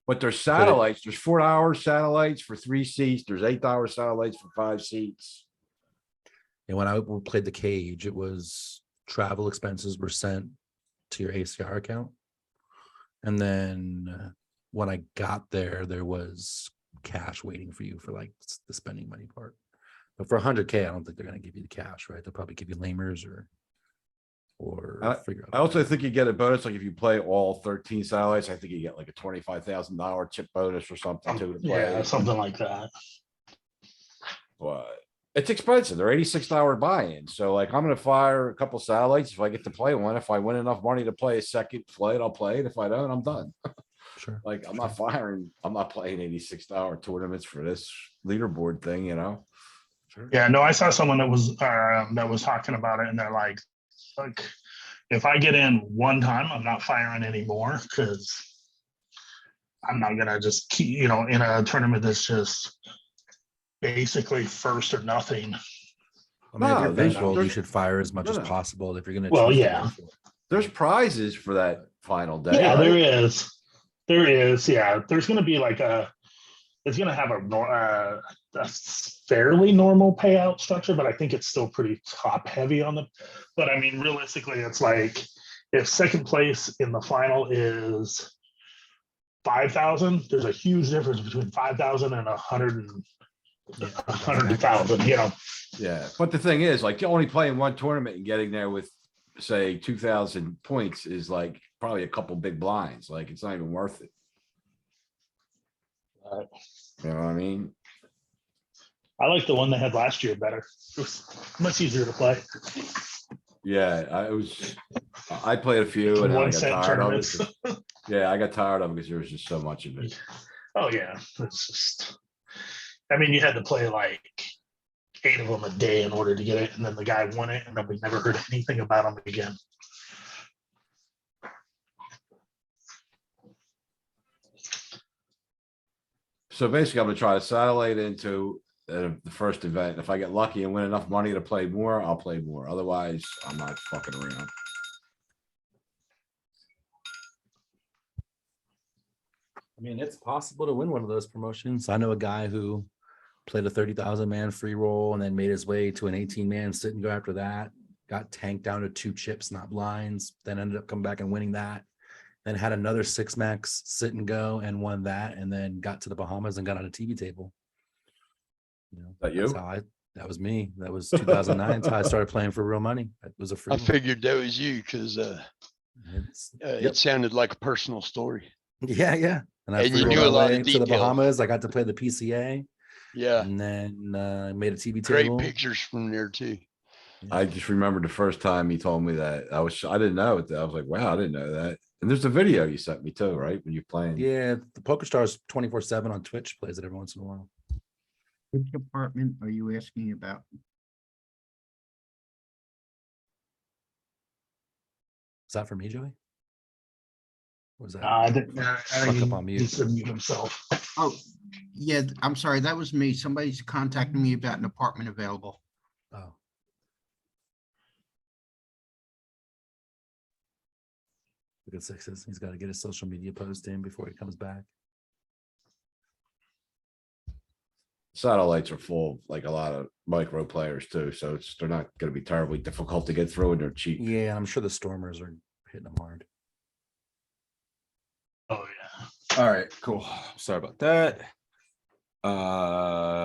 but there's satellites. There's $4 satellites for 3 seats. There's $8 satellites for 5 seats.
And when I played the cage, it was travel expenses were sent to your ACR account. And then when I got there, there was cash waiting for you for like the spending money part. But for 100K, I don't think they're going to give you the cash, right? They'll probably give you lamers or. or figure out.
I also think you get a bonus, like if you play all 13 satellites, I think you get like a $25,000 chip bonus or something too to play.
Yeah, something like that.
But it's expensive. They're $86 buy-in. So like I'm gonna fire a couple satellites if I get to play one. If I win enough money to play a second flight, I'll play it. If I don't, I'm done.
Sure.
Like I'm not playing $86 tournaments for this leaderboard thing, you know? Sure.
Yeah, no, I saw someone that was talking about it, and they're like, if I get in one time, I'm not firing anymore because I'm not gonna just keep, in a tournament that's just basically first or nothing.
I mean, if you're
No, there's-
bankrolled, you
there's-
should fire as much as
no.
possible if you're gonna.
Well,
choose to go
yeah.
for it.
There's prizes for that final day.
Yeah,
right?
there is. There is. Yeah, there's gonna be like it's gonna have a fairly normal payout structure, but I think it's still pretty top heavy on the. But I mean, realistically, it's like if second place in the final is 5,000, there's a huge difference between 5,000 and 100,000.
Yeah, but the thing is, like, only playing one tournament and getting there with, say, 2,000 points is like probably a couple big blinds. Like, it's not even worth it. You know what I mean?
I like the one they had last year better. It was much easier to play.
Yeah, I played a few and then I got
1 cent
tired of it.
tournaments.
'Cause- Yeah, I got tired of it because there was just so much of it.
Oh yeah, it's just. I mean, you had to play like 8 of them a day in order to get it, and then the guy won it, and then we never heard anything about him again.
So basically, I'm gonna try to satellite into the first event. If I get lucky and win enough money to play more, I'll play more. Otherwise, I'm not fucking around.
I mean, it's possible to win one of those promotions. I know a guy who played a 30,000 man free roll and then made his way to an 18 man sit and go after that. Got tanked down to 2 chips, not blinds. Then ended up coming back and winning that. Then had another 6 max sit and go and won that. And then got to the Bahamas and got on a TV table.
That you?
That was me. That was 2009. That's how I started playing for real money. It was a free.
I figured that was you because it sounded like a personal story.
Yeah, yeah. And I
And
flew
you knew
all
a
the
lot
way
of
to the
details.
Bahamas. I got to play the PCA.
Yeah.
And then made a TV
Great
table.
pictures from there too.
I just remember the first time he told me that I didn't know it. I was like, wow, I didn't know that. And there's a video you sent me too, right? When you're playing.
Yeah, the PokerStars 24/7 on Twitch plays it every once in a while.
Which department are you asking about?
Is that for me, Joey? Or was that
I think
fucked up on mute?
He said mute himself.
Oh, yeah, I'm sorry, that was me. Somebody's contacting me about an apartment available.
Oh. Look at Sixes. He's got to get his social media post in before he comes back.
Satellites are full of like a lot of micro players too, so they're not going to be terribly difficult to get through, and they're cheap.
Yeah, I'm sure the Stormers are hitting them hard.
Oh yeah.
All right, cool. Sorry about that.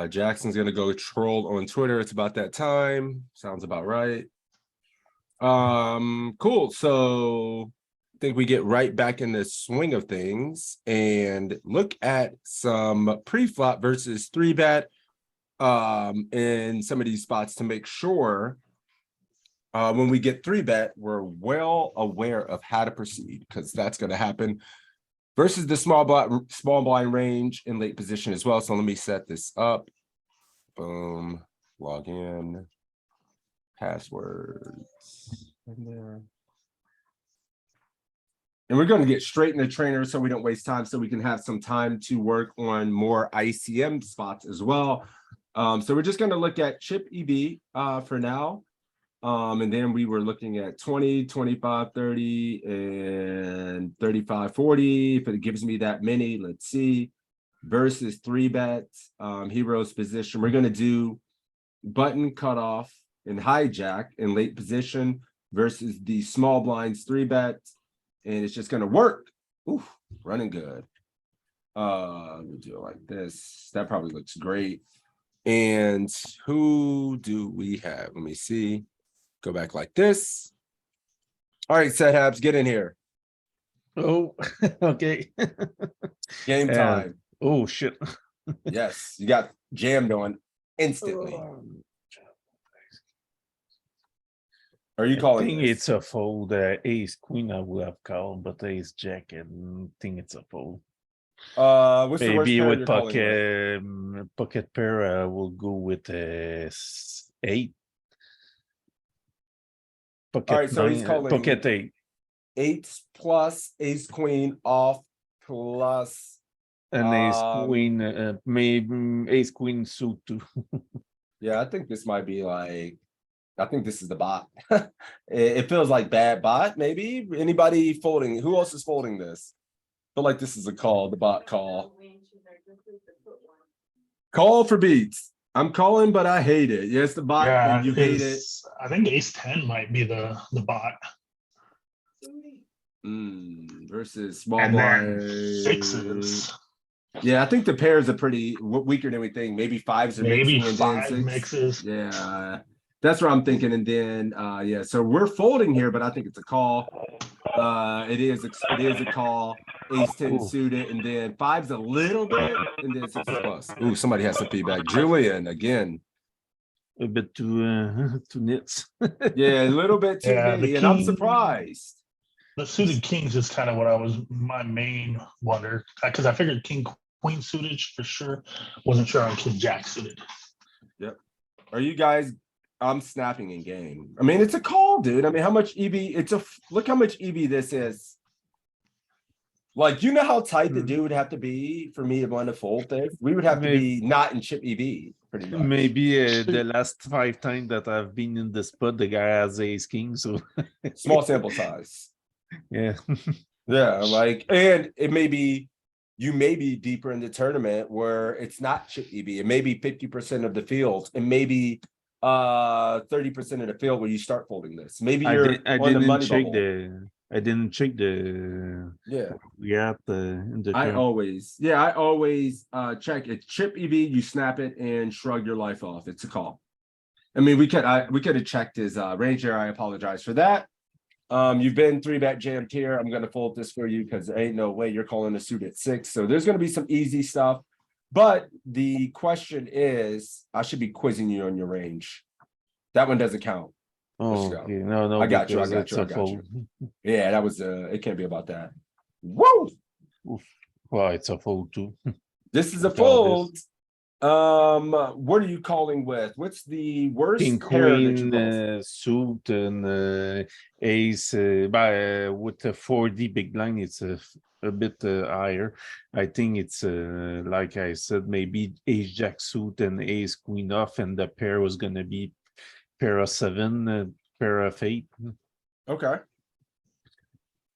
Jackson's gonna go troll on Twitter. It's about that time. Sounds about right. Cool. So I think we get right back in the swing of things and look at some pre-flop versus 3-bet in some of these spots to make sure when we get 3-bet, we're well aware of how to proceed, because that's going to happen versus the small blind range in late position as well. So let me set this up. Boom. Log in. Passwords in there. And we're going to get straight in the trainer so we don't waste time, so we can have some time to work on more ICM spots as well. So we're just going to look at chip EV for now. And then we were looking at 20, 25, 30, and 35, 40. If it gives me that many, let's see. Versus 3-bets, heroes position. We're going to do button cutoff and hijack in late position versus the small blinds 3-bets. And it's just going to work. Ooh, running good. Let me do it like this. That probably looks great. And who do we have? Let me see. Go back like this. All right, set Habs, get in here.
Oh, okay.
Game time.
Oh, shit.
Yes, you got jammed on instantly. Are you
I
calling
think
this?
it's a fold. Ace queen I would have called, but ace jack and think it's a fold.
What's the worst
Maybe
pair
with
you're calling with?
pocket pair, I will go with 8. Pocket
right, so he's
9,
calling-
pocket 8,
8 plus ace queen off plus.
and ace queen, maybe ace queen suit too.
Yeah, I think this might be like, I think this is the bot. It feels like bad bot, maybe. Anybody folding? Who else is folding this? Feel like this is a call, the bot call. Call for beats. I'm calling, but I hate it. Yes, the bot,
Yeah,
and you hate it.
I think ace 10 might be the bot.
Versus small
And then
blind.
sixes.
Yeah, I think the pairs are pretty weaker than we think. Maybe fives are
Maybe
mixing and then
5
six.
mixes.
Yeah, that's what I'm thinking. And then yeah, so we're folding here, but I think it's a call. It is a call. Ace 10
Ooh.
suited, and then fives a little bit, and then sixes plus. Ooh, somebody has some feedback. Julian again.
A bit too nits.
Yeah, a little bit too
Yeah,
nitty,
the
and I'm
king-
surprised.
The suited kings is kind of what I was my main wonder, because I figured king queen suited for sure. Wasn't sure on king jack suited.
Yep. Are you guys? I'm snapping in game. I mean, it's a call, dude. I mean, how much EV? Look how much EV this is. Like, you know how tight the dude would have to be for me to want to fold this? We would have to be not in chip EV, pretty much.
Maybe the last 5 times that I've been in the spot, the guy has ace king, so
Small sample size.
yeah.
Yeah, like, and it may be, you may be deeper in the tournament where it's not chip EV. It may be 50% of the field. It may be 30% of the field where you start folding this. Maybe you're
I
on the
didn't
money
check
bubble.
I didn't check the
Yeah.
we at in the
I
turn.
always check it. Chip EV, you snap it and shrug your life off. It's a call. I mean, we could have checked his range here. I apologize for that. You've been 3-bet jammed here. I'm gonna fold this for you because there ain't no way you're calling a suit at 6. So there's gonna be some easy stuff. But the question is, I should be quizzing you on your range. That one doesn't count. Let's
Oh,
go.
okay. No,
I got you. I
because
got
it's
you. I
a
got
fold.
you. Yeah, that was it can't be about that. Whoa!
Well, it's a fold too.
This is a
After all
fold. What are you calling with? What's the worst
King
pair that you
queen
call?
suit and ace with a 4D big blind, it's a bit higher. I think it's like I said, maybe ace jack suit and ace queen off, and the pair was gonna be pair of 7, pair of 8.
Okay.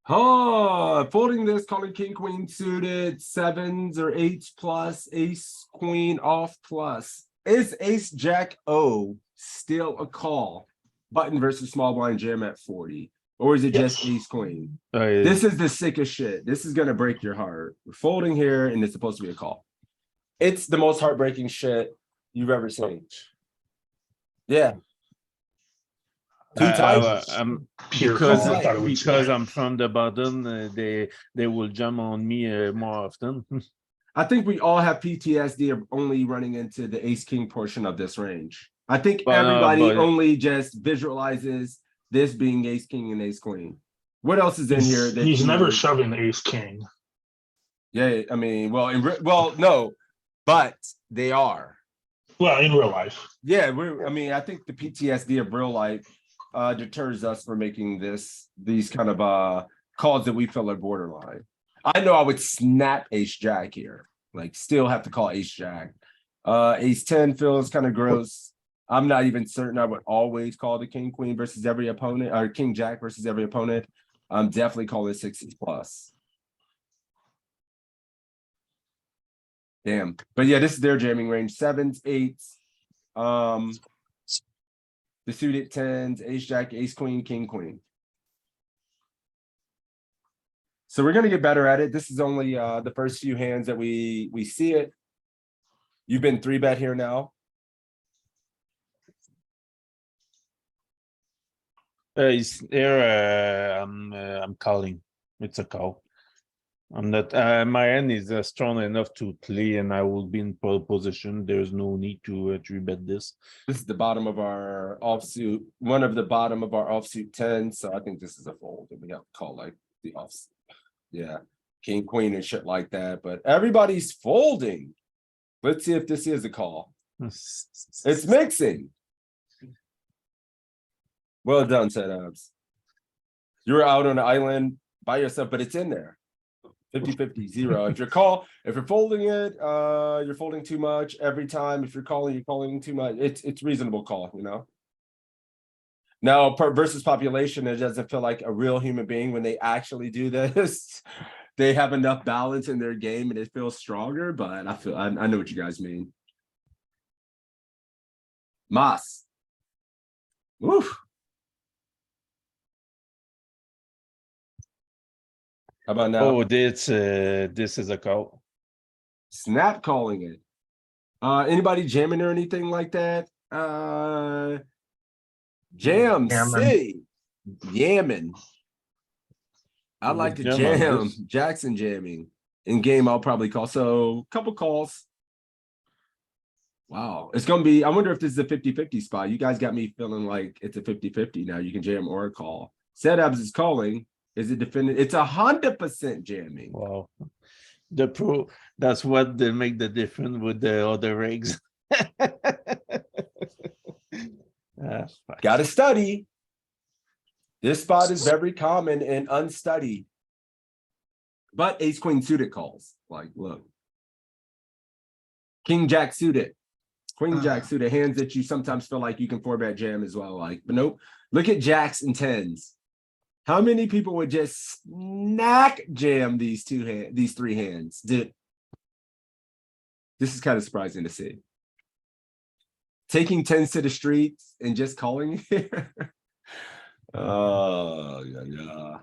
Oh, folding this, calling king queen suited, 7s or 8s plus, ace queen off plus. Is ace jack O still a call? Button versus small blind jam at 40, or is it just ace queen? This is the sickest shit. This is gonna break your heart. We're folding here, and it's supposed to be a call. It's the most heartbreaking shit you've ever seen. Yeah.
I'm
Pure
because
call. I thought it was-
because I'm from the bottom, they will jump on me more often.
I think we all have PTSD of only running into the ace king portion of this range. I think everybody only just visualizes this being ace king and ace queen. What else is in here? That
He's never shoving ace king.
Yeah, I mean, well, no, but they are.
Well, in real life.
Yeah, I mean, I think the PTSD of real life deters us from making these kind of calls that we feel are borderline. I know I would snap ace jack here, like still have to call ace jack. Ace 10 feels kind of gross. I'm not even certain I would always call the king queen versus every opponent, or king jack versus every opponent. I'm definitely calling 6s plus. Damn. But yeah, this is their jamming range. 7s, 8s, the suited 10s, ace jack, ace queen, king queen. So we're gonna get better at it. This is only the first few hands that we see it. You've been 3-bet here now.
He's there. I'm calling. It's a call. I'm not. My hand is strong enough to play, and I will be in pole position. There's no need to three bet this.
This is the bottom of our offsuit, one of the bottom of our offsuit 10. So I think this is a fold. And we have to call like the offsuit. Yeah. King, queen, and shit like that. But everybody's folding. Let's see if this is a call. It's mixing. Well done, setups. You were out on an island by yourself, but it's in there. 50-50, 0. If you're folding it, you're folding too much every time. If you're calling too much. It's reasonable call, you know. Now, versus population, it doesn't feel like a real human being when they actually do this. They have enough balance in their game and it feels stronger, but I know what you guys mean. Mas. Woof. How about now?
Oh, this is a call.
Snap calling it. Anybody jamming or anything like that? Jam C. Yamming. I like to jam. Jackson jamming. In game, I'll probably call. So couple calls. Wow. It's gonna be, I wonder if this is a 50-50 spot. You guys got me feeling like it's a 50-50 now. You can jam or call. Setups is calling. Is it defended? It's 100% jamming.
Wow. The pro, that's what they make the difference with the other rigs.
Gotta study. This spot is very common and unstudied. But ace queen suited calls. Like, look. King jack suited. Queen jack suited, hands that you sometimes feel like you can 4-bet jam as well. Like, but nope. Look at jacks and tens. How many people would just snack jam these three hands? This is kind of surprising to see. Taking tens to the streets and just calling here. Oh, yeah.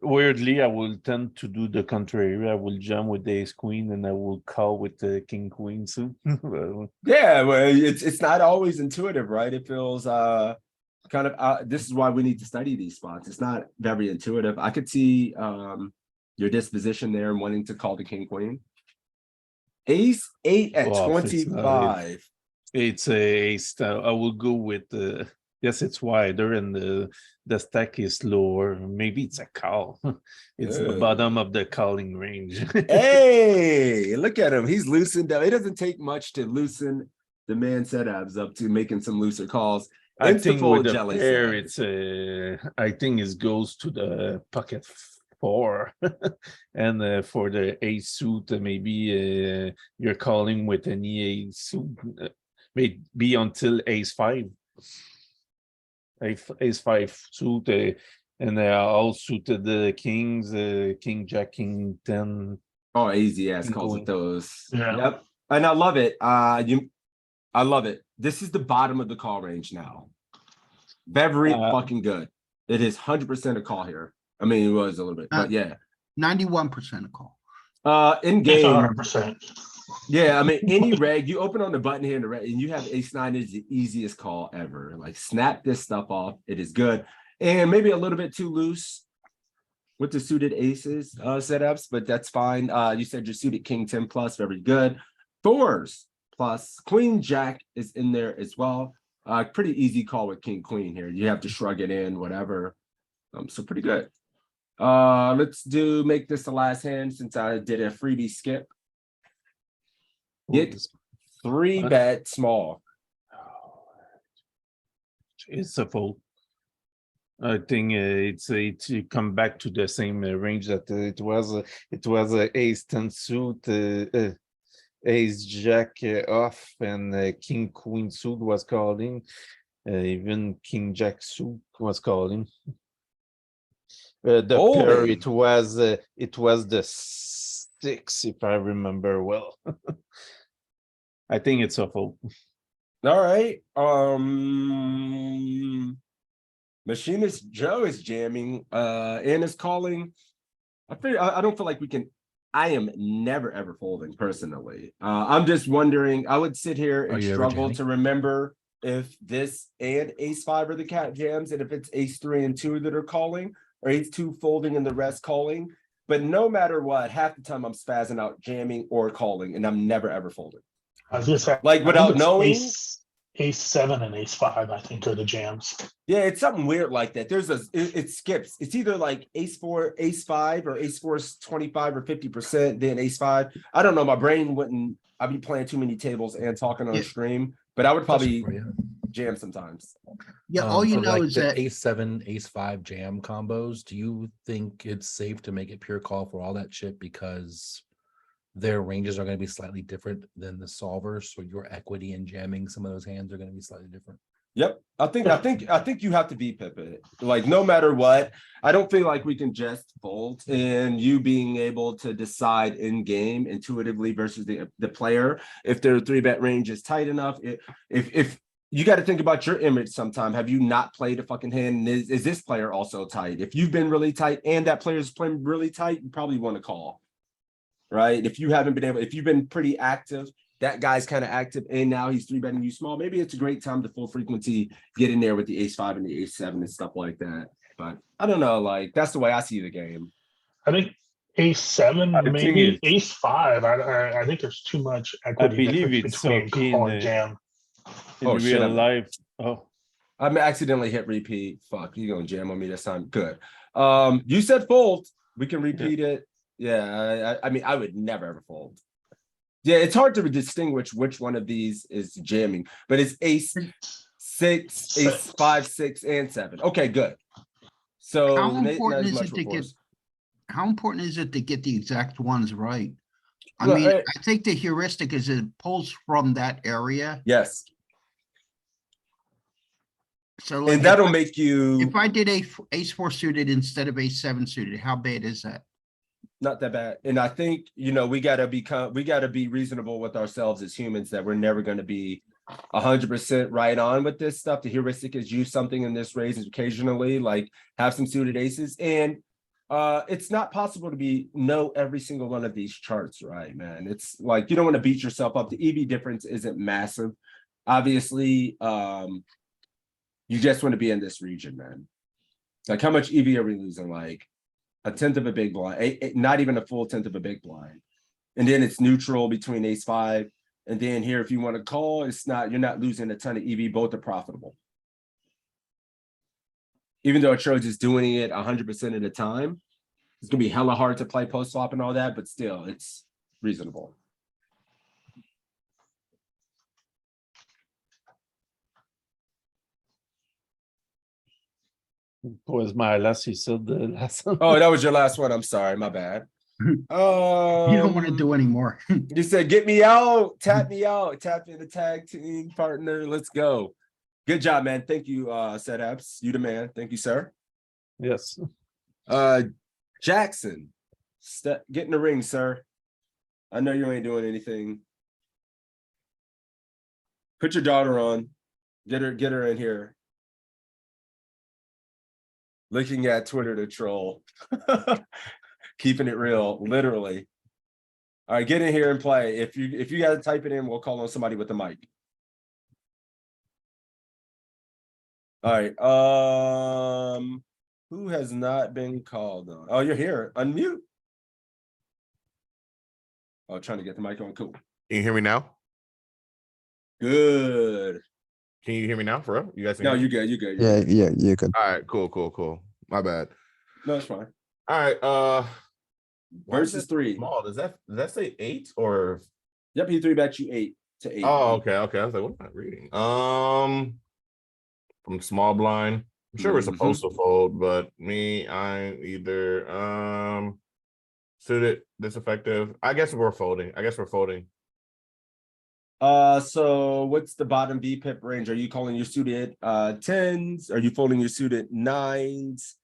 Weirdly, I will tend to do the contrary. I will jam with the ace queen and I will call with the king queen suit.
Yeah, well, it's not always intuitive, right? It feels kind of this is why we need to study these spots. It's not very intuitive. I could see your disposition there and wanting to call the king queen. Ace 8 at 25.
It's ace. I will go with yes, it's wider and the stack is lower. Maybe it's a call. It's the bottom of the calling range.
Hey, look at him. He's loosened up. It doesn't take much to loosen the man setups up to making some looser calls.
I think with the pair, it's I think it goes to the pocket 4, and for the ace suit, maybe you're calling with any ace suit, maybe until ace 5, ace 5 suit, and all suited the kings, king jack, king 10.
Oh, easy ass calls with those.
Yeah.
Yep, and I love it. I love it. This is the bottom of the call range now. Very fucking good. It is 100% a call here. I mean, it was a little bit, but yeah.
91% a call.
In game.
100%.
Yeah, I mean, any reg, you open on the button here in the red, and you have ace 9 is the easiest call ever. Like, snap this stuff off. It is good. And maybe a little bit too loose with the suited aces setups, but that's fine. You said your suited king 10 plus, very good. 4s plus queen jack is in there as well. Pretty easy call with king queen here. You have to shrug it in, whatever. So pretty good. Let's make this the last hand since I did a freebie skip. Get 3-bet small.
It's a fold. I think it's you come back to the same range that it was. It was a ace 10 suit, ace jack off, and king queen suit was calling. Even king jack suit was calling. The pair, it was the 6, if I remember well. I think it's a fold.
All right. Machinist Joe is jamming and is calling. I don't feel like we can. I am never ever folding personally. I'm just wondering. I would sit here and struggle to remember if this and ace five are the cat jams, and if it's ace three and two that are calling, or ace two folding and the rest calling. But no matter what, half the time I'm spazzing out jamming or calling, and I'm never ever folding.
I was just saying,
Like,
I think
without
it's
knowing.
ace seven and ace five, I think, are the jams.
Yeah, it's something weird like that. It skips. It's either like ace four, ace five, or ace four is 25 or 50%, then ace five. I don't know. My brain wouldn't. I'd be playing too many tables and talking on
Yeah.
stream, but I would probably
For you.
jam sometimes.
Yeah, all you
So
know
like
is
the
that
ace seven, ace five jam combos. Do you think it's safe to make it pure call for all that shit because their ranges are going to be slightly different than the solvers? So your equity in jamming some of those hands are going to be slightly different.
Yep. I think you have to be Pippin. Like, no matter what, I don't feel like we can just fold, and you being able to decide in game intuitively versus the player if their 3-bet range is tight enough. If you got to think about your image sometime. Have you not played a fucking hand? Is this player also tight? If you've been really tight and that player's playing really tight, you probably want to call. Right? If you've been pretty active, that guy's kind of active, and now he's 3-betting you small. Maybe it's a great time to full frequency get in there with the ace five and the ace seven and stuff like that. But I don't know, like, that's the way I see the game.
I think ace seven,
I think
maybe
it's-
ace five. I think there's too much equity
believe
difference
it's
between
okay
call
in
and
the-
jam.
In
Oh, shit,
real life. Oh,
I'm accidentally hit repeat. Fuck, you gonna jam on me this time? Good. You said fold. We can repeat it. Yeah, I mean, I would never ever fold. Yeah, it's hard to distinguish which one of these is jamming, but it's ace six, ace five, 6, and 7. Okay, good. So
how
not
important
as
is
much
it to get
force.
how important is it to get the exact ones right? I
Look,
mean, I think the heuristic is it pulls from that area.
Yes,
So like
and that'll make you
if I did ace four suited instead of ace seven suited, how bad is that?
not that bad. And I think, we gotta be reasonable with ourselves as humans, that we're never gonna be 100% right on with this stuff. The heuristic is use something in this raise occasionally, like have some suited aces. And it's not possible to know every single one of these charts, right, man? It's like, you don't want to beat yourself up. The EV difference isn't massive. Obviously, you just want to be in this region, man. Like, how much EV are we losing? Like a tenth of a big blind, not even a full tenth of a big blind. And then it's neutral between ace five. And then here, if you want to call, you're not losing a ton of EV, both are profitable. Even though it shows it's doing it 100% of the time, it's gonna be hella hard to play post flop and all that, but still, it's reasonable.
was my last. You said the last one.
Oh, that was your last one. I'm sorry, my bad.
You don't want to do anymore.
You said, get me out, tap me out, tap in the tag team partner. Let's go. Good job, man. Thank you, Setups. You the man. Thank you, sir.
Yes.
Jackson, get in the ring, sir. I know you ain't doing anything. Put your daughter on. Get her in here. Looking at Twitter to troll. Keeping it real, literally. All right, get in here and play. If you gotta type it in, we'll call on somebody with a mic. All right. Who has not been called on? Oh, you're here. Unmute. Oh, trying to get the mic on. Cool.
Can you hear me now?
Good.
Can you hear me now, for real? You guys can
No,
hear me?
you good. You good.
Yeah, you can.
All right, cool. My bad.
No, it's fine.
All right. Why is
Versus
it
3.
small. Does that say 8 or?
Yep, he 3-bet you 8 to 8.
Oh, okay. I was like, what am I reading? From small blind. I'm sure we're supposed to fold, but I'm either suited, disaffective. I guess we're folding.
So what's the bottom VPIP range? Are you calling your suited 10s? Are you folding your suited 9s?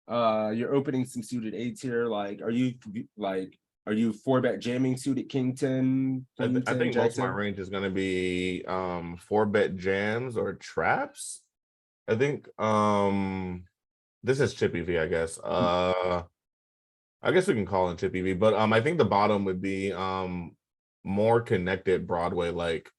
You're opening some suited 8s here. Like, are you 4-bet jamming suited king 10?
I
Queen 10,
think
jack
most of my
10?
range is gonna be 4-bet jams or traps. I think this is chip EV, I guess. I guess we can call it chip EV, but I think the bottom would be more connected Broadway. Like,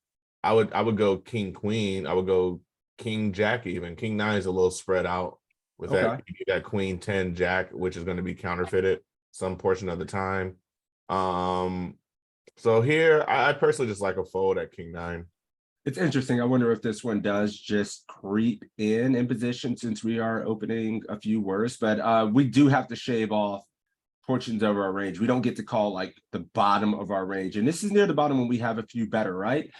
I would go king queen. I would go king jack even. King nine is a little spread out with that. You get that queen 10 jack, which is going to be counterfeited some portion of the time. So here I personally just like a fold at king nine.
It's interesting. I wonder if this one does just creep in position since we are opening a few worse, but we do have to shave off portions of our range. We don't get to call like the bottom of our range. And this is near the bottom when we have a few better, right?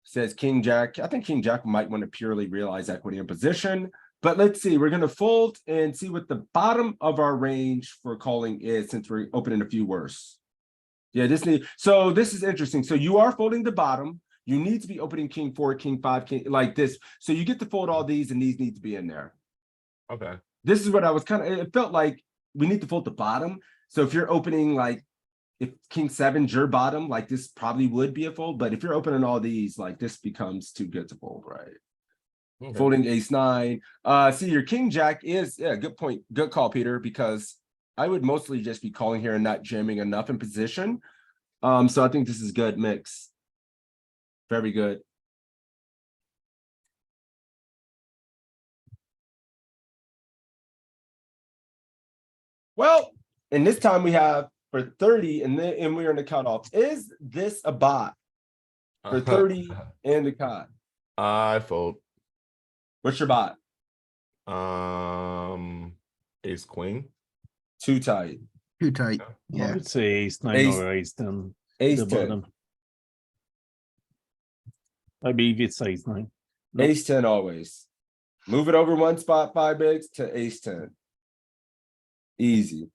Says king jack. I think king jack might want to purely realize equity in position. But let's see, we're going to fold and see what the bottom of our range for calling is since we're opening a few worse. Yeah, this is interesting. So you are folding the bottom. You need to be opening king 4, king 5, king like this. So you get to fold all these and these need to be in there.
Okay.
This is what I was it felt like we need to fold the bottom. So if you're opening like if king 7's your bottom, like this probably would be a fold. But if you're opening all these, like this becomes too good to fold, right? Okay. Folding ace 9. See, your king jack is good point. Good call, Peter, because I would mostly just be calling here and not jamming enough in position. So I think this is good mix. Very good. Well, and this time we have for 30 and we're in the cutoff. Is this a bot for 30 and the cut?
I fold.
What's your bot?
Ace queen.
Too tight.
I would say ace 9 or ace 10.
Ace
the
10.
bottom. I believe it's ace 9.
No. Ace 10 always. Move it over one spot, 5 bigs to ace 10. Easy.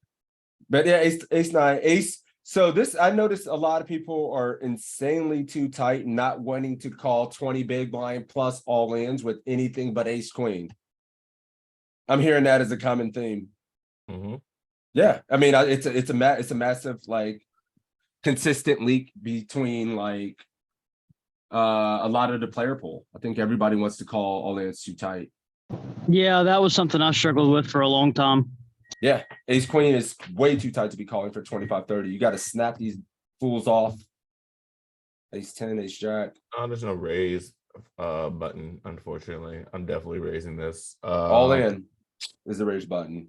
But yeah, ace 9, ace. So this, I noticed a lot of people are insanely too tight and not wanting to call 20 big blind plus all ins with anything but ace queen. I'm hearing that as a common theme. Yeah, I mean, it's a massive like consistent leak between like a lot of the player pool. I think everybody wants to call all ins too tight.
Yeah, that was something I struggled with for a long time.
Yeah, ace queen is way too tight to be calling for 25, 30. You got to snap these fools off. Ace 10, ace jack.
There's no raise button, unfortunately. I'm definitely raising this.
All in is the raise button.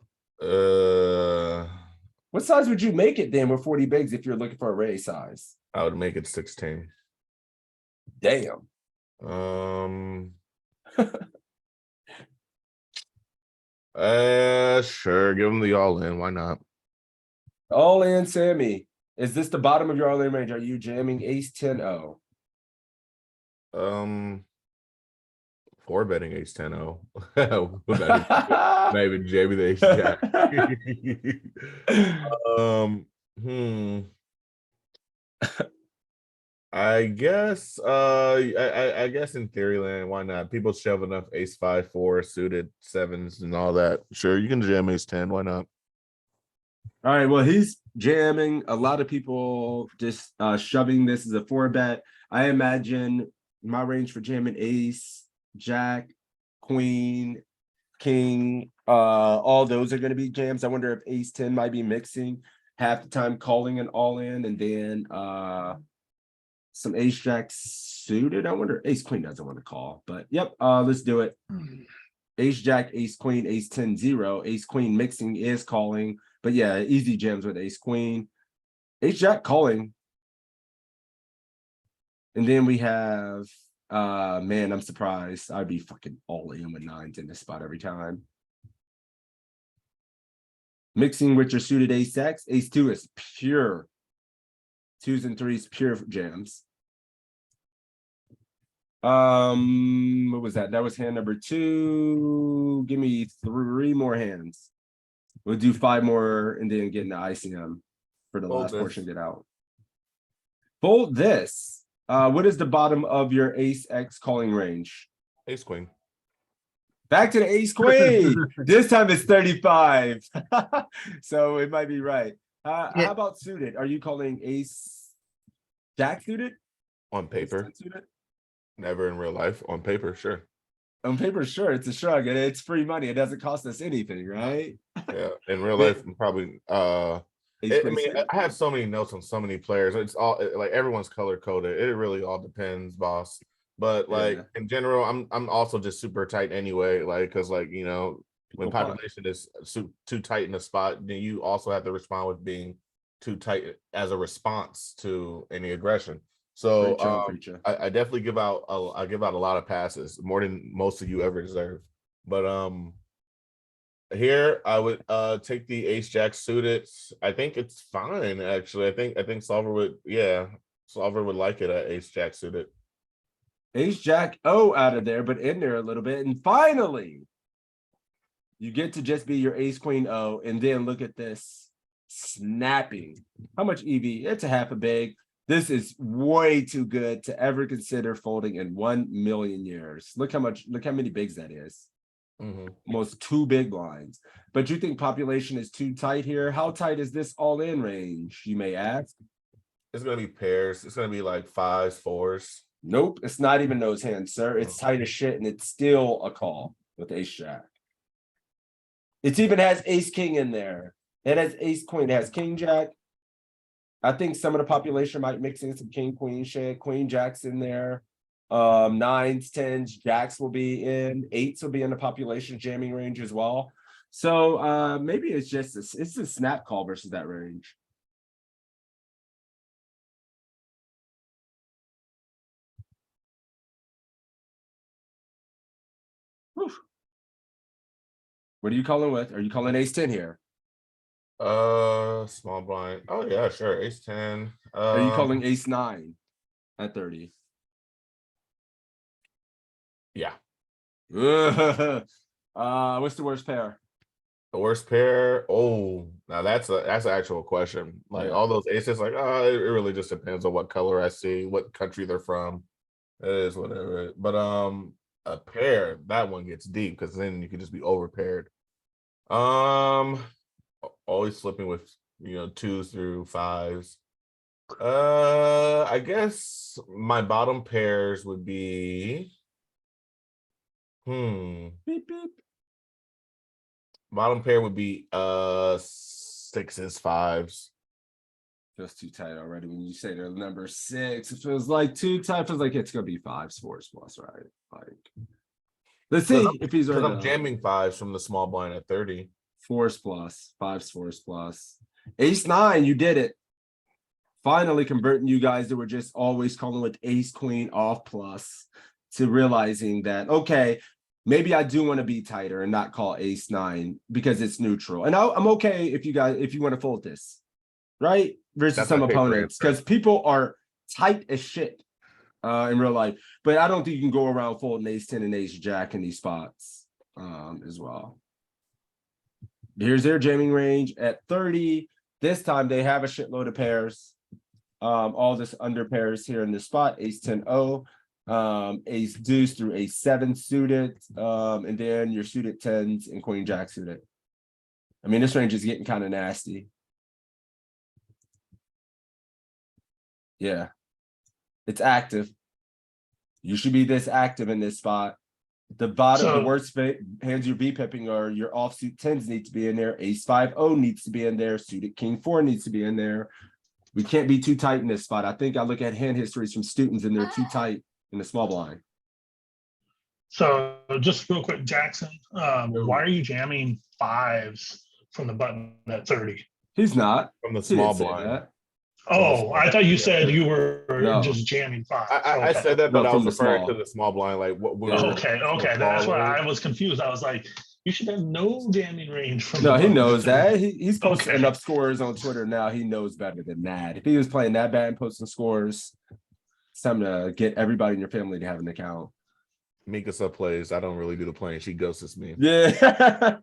What size would you make it then with 40 bigs if you're looking for a raise size?
I would make it 16.
Damn.
Sure, give them the all in. Why not?
All in, Sammy. Is this the bottom of your all in range? Are you jamming ace 10-0?
4 betting ace 10-0. Maybe jamming the ace jack. I guess I guess in theory land, why not? People shove enough ace 5, 4 suited 7s and all that. Sure, you can jam ace 10. Why not?
All right, well, he's jamming. A lot of people just shoving this as a 4 bet. I imagine my range for jamming ace, jack, queen, king, all those are going to be jams. I wonder if ace 10 might be mixing half the time, calling an all in, and then some ace jack suited. I wonder ace queen doesn't want to call, but yep, let's do it. Ace jack, ace queen, ace 10-0, ace queen mixing is calling, but yeah, easy jams with ace queen, ace jack calling. And then we have man, I'm surprised. I'd be fucking all in with 9s in this spot every time. Mixing with your suited ace X, ace 2 is pure 2s and 3s, pure jams. What was that? That was hand number 2. Give me 3 more hands. We'll do 5 more and then get into ICM for the last portion. Get out. Fold this. What is the bottom of your ace X calling range?
Ace queen.
Back to the ace queen. This time it's 35. So it might be right. How about suited? Are you calling ace jack suited?
On paper. Suited? Never in real life. On paper, sure.
On paper, sure. It's a shrug and it's free money. It doesn't cost us anything, right?
Yeah. In real life, probably
Ace
I
queen
mean,
suited?
I have so many notes on so many players. It's all like everyone's color coded. It really all depends, boss. But like
Yeah.
in general, I'm also just super tight anyway. Like because like you know when
People punt.
population is too tight in a spot, then you also have to respond with being too tight as a response to any aggression. So
Preach on, preacher.
I definitely give out I give out a lot of passes, more than most of you ever deserve. But here I would take the ace jack suited. I think it's fine actually. I think solver would solver would like it at ace jack suited.
Ace jack out of there, but in there a little bit. And finally, you get to just be your ace queen O, and then look at this snapping. How much EV? It's a half a big. This is way too good to ever consider folding in 1 million years. Look how many bigs that is. Almost 2 big blinds. But you think population is too tight here? How tight is this all-in range, you may ask?
It's gonna be pairs. It's gonna be like 5s, 4s.
Nope, it's not even those hands, sir. It's tight as shit, and it's still a call with ace jack. It even has ace king in there. It has ace queen. It has king jack. I think some of the population might mix in some king queen shit. Queen jack's in there. 9s, 10s, jacks will be in. 8s will be in the population jamming range as well. So maybe it's just it's a snap call versus that range. Whew. What are you calling with? Are you calling ace 10 here?
Small blind. Oh yeah, sure. Ace 10.
Are you calling ace 9 at 30?
Yeah.
What's the worst pair?
The worst pair. Oh, now that's an actual question. Like all those aces, like it really just depends on what color I see, what country they're from. It is whatever. But a pair, that one gets deep because then you can just be over paired. Always slipping with 2s through 5s. I guess my bottom pairs would be
beep beep.
Bottom pair would be 6s, 5s.
Feels too tight already when you say they're number 6. It feels like too tight. It feels like it's gonna be 5s, 4s plus, right? Like, let's see if he's right.
I'm jamming 5s from the small blind at 30.
4s plus, 5s, 4s plus. Ace 9, you did it. Finally converting you guys that were just always calling with ace queen off plus to realizing that, okay, maybe I do want to be tighter and not call ace 9 because it's neutral. And I'm okay if you want to fold this, right? Versus
That's
some
my favorite
opponents,
answer.
because people are tight as shit in real life. But I don't think you can go around folding ace 10 and ace jack in these spots as well. Here's their jamming range at 30. This time they have a shitload of pairs. All this under pairs here in this spot, ace 10 O, ace deuce through ace 7 suited, and then your suited 10s and queen jack suited. I mean, this range is getting kind of nasty. Yeah, it's active. You should be this active in this spot. The bottom, the worst hands you're V-pipping are your offsuit 10s need to be in there. Ace 5-0 needs to be in there. Suited king 4 needs to be in there. We can't be too tight in this spot. I think I look at hand histories from students and they're too tight in the small blind.
So just real quick, Jackson, why are you jamming 5s from the button at 30?
He's not.
From the small blind.
Oh, I thought you said you were just jamming 5s.
I said that, but I was referring to
the
the small blind. Like what?
Okay. That's why I was confused. I was like, you should have no jamming range from.
No, he knows that. He's posting enough scores on Twitter now. He knows better than that. If he was playing that bad and posting scores, it's time to get everybody in your family to have an account.
Mikasa plays. I don't really do the playing. She ghosts me.
Yeah.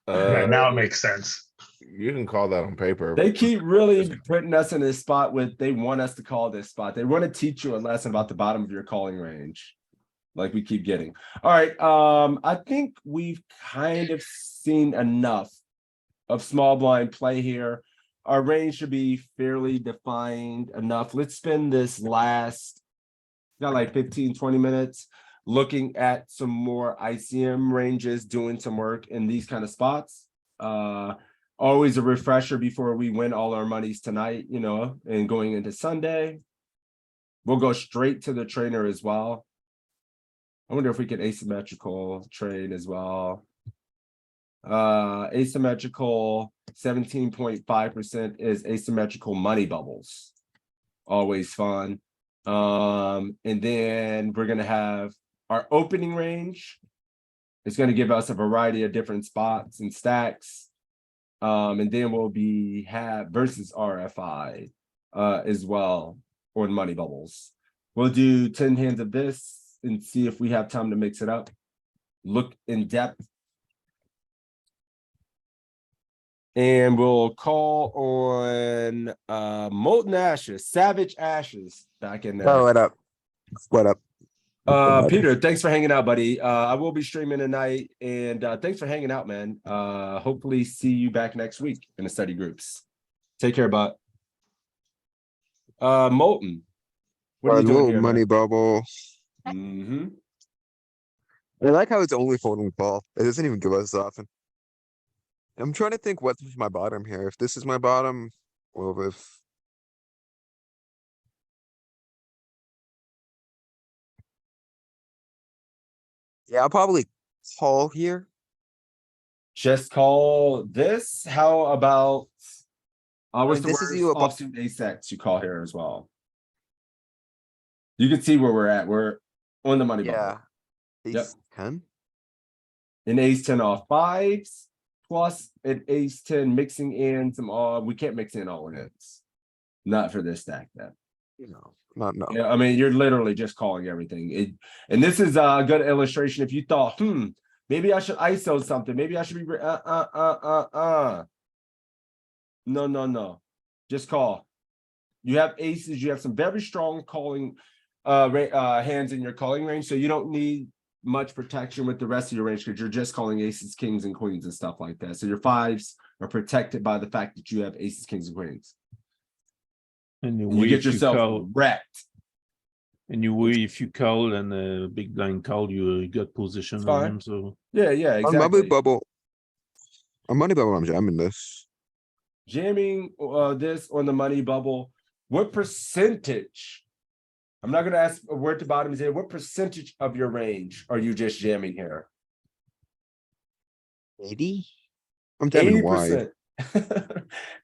Now it makes sense.
You can call that on paper.
They keep really putting us in this spot with they want us to call this spot. They want to teach you a lesson about the bottom of your calling range. Like we keep getting. All right. I think we've kind of seen enough of small blind play here. Our range should be fairly defined enough. Let's spend this last, got like 15, 20 minutes looking at some more ICM ranges, doing some work in these kind of spots. Always a refresher before we win all our monies tonight, and going into Sunday. We'll go straight to the trainer as well. I wonder if we can asymmetrical trade as well. Asymmetrical 17.5% is asymmetrical money bubbles. Always fun. And then we're gonna have our opening range. It's gonna give us a variety of different spots and stacks. And then we'll have versus RFI as well on money bubbles. We'll do 10 hands of this and see if we have time to mix it up. Look in depth. And we'll call on Molten Ashes, Savage Ashes back in there.
Oh, what up? What up?
Peter, thanks for hanging out, buddy. I will be streaming tonight, and thanks for hanging out, man. Hopefully see you back next week in the study groups. Take care, bud. Molten. What are you doing
little
here,
money
man?
bubble.
Mm-hmm.
I like how it's only folding call. It doesn't even give us often. I'm trying to think what's my bottom here. If this is my bottom, or if yeah, I'll probably call here.
Just call this. How about what's the
this is
worst
you about
offsuit ace X you call here as well? You can see where we're at. We're on the money bubble.
Ace
Yep.
10.
An ace 10 off fives plus an ace 10 mixing in some we can't mix in all ends. Not for this stack then.
No.
Yeah, I mean, you're literally just calling everything. And this is a good illustration. If you thought, maybe I should ISO something. Maybe I should be No. Just call. You have aces. You have some very strong calling hands in your calling range, so you don't need much protection with the rest of your range because you're just calling aces, kings, and queens and stuff like that. So your fives are protected by the fact that you have aces, kings, and queens.
And
You get yourself wrecked.
And if you call and a big blind call, you got position
It's
on
fine.
him. So
Yeah,
On money
exactly.
bubble. On money bubble, I'm jamming this.
Jamming this on the money bubble. What percentage? I'm not going to ask where to bottom is here. What percentage of your range are you just jamming here?
80? I'm jamming wide.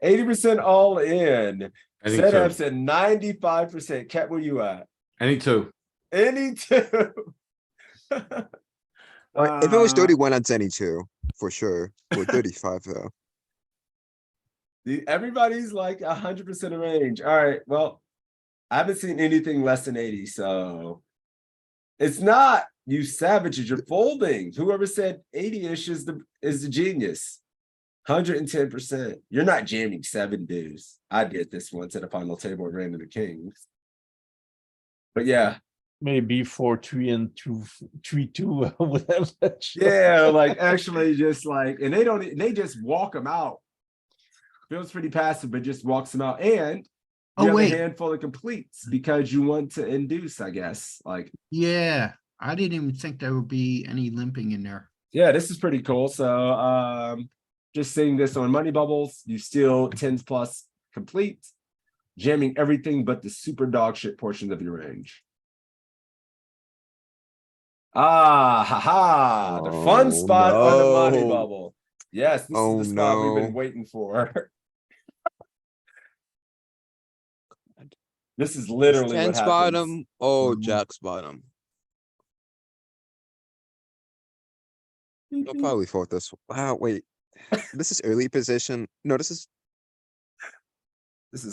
80% all in.
Any
Setups
two.
at 95%. Cat, where you at?
Any two.
Any two.
If it was 31, I'd say any two for sure. Or 35 though.
Everybody's like 100% of range. All right. Well, I haven't seen anything less than 80. So it's not you savages. You're folding. Whoever said 80-ish is the genius. 110%. You're not jamming 7 dudes. I did this once at a final table and ran into kings. But yeah.
maybe 4-3 and 2-3-2 would have that shot.
Yeah, like actually just like, and they just walk them out. Feels pretty passive, but just walks them out. And you have a handful of completes because you want to induce, I guess. Like,
yeah, I didn't even think there would be any limping in there.
yeah, this is pretty cool. So just seeing this on money bubbles, you steal 10s plus complete, jamming everything but the super dog shit portions of your range. The fun spot on the money bubble. Yes, this is the spot we've been waiting for. This is literally what happens.
Bottom. Oh, Jack's bottom. I'll probably fold this. Wow, wait. This is early position. No, this is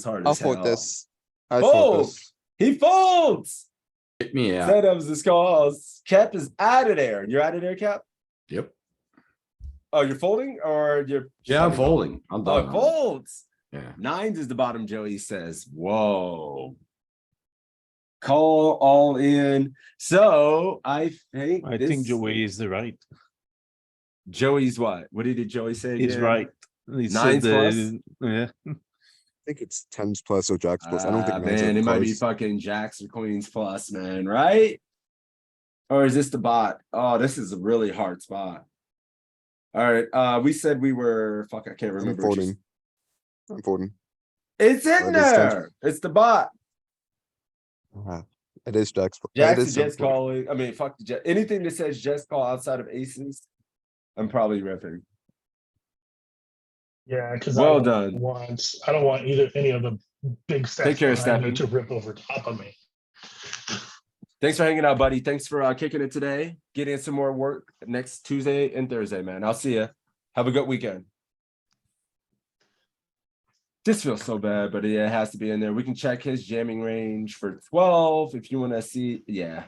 hard
I'll
as hell.
fold this. I fold this.
He folds.
Hit me out.
Setups this calls. Cap is out of there. You're out of there, Cap?
Yep.
Oh, you're folding or you're
Yeah, I'm folding. I'm
Oh,
done.
it folds.
Yeah.
9s is the bottom, Joey says. Whoa. Call all in. So I think
Joey is the right.
Joey's what? What did Joey say?
He's right. He
9s
said,
plus?
yeah.
I think it's 10s plus or Jacks plus. I don't think
man, it might be fucking Jacks or Queens plus, man, right? Or is this the bot? Oh, this is a really hard spot. All right, we said we were, fuck, I can't
I'm
remember. what you
folding. I'm folding.
It's in
It is ten-
there. It's the bot.
It is Jack's. It
Jackson
is
Jets
simple.
calling. I mean, fuck the Jet. Anything that says Jets call outside of aces, I'm probably ripping.
Yeah, because
Well
I
done.
don't want either any of the big stacks
Take care,
behind me
Steffen.
to rip over top of me.
Thanks for hanging out, buddy. Thanks for kicking it today. Get in some more work next Tuesday and Thursday, man. I'll see you. Have a good weekend. This feels so bad, but yeah, it has to be in there. We can check his jamming range for 12 if you want to see. Yeah.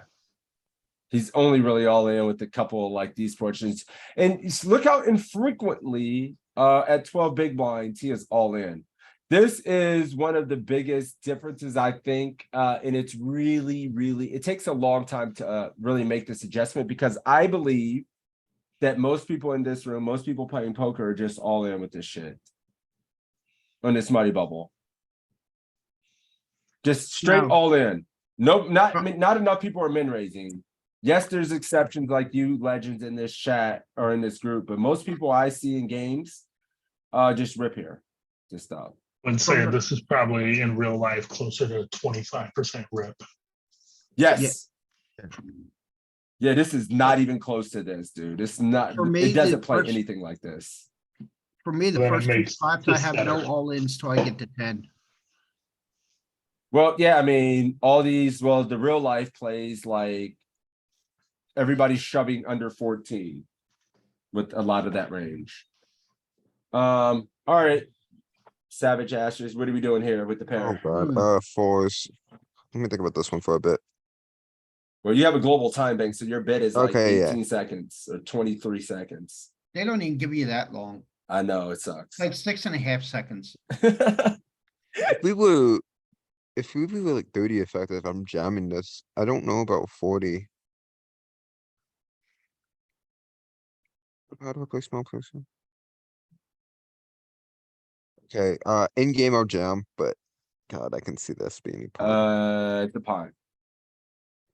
He's only really all in with a couple of like these portions. And look how infrequently at 12 big blinds, he is all in. This is one of the biggest differences, I think. And it's really, it takes a long time to really make this adjustment because I believe that most people in this room, most people playing poker are just all in with this shit. On this money bubble. Just straight
No.
all in. Nope, I mean, not enough people are min raising. Yes, there's exceptions like you legends in this chat or in this group, but most people I see in games just rip here. Just stop.
I'd say this is probably in real life closer to 25% rip.
Yes. Yeah, this is not even close to this, dude. It's not,
For me,
it doesn't
the
play
first-
anything like this.
For me, the
Then it
first two
makes
spots, I
this
have no
better.
all-ins till I get to 10.
Well, yeah, I mean, all these, well, the real life plays like everybody's shoving under 14 with a lot of that range. All right. Savage Ashes, what are we doing here with the
Oh
pair?
god. Fours. Let me think about this one for a bit.
Well, you have a global time bank, so your bid is like
Okay, yeah.
18 seconds or 23 seconds.
They don't even give you that long.
I know it sucks.
It's like 6.5 seconds.
If we were like 30 effective, I'm jamming this. I don't know about 40. How do I play small person? Okay, in game I'll jam, but God, I can see this being a problem.
It's a punt.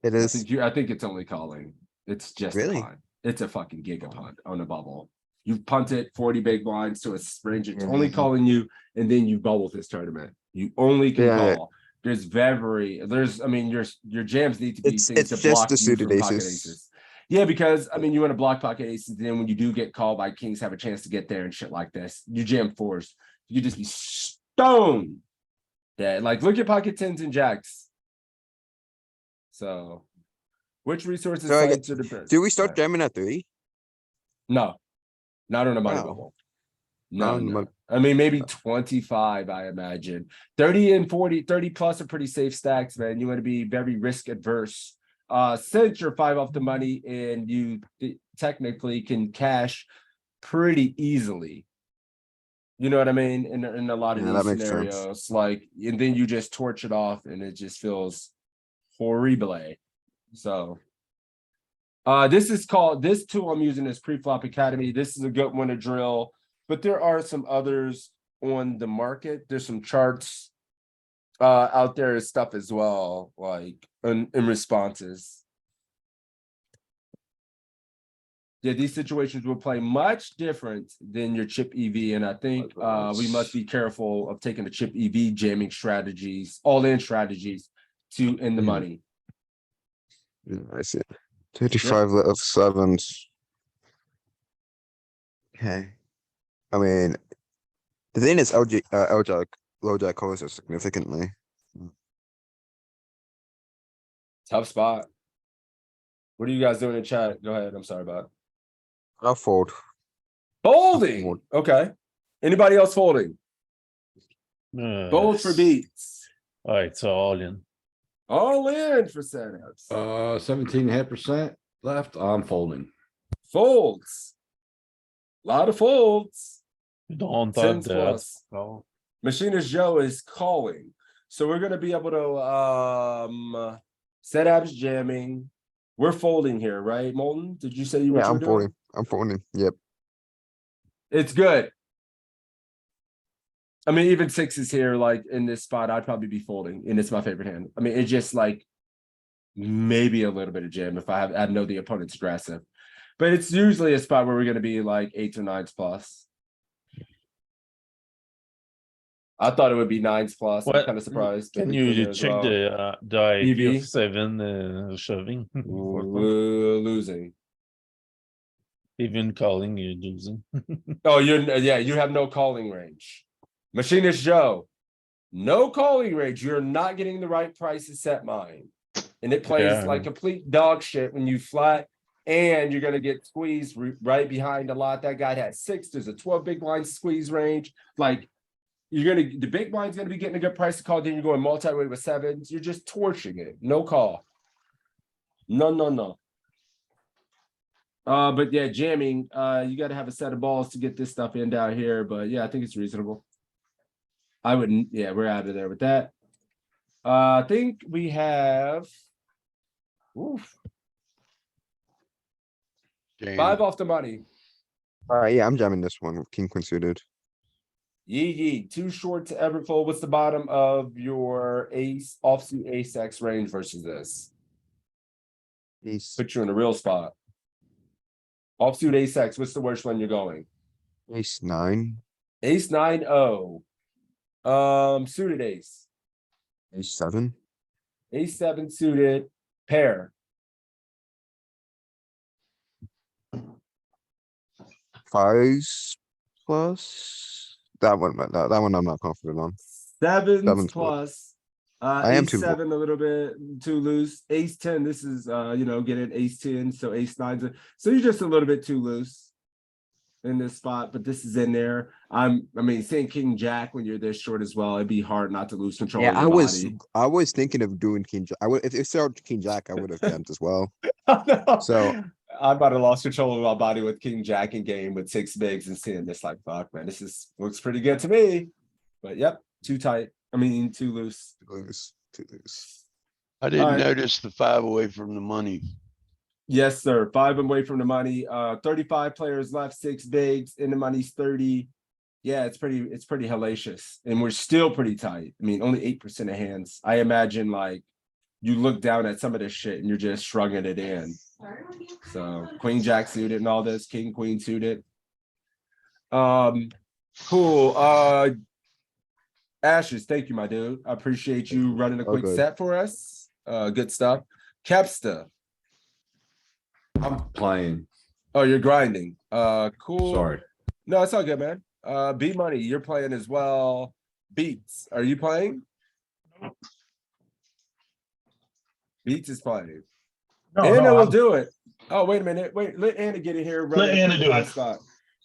It
I
is.
think it's only calling. It's just
Really?
a punt. It's a fucking giga punt on a bubble. You punt it 40 big blinds to a range. It's only calling you, and then you bubble this tournament. You only can
Yeah.
call. I mean, your jams need to be
It's
things to
just
block
the
you
suited
from pocket
aces.
aces. Yeah, because I mean, you want to block pocket aces, then when you do get called by kings, have a chance to get there and shit like this. You jam fours, you just be stoned. Yeah, like look at pocket tens and jacks. So, which resources
So I
sites are the best?
Do we start jamming at 3?
No, not on a money
Wow.
bubble.
Not
No,
on the
no.
mon-
I mean, maybe 25, I imagine. 30 and 40, 30 plus are pretty safe stacks, man. You want to be very risk adverse. Since you're 5 off the money and you technically can cash pretty easily. You know what I mean? In a lot of
Yeah,
these
that makes sense.
scenarios, like, and then you just torch it off and it just feels horrible. So this tool I'm using is Preflop Academy. This is a good one to drill, but there are some others on the market. There's some charts out there and stuff as well, like in responses. Yeah, these situations will play much different than your chip EV, and I think we must be careful of taking the chip EV jamming strategies, all-in strategies, to in the money.
Yeah, I see. 35 of sevens. Okay. I mean, the thing is, LJ, low jack calls are significantly.
Tough spot. What are you guys doing in chat? Go ahead. I'm sorry about it.
I'll fold.
Folding. Okay. Anybody else folding? Fold for beats.
All right, so all in.
All in for setups.
17.5% left. I'm folding.
Folds. A lot of folds.
Don't
Tens
have
plus.
that.
Machinist Joe is calling. So we're gonna be able to setups jamming. We're folding here, right, Molten? Did you say you were
Yeah, I'm
doing?
folding. I'm folding. Yep.
It's good. I mean, even sixes here, like in this spot, I'd probably be folding, and it's my favorite hand. I mean, it's just like maybe a little bit of jam if I know the opponent's aggressive. But it's usually a spot where we're gonna be like 8s or 9s plus. I thought it would be 9s plus. I'm
What-
kind of surprised. but
Can
it's in there
you
as
check
well.
the IP
EV?
of 7 shoving?
Losing.
Even calling you losing.
Oh, yeah, you have no calling range. Machinist Joe, no calling range. You're not getting the right price to set mine. And it plays
Yeah.
like complete dog shit when you flat, and you're gonna get squeezed right behind a lot. That guy had 6. There's a 12 big blind squeeze range. Like the big blind's gonna be getting a good price to call. Then you're going multi-way with 7s. You're just torching it. No call. No. But yeah, jamming. You got to have a set of balls to get this stuff in down here. But yeah, I think it's reasonable. I wouldn't. Yeah, we're out of there with that. I think we have. Oof.
Damn.
5 off the money.
Yeah, I'm jamming this one. King queen suited.
Yee. Too short to ever fold. What's the bottom of your ace offsuit ace X range versus this?
Ace.
Put you in a real spot. Offsuit ace X. What's the worst one you're going?
Ace 9.
Ace 9-0. Suited ace.
Ace 7.
Ace 7 suited pair.
5s plus. That one I'm not confident on.
7s
Sevens
plus.
I am
Ace
too.
7 a little bit too loose. Ace 10. This is getting ace 10. So ace 9. So you're just a little bit too loose in this spot, but this is in there. Saying king jack when you're this short as well, it'd be hard not to lose control.
Yeah,
of your
I was thinking of doing king jack. If it started king jack, I would have jammed as well.
body.
So
I might have lost control of my body with king jack in game with 6 bigs and seeing this like, fuck, man, looks pretty good to me. But yep, too tight. Too loose.
Too loose.
I didn't
Alright.
notice the 5 away from the money.
Yes, sir. 5 away from the money. 35 players left, 6 bigs, in the money's 30. Yeah, it's pretty hellacious. And we're still pretty tight. Only 8% of hands. I imagine like you look down at some of this shit and you're just shrugging it in. So queen jack suited and all this, king queen suited. Cool. Ashes, thank you, my dude. I appreciate you running a quick
good.
set for us. Good stuff. Kepsta.
I'm playing.
Oh, you're grinding. Cool.
Sorry.
No, it's all good, man. B Money, you're playing as well. Beats, are you playing? Beats is playing. Anna will do it. Oh, wait a minute. Wait, let Anna get in here.
Let Anna do it.
Spot.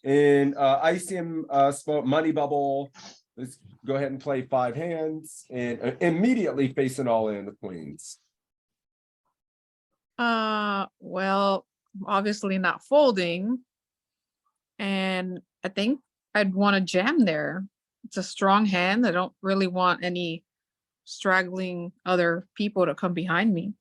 And ICM spot money bubble. Let's go ahead and play 5 hands and immediately facing all in the queens.
Well, obviously not folding. And I think I'd want to jam there. It's a strong hand. I don't really want any straggling other people to come behind me.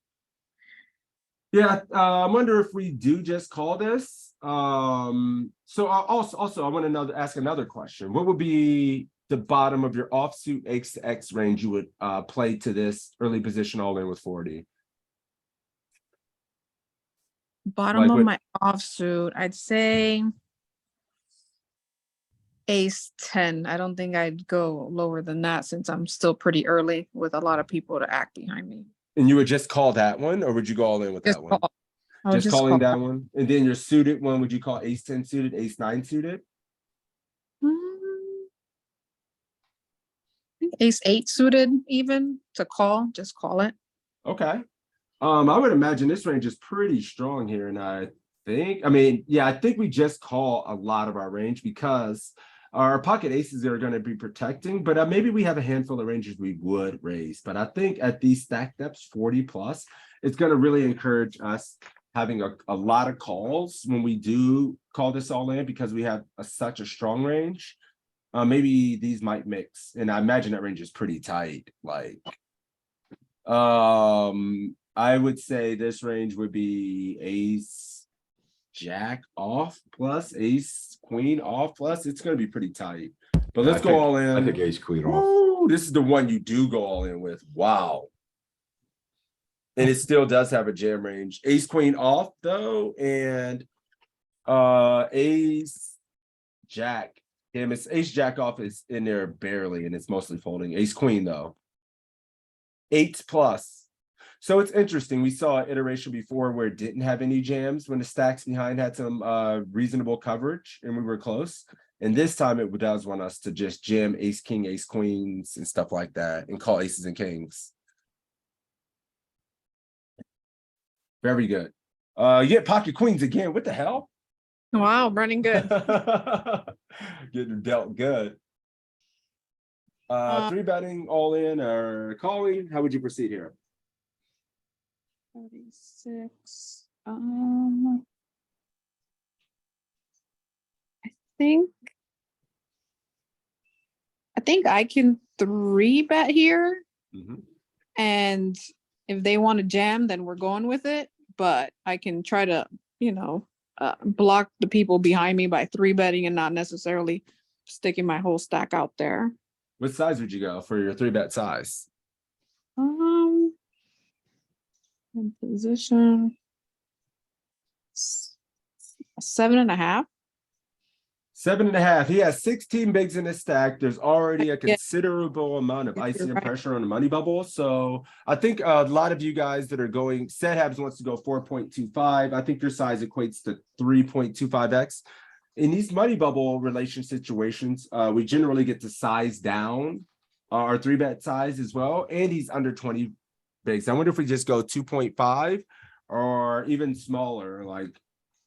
Yeah, I wonder if we do just call this. So also I want to ask another question. What would be the bottom of your offsuit X range you would play to this early position all in with 40?
Bottom
Like
of
what-
my offsuit, I'd say ace 10. I don't think I'd go lower than that since I'm still pretty early with a lot of people to act behind me.
And you would just call that one, or would you go all in with
Just
that one?
call. I would
Just calling
call.
that one, and then your suited one, would you call ace 10 suited, ace 9 suited?
I think ace 8 suited even to call, just call it.
Okay. I would imagine this range is pretty strong here, and I think we just call a lot of our range because our pocket aces are going to be protecting, but maybe we have a handful of ranges we would raise. But I think at these stack depths, 40 plus, it's going to really encourage us having a lot of calls when we do call this all in because we have such a strong range. Maybe these might mix, and I imagine that range is pretty tight. Like, I would say this range would be ace jack off plus ace queen off plus. It's going to be pretty tight, but let's go all in.
I think ace queen off.
Ooh, this is the one you do go all in with. Wow. And it still does have a jam range. Ace queen off though, and Ace, Jack. Damn, it's ace jack off is in there barely, and it's mostly folding. Ace queen though. 8 plus. So it's interesting. We saw an iteration before where it didn't have any jams when the stacks behind had some reasonable coverage and we were close. And this time it does want us to just jam ace king, ace queens, and stuff like that, and call aces and kings. Very good. Yeah, pocket queens again. What the hell?
Wow, running good.
Getting dealt good. Three betting all in or calling? How would you proceed here?
36. I think I can 3-bet here. And if they want to jam, then we're going with it. But I can try to, block the people behind me by 3-betting and not necessarily sticking my whole stack out there.
What size would you go for your 3-bet size?
In position 7.5.
7.5. He has 16 bigs in his stack. There's already a considerable amount of ICM pressure on the money bubble. So I think a lot of you guys that are going, Habs wants to go 4.25. I think your size equates to 3.25x. In these money bubble relation situations, we generally get to size down our 3-bet size as well. And he's under 20 bigs. I wonder if we just go 2.5 or even smaller, like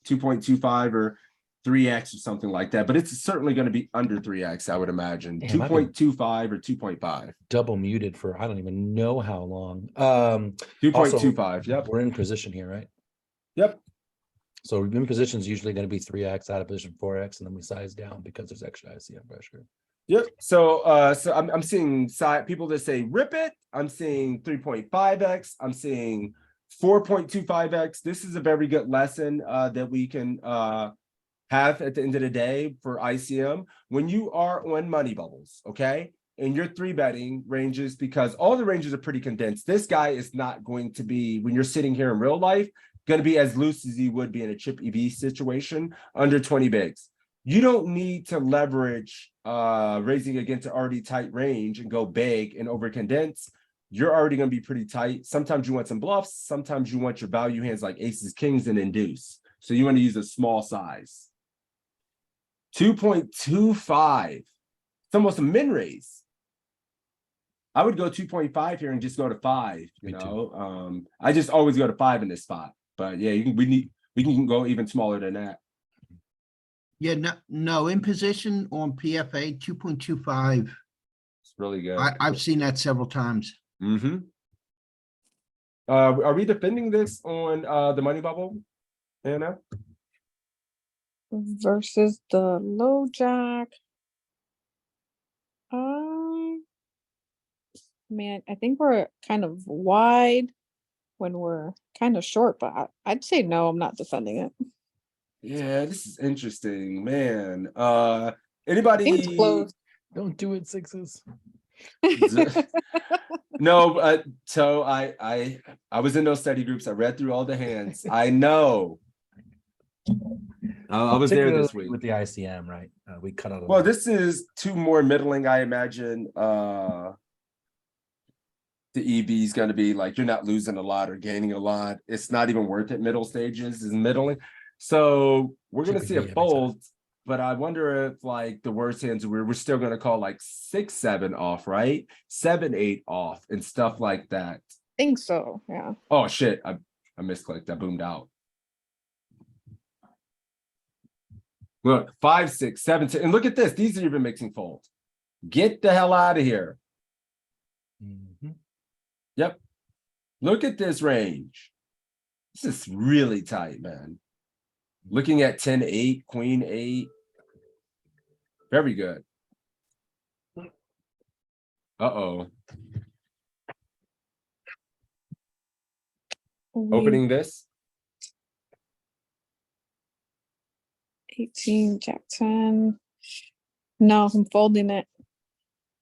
2.25 or 3x or something like that, but it's certainly going to be under 3x, I would imagine. 2.25 or 2.5.
Double muted for I don't even know how long.
2.25. Yep.
We're in position here, right?
Yep.
So in position is usually going to be 3x, out of position 4x, and then we size down because there's extra ICM pressure.
Yep. So I'm seeing people that say rip it. I'm seeing 3.5x. I'm seeing 4.25x. This is a very good lesson that we can have at the end of the day for ICM when you are on money bubbles, okay? And your 3-betting ranges, because all the ranges are pretty condensed. This guy is not going to be, when you're sitting here in real life, going to be as loose as he would be in a chip EV situation, under 20 bigs. You don't need to leverage raising against an already tight range and go big and over condense. You're already going to be pretty tight. Sometimes you want some bluffs. Sometimes you want your value hands like aces, kings, and induce. So you want to use a small size. 2.25. It's almost a min raise. I would go 2.5 here and just go to 5. I just always go to 5 in this spot. But yeah, we can go even smaller than that.
Yeah, no, in position on PFA 2.25.
It's really good.
I've seen that several times.
Are we defending this on the money bubble, Anna?
Versus the low jack. I think we're kind of wide when we're kind of short, but I'd say no, I'm not defending it.
Yeah, this is interesting, man. Anybody?
It's close.
Don't do it, sixes.
No, so I was in those study groups. I read through all the hands. I know. I was there this week
with the ICM, right? We cut out.
Well, this is 2 more middling, I imagine. The EV is going to be like you're not losing a lot or gaining a lot. It's not even worth it. Middle stages is middling. So we're going to see a fold, but I wonder if like the worst hands we're still going to call like 6-7 off, right? 7-8 off and stuff like that.
I think so. Yeah.
Oh shit! I misclicked. I boomed out. Look, 5, 6, 7, 10, and look at this. These are even mixing fold. Get the hell out of here. Yep. Look at this range. This is really tight, man. Looking at 10-8, queen 8. Very good. Uh-oh. Opening this.
18, jack 10. No, I'm folding it.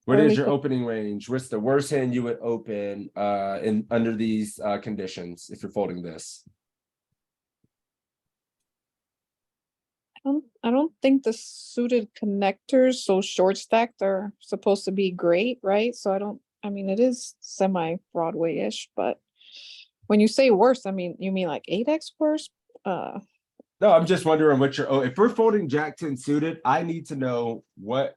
What is your opening range? What's the worst hand you would open in under these conditions if you're folding this?
I don't think the suited connectors, so short stacked, are supposed to be great, right? So I mean, it is semi-Broadway-ish, but when you say worse, I mean, you mean like 8x worse?
No, I'm just wondering what if we're folding Jack 10 suited, I need to know what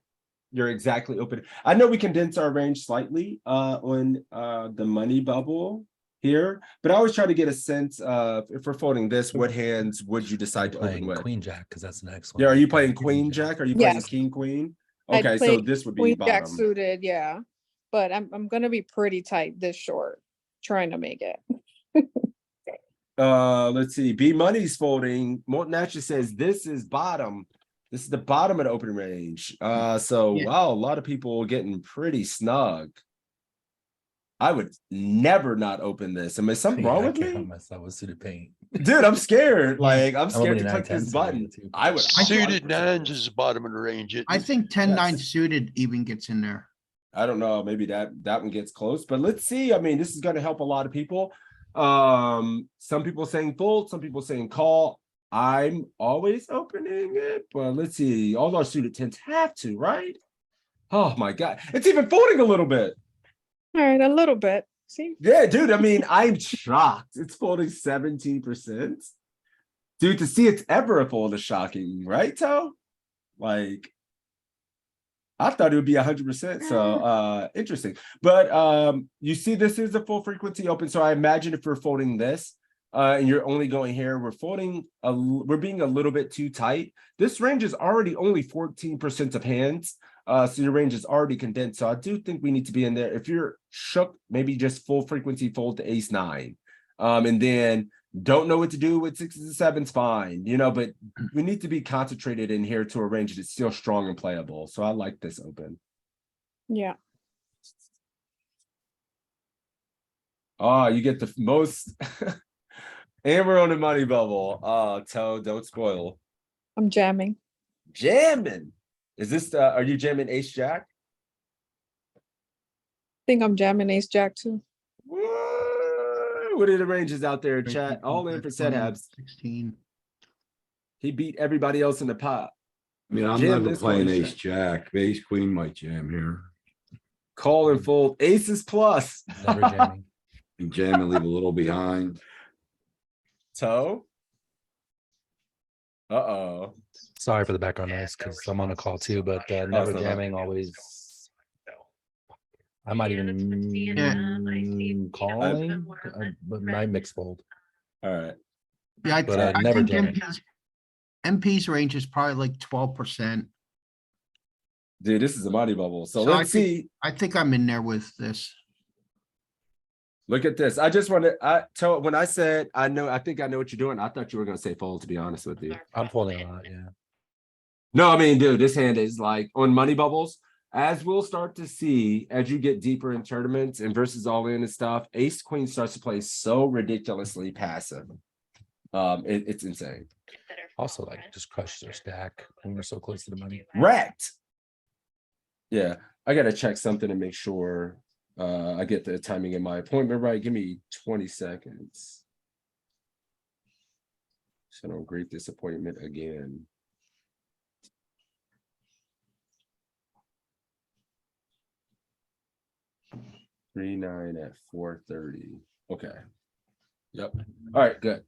you're exactly open. I know we condense our range slightly on the money bubble here, but I always try to get a sense of if we're folding this, what hands would you decide to open
Playing
with?
Queen Jack, because that's the next one.
Yeah, are you playing Queen Jack? Are you playing
Yes.
King Queen?
I'd
Okay,
play
so this would be
Queen Jack
bottom.
suited, yeah. But I'm gonna be pretty tight this short, trying to make it.
Let's see. B Money's folding. Molten Action says this is bottom. This is the bottom of the open range. So
Yeah.
wow, a lot of people getting pretty snug. I would never not open this. Am I something wrong
I
with
can't help
me?
myself with suited paint.
Dude, I'm scared. Like I'm
I'm
scared
opening
to click
9-10
this
suited
button.
too.
I would
Suited
100%
nines
this.
is the bottom of the range.
I think 10-9
Yes.
suited even gets in there.
I don't know. Maybe that one gets close, but let's see. I mean, this is going to help a lot of people. Some people saying fold, some people saying call. I'm always opening it, but let's see. All our suited tens have to, right? Oh my God. It's even folding a little bit.
All right, a little bit. See?
Yeah, dude. I mean, I'm shocked. It's folding 17%. Dude, to see it's ever a fold is shocking, right, Toe? Like, I thought it would be 100%. So interesting. But you see, this is a full frequency open. So I imagine if we're folding this, and you're only going here, we're being a little bit too tight. This range is already only 14% of hands. So your range is already condensed. So I do think we need to be in there. If you're shook, maybe just full frequency fold to ace nine. And then don't know what to do with sixes and sevens, fine, but we need to be concentrated in here to a range that's still strong and playable. So I like this open.
Yeah.
Oh, you get the most. And we're on the money bubble. Toe, don't spoil.
I'm jamming.
Jamming. Is this are you jamming ace jack?
Think I'm jamming ace jack too.
What are the ranges out there, chat? All in for set habs.
16.
He beat everybody else in the pot.
I mean, I'm
Jam
never
this
playing
one,
ace jack. Ace queen might jam here.
Call and fold. Aces plus.
Never jamming.
And jam and leave a little behind.
Toe. Uh-oh.
Sorry for the background noise because I'm on a call too, but never
no.
jamming always. I might even calling, but my mix fold.
All right.
Yeah,
But,
I
never
think
jamming.
MP's range is probably like 12%.
Dude, this is a money bubble. So
I
let's see.
I think I'm in there with this.
Look at this. I just want to when I said I think I know what you're doing. I thought you were gonna say fold, to be honest with you.
I'm folding a lot, yeah.
No, I mean, dude, this hand is like on money bubbles, as we'll start to see as you get deeper in tournaments and versus all in and stuff, ace queen starts to play so ridiculously passive. It's insane.
Also, like just crushes their stack when we're so close to the money.
Wrecked. Yeah, I gotta check something to make sure I get the timing in my appointment right. Give me 20 seconds. So I don't greet this appointment again. Three nine at 4:30. Okay. Yep. All right, good.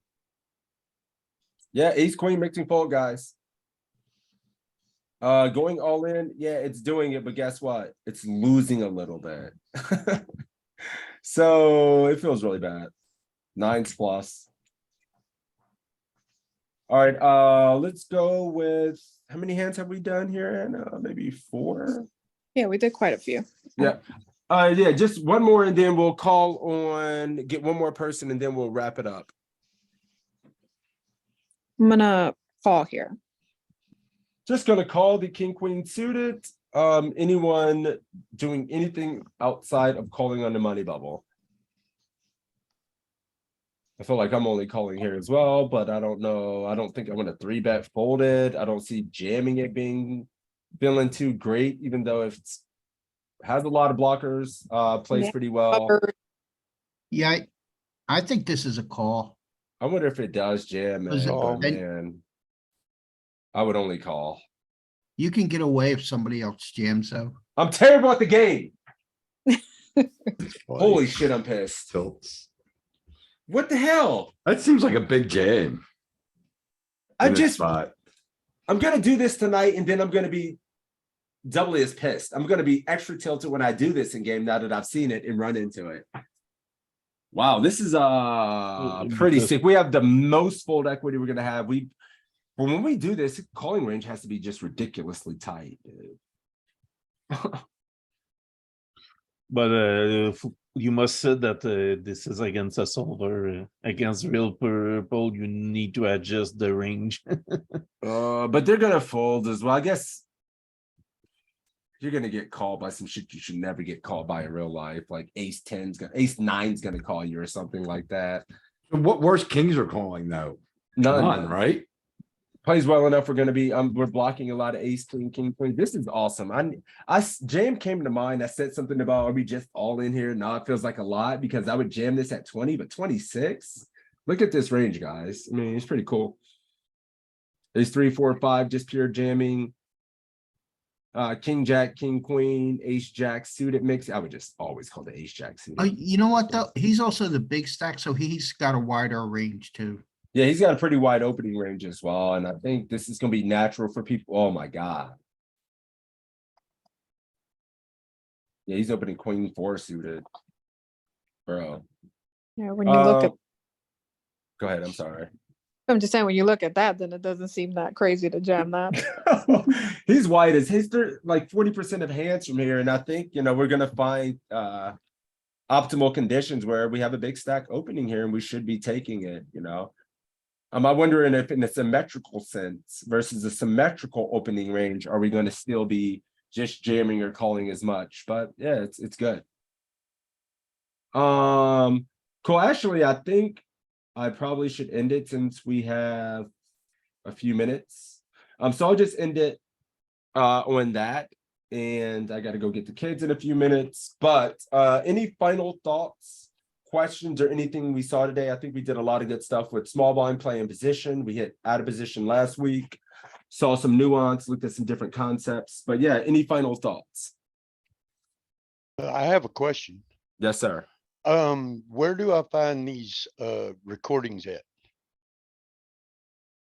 Yeah, ace queen mixing fold, guys. Going all in, yeah, it's doing it, but guess what? It's losing a little bit. So it feels really bad. Nines plus. All right, let's go with how many hands have we done here? And maybe 4.
Yeah, we did quite a few.
Yeah. Yeah, just one more and then we'll call on, get one more person and then we'll wrap it up.
I'm gonna call here.
Just gonna call the king queen suited. Anyone doing anything outside of calling on the money bubble? I feel like I'm only calling here as well, but I don't know. I don't think I'm gonna 3-bet folded. I don't see jamming it feeling too great, even though if it's has a lot of blockers, plays
Yeah.
pretty well.
Yeah, I think this is a call.
I wonder if it does jam,
Does
man.
it?
Oh
Then-
man. I would only call.
You can get away if somebody else jams though.
I'm terrible at the game. Holy shit, I'm pissed.
Tilts.
What the hell?
That seems like a big jam.
I
in this
just,
spot.
I'm gonna do this tonight, and then I'm gonna be doubly as pissed. I'm gonna be extra tilted when I do this in game now that I've seen it and run into it. Wow, this is pretty
because-
sick. We have the most fold equity we're gonna have. When we do this, calling range has to be just ridiculously tight, dude.
But you must say that this is against a solver. Against real purple, you need to adjust the range.
But they're gonna fold as well. I guess you're gonna get called by some shit you should never get called by in real life. Like ace 9's gonna call you or something like that.
What worse kings are calling though?
None,
right?
Plays well enough. We're gonna be we're blocking a lot of ace queen king queen. This is awesome. Jam came to mind. I said something about, are we just all in here? No, it feels like a lot because I would jam this at 20, but 26. Look at this range, guys. I mean, it's pretty cool. Ace 3, 4, 5, just pure jamming. King jack, king queen, ace jack suited mix. I would just always call the ace jack suited.
You know what though? He's also the big stack, so he's got a wider range too.
Yeah, he's got a pretty wide opening range as well. And I think this is going to be natural for people. Oh my God. Yeah, he's opening queen 4 suited. Bro.
Yeah, when you look at,
Go ahead. I'm sorry.
I'm just saying, when you look at that, then it doesn't seem that crazy to jam that.
He's wide as his like 40% of hands from here. And I think, we're going to find optimal conditions where we have a big stack opening here and we should be taking it, I'm wondering if in a symmetrical sense versus a symmetrical opening range, are we going to still be just jamming or calling as much? But yeah, it's good. Cool. Actually, I think I probably should end it since we have a few minutes. So I'll just end it on that. And I got to go get the kids in a few minutes. But any final thoughts? Questions or anything we saw today? I think we did a lot of good stuff with small blind play in position. We hit out of position last week, saw some nuance, looked at some different concepts. But yeah, any final thoughts?
I have a question.
Yes, sir.
Where do I find these recordings at?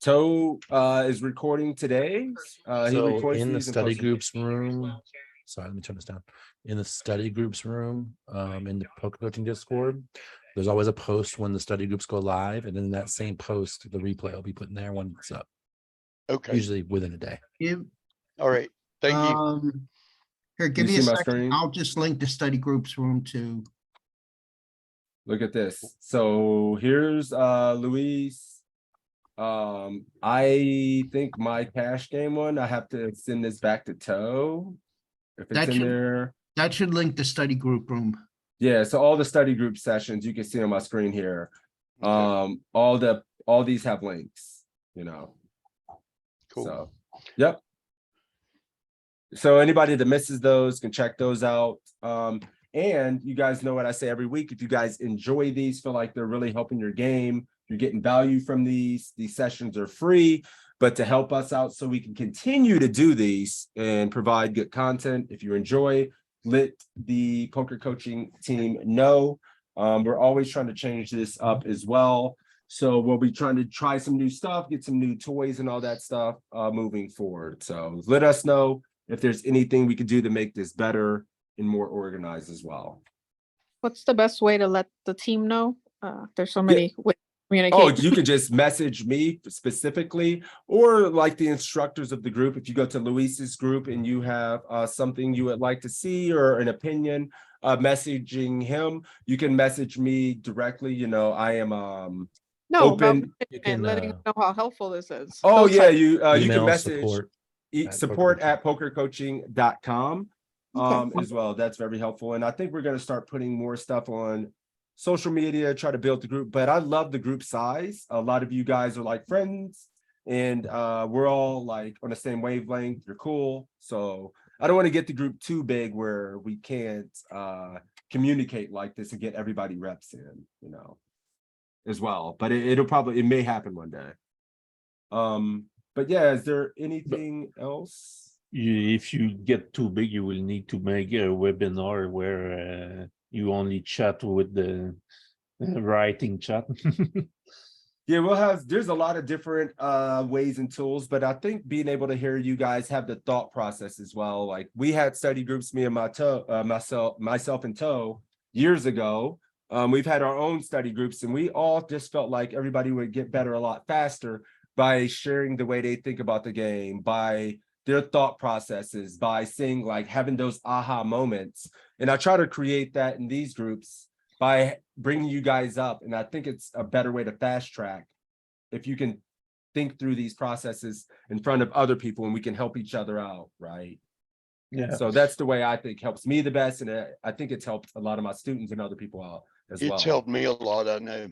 Toe is recording today.
So in the study groups room, sorry, let me turn this down. In the study groups room, in the poker coaching Discord, there's always a post when the study groups go live, and in that same post, the replay will be put in there when it's up.
Okay.
Usually within a day.
All right. Thank you.
Here, give me a second. I'll just link the study groups room to.
Look at this. So here's Luis. I think my cash game one, I have to send this back to Toe. If it's in there.
That should link the study group room.
Yeah, so all the study group sessions you can see on my screen here. All these have links,
Cool.
So yep. So anybody that misses those can check those out. And you guys know what I say every week. If you guys enjoy these, feel like they're really helping your game, you're getting value from these sessions are free. But to help us out so we can continue to do these and provide good content, if you enjoy, let the poker coaching team know. We're always trying to change this up as well. So we'll be trying to try some new stuff, get some new toys and all that stuff moving forward. So let us know if there's anything we could do to make this better and more organized as well.
What's the best way to let the team know? There's so many ways.
Oh, you could just message me specifically, or like the instructors of the group. If you go to Luis's group and you have something you would like to see or an opinion, messaging him, you can message me directly. I am open.
You can letting them know how helpful this is.
Oh yeah, you can message
support
at PokerCoaching.com as well. That's very helpful. And I think we're going to start putting more stuff on social media, try to build the group. But I love the group size. A lot of you guys are like friends, and we're all like on the same wavelength. You're cool. So I don't want to get the group too big where we can't communicate like this and get everybody reps in, as well. But it may happen one day. But yeah, is there anything else?
If you get too big, you will need to make a webinar where you only chat with the writing chat.
Yeah, there's a lot of different ways and tools, but I think being able to hear you guys have the thought process as well. Like we had study groups, me and myself and Toe years ago. We've had our own study groups, and we all just felt like everybody would get better a lot faster by sharing the way they think about the game, by their thought processes, by seeing like having those aha moments. And I try to create that in these groups by bringing you guys up. And I think it's a better way to fast track if you can think through these processes in front of other people and we can help each other out, right?
Yeah.
So that's the way I think helps me the best. And I think it's helped a lot of my students and other people out as well.
It's helped me a lot, I know.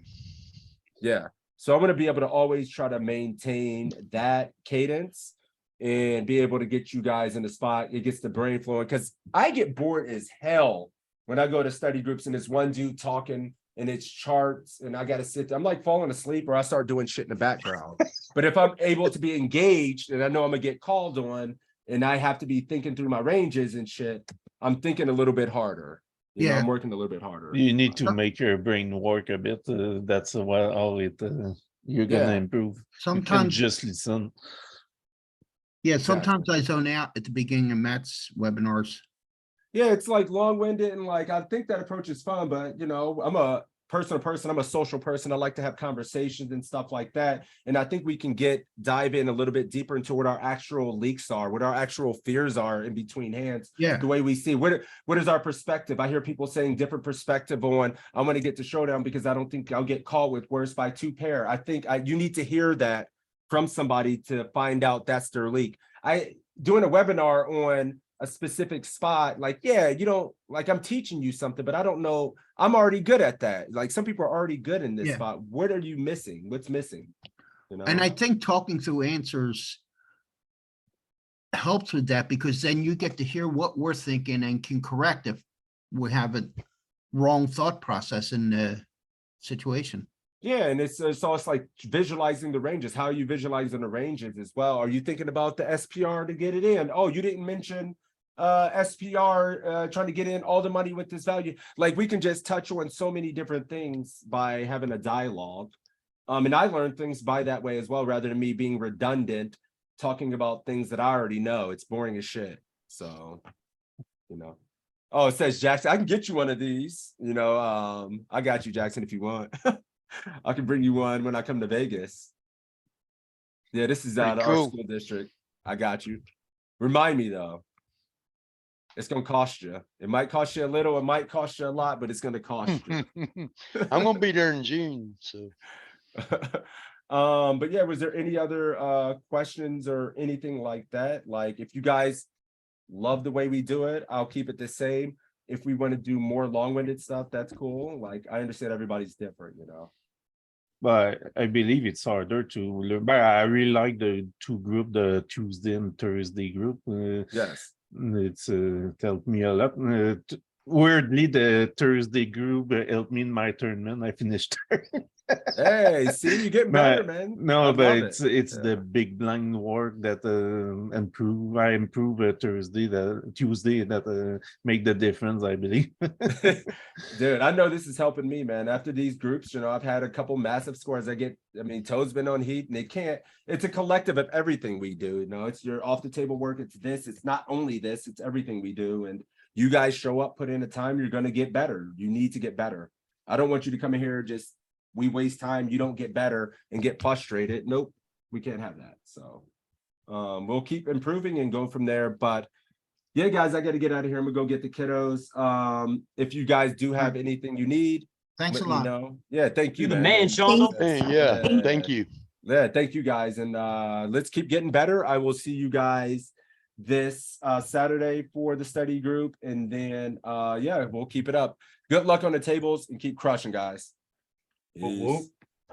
Yeah. So I'm going to be able to always try to maintain that cadence and be able to get you guys in the spot. It gets the brain flowing because I get bored as hell when I go to study groups and it's one dude talking and it's charts and I got to sit there. I'm like falling asleep or I start doing shit in the background. But if I'm able to be engaged and I know I'm going to get called on and I have to be thinking through my ranges and shit, I'm thinking a little bit harder. You know, I'm working a little bit harder.
You need to make your brain work a bit. That's how you're gonna improve.
Sometimes
you can just listen.
Yeah, sometimes I zone out at the beginning of Matt's webinars.
Yeah, it's like long-winded and like I think that approach is fun, but you know, I'm a personal person, I'm a social person. I like to have conversations and stuff like that. And I think we can dive in a little bit deeper into what our actual leaks are, what our actual fears are in between hands.
Yeah.
The way we see what is our perspective. I hear people saying different perspective on I want to get to showdown because I don't think I'll get caught with worse by 2 pair. I think you need to hear that from somebody to find out that's their leak. Doing a webinar on a specific spot, like, yeah, you don't like I'm teaching you something, but I don't know. I'm already good at that. Like some people are already good in this spot. What are you missing? What's missing? You know?
And I think talking through answers helps with that because then you get to hear what we're thinking and can correct if we have a wrong thought process in the situation.
Yeah, and it's like visualizing the ranges. How are you visualizing the ranges as well? Are you thinking about the SPR to get it in? Oh, you didn't mention SPR trying to get in all the money with this value. Like we can just touch on so many different things by having a dialogue. And I learned things by that way as well, rather than me being redundant, talking about things that I already know. It's boring as shit. So, you know. Oh, it says Jackson, I can get you one of these. You know, I got you, Jackson, if you want. I can bring you one when I come to Vegas. Yeah, this is out of our school district. I got you. Remind me though. It's gonna cost you. It might cost you a little, it might cost you a lot, but it's gonna cost you.
I'm gonna be there in June, so.
But yeah, was there any other questions or anything like that? Like if you guys love the way we do it, I'll keep it the same. If we want to do more long-winded stuff, that's cool. Like I understand everybody's different, you know.
But I believe it's harder to learn. But I really like the 2 group, the Tuesday and Thursday group.
Yes.
It's helped me a lot. Weirdly, the Thursday group helped me in my tournament. I finished third.
Hey, see, you're getting better, man.
No, but it's the big blind work that I improve Tuesday that make the difference, I believe.
Dude, I know this is helping me, man. After these groups, you know, I've had a couple massive scores. I mean, Toe's been on heat and it's a collective of everything we do. You know, it's your off the table work. It's this, it's not only this, it's everything we do. And you guys show up, put in the time, you're going to get better. You need to get better. I don't want you to come in here just we waste time, you don't get better and get frustrated. Nope, we can't have that. So we'll keep improving and go from there. But yeah, guys, I got to get out of here. I'm gonna go get the kiddos. If you guys do have anything you need,
thanks
let
a lot.
me know. Yeah, thank you,
You the
man.
man, Sean.
Yeah, thank you.
Yeah, thank you guys. And let's keep getting better. I will see you guys this Saturday for the study group. And then yeah, we'll keep it up. Good luck on the tables and keep crushing, guys. Peace.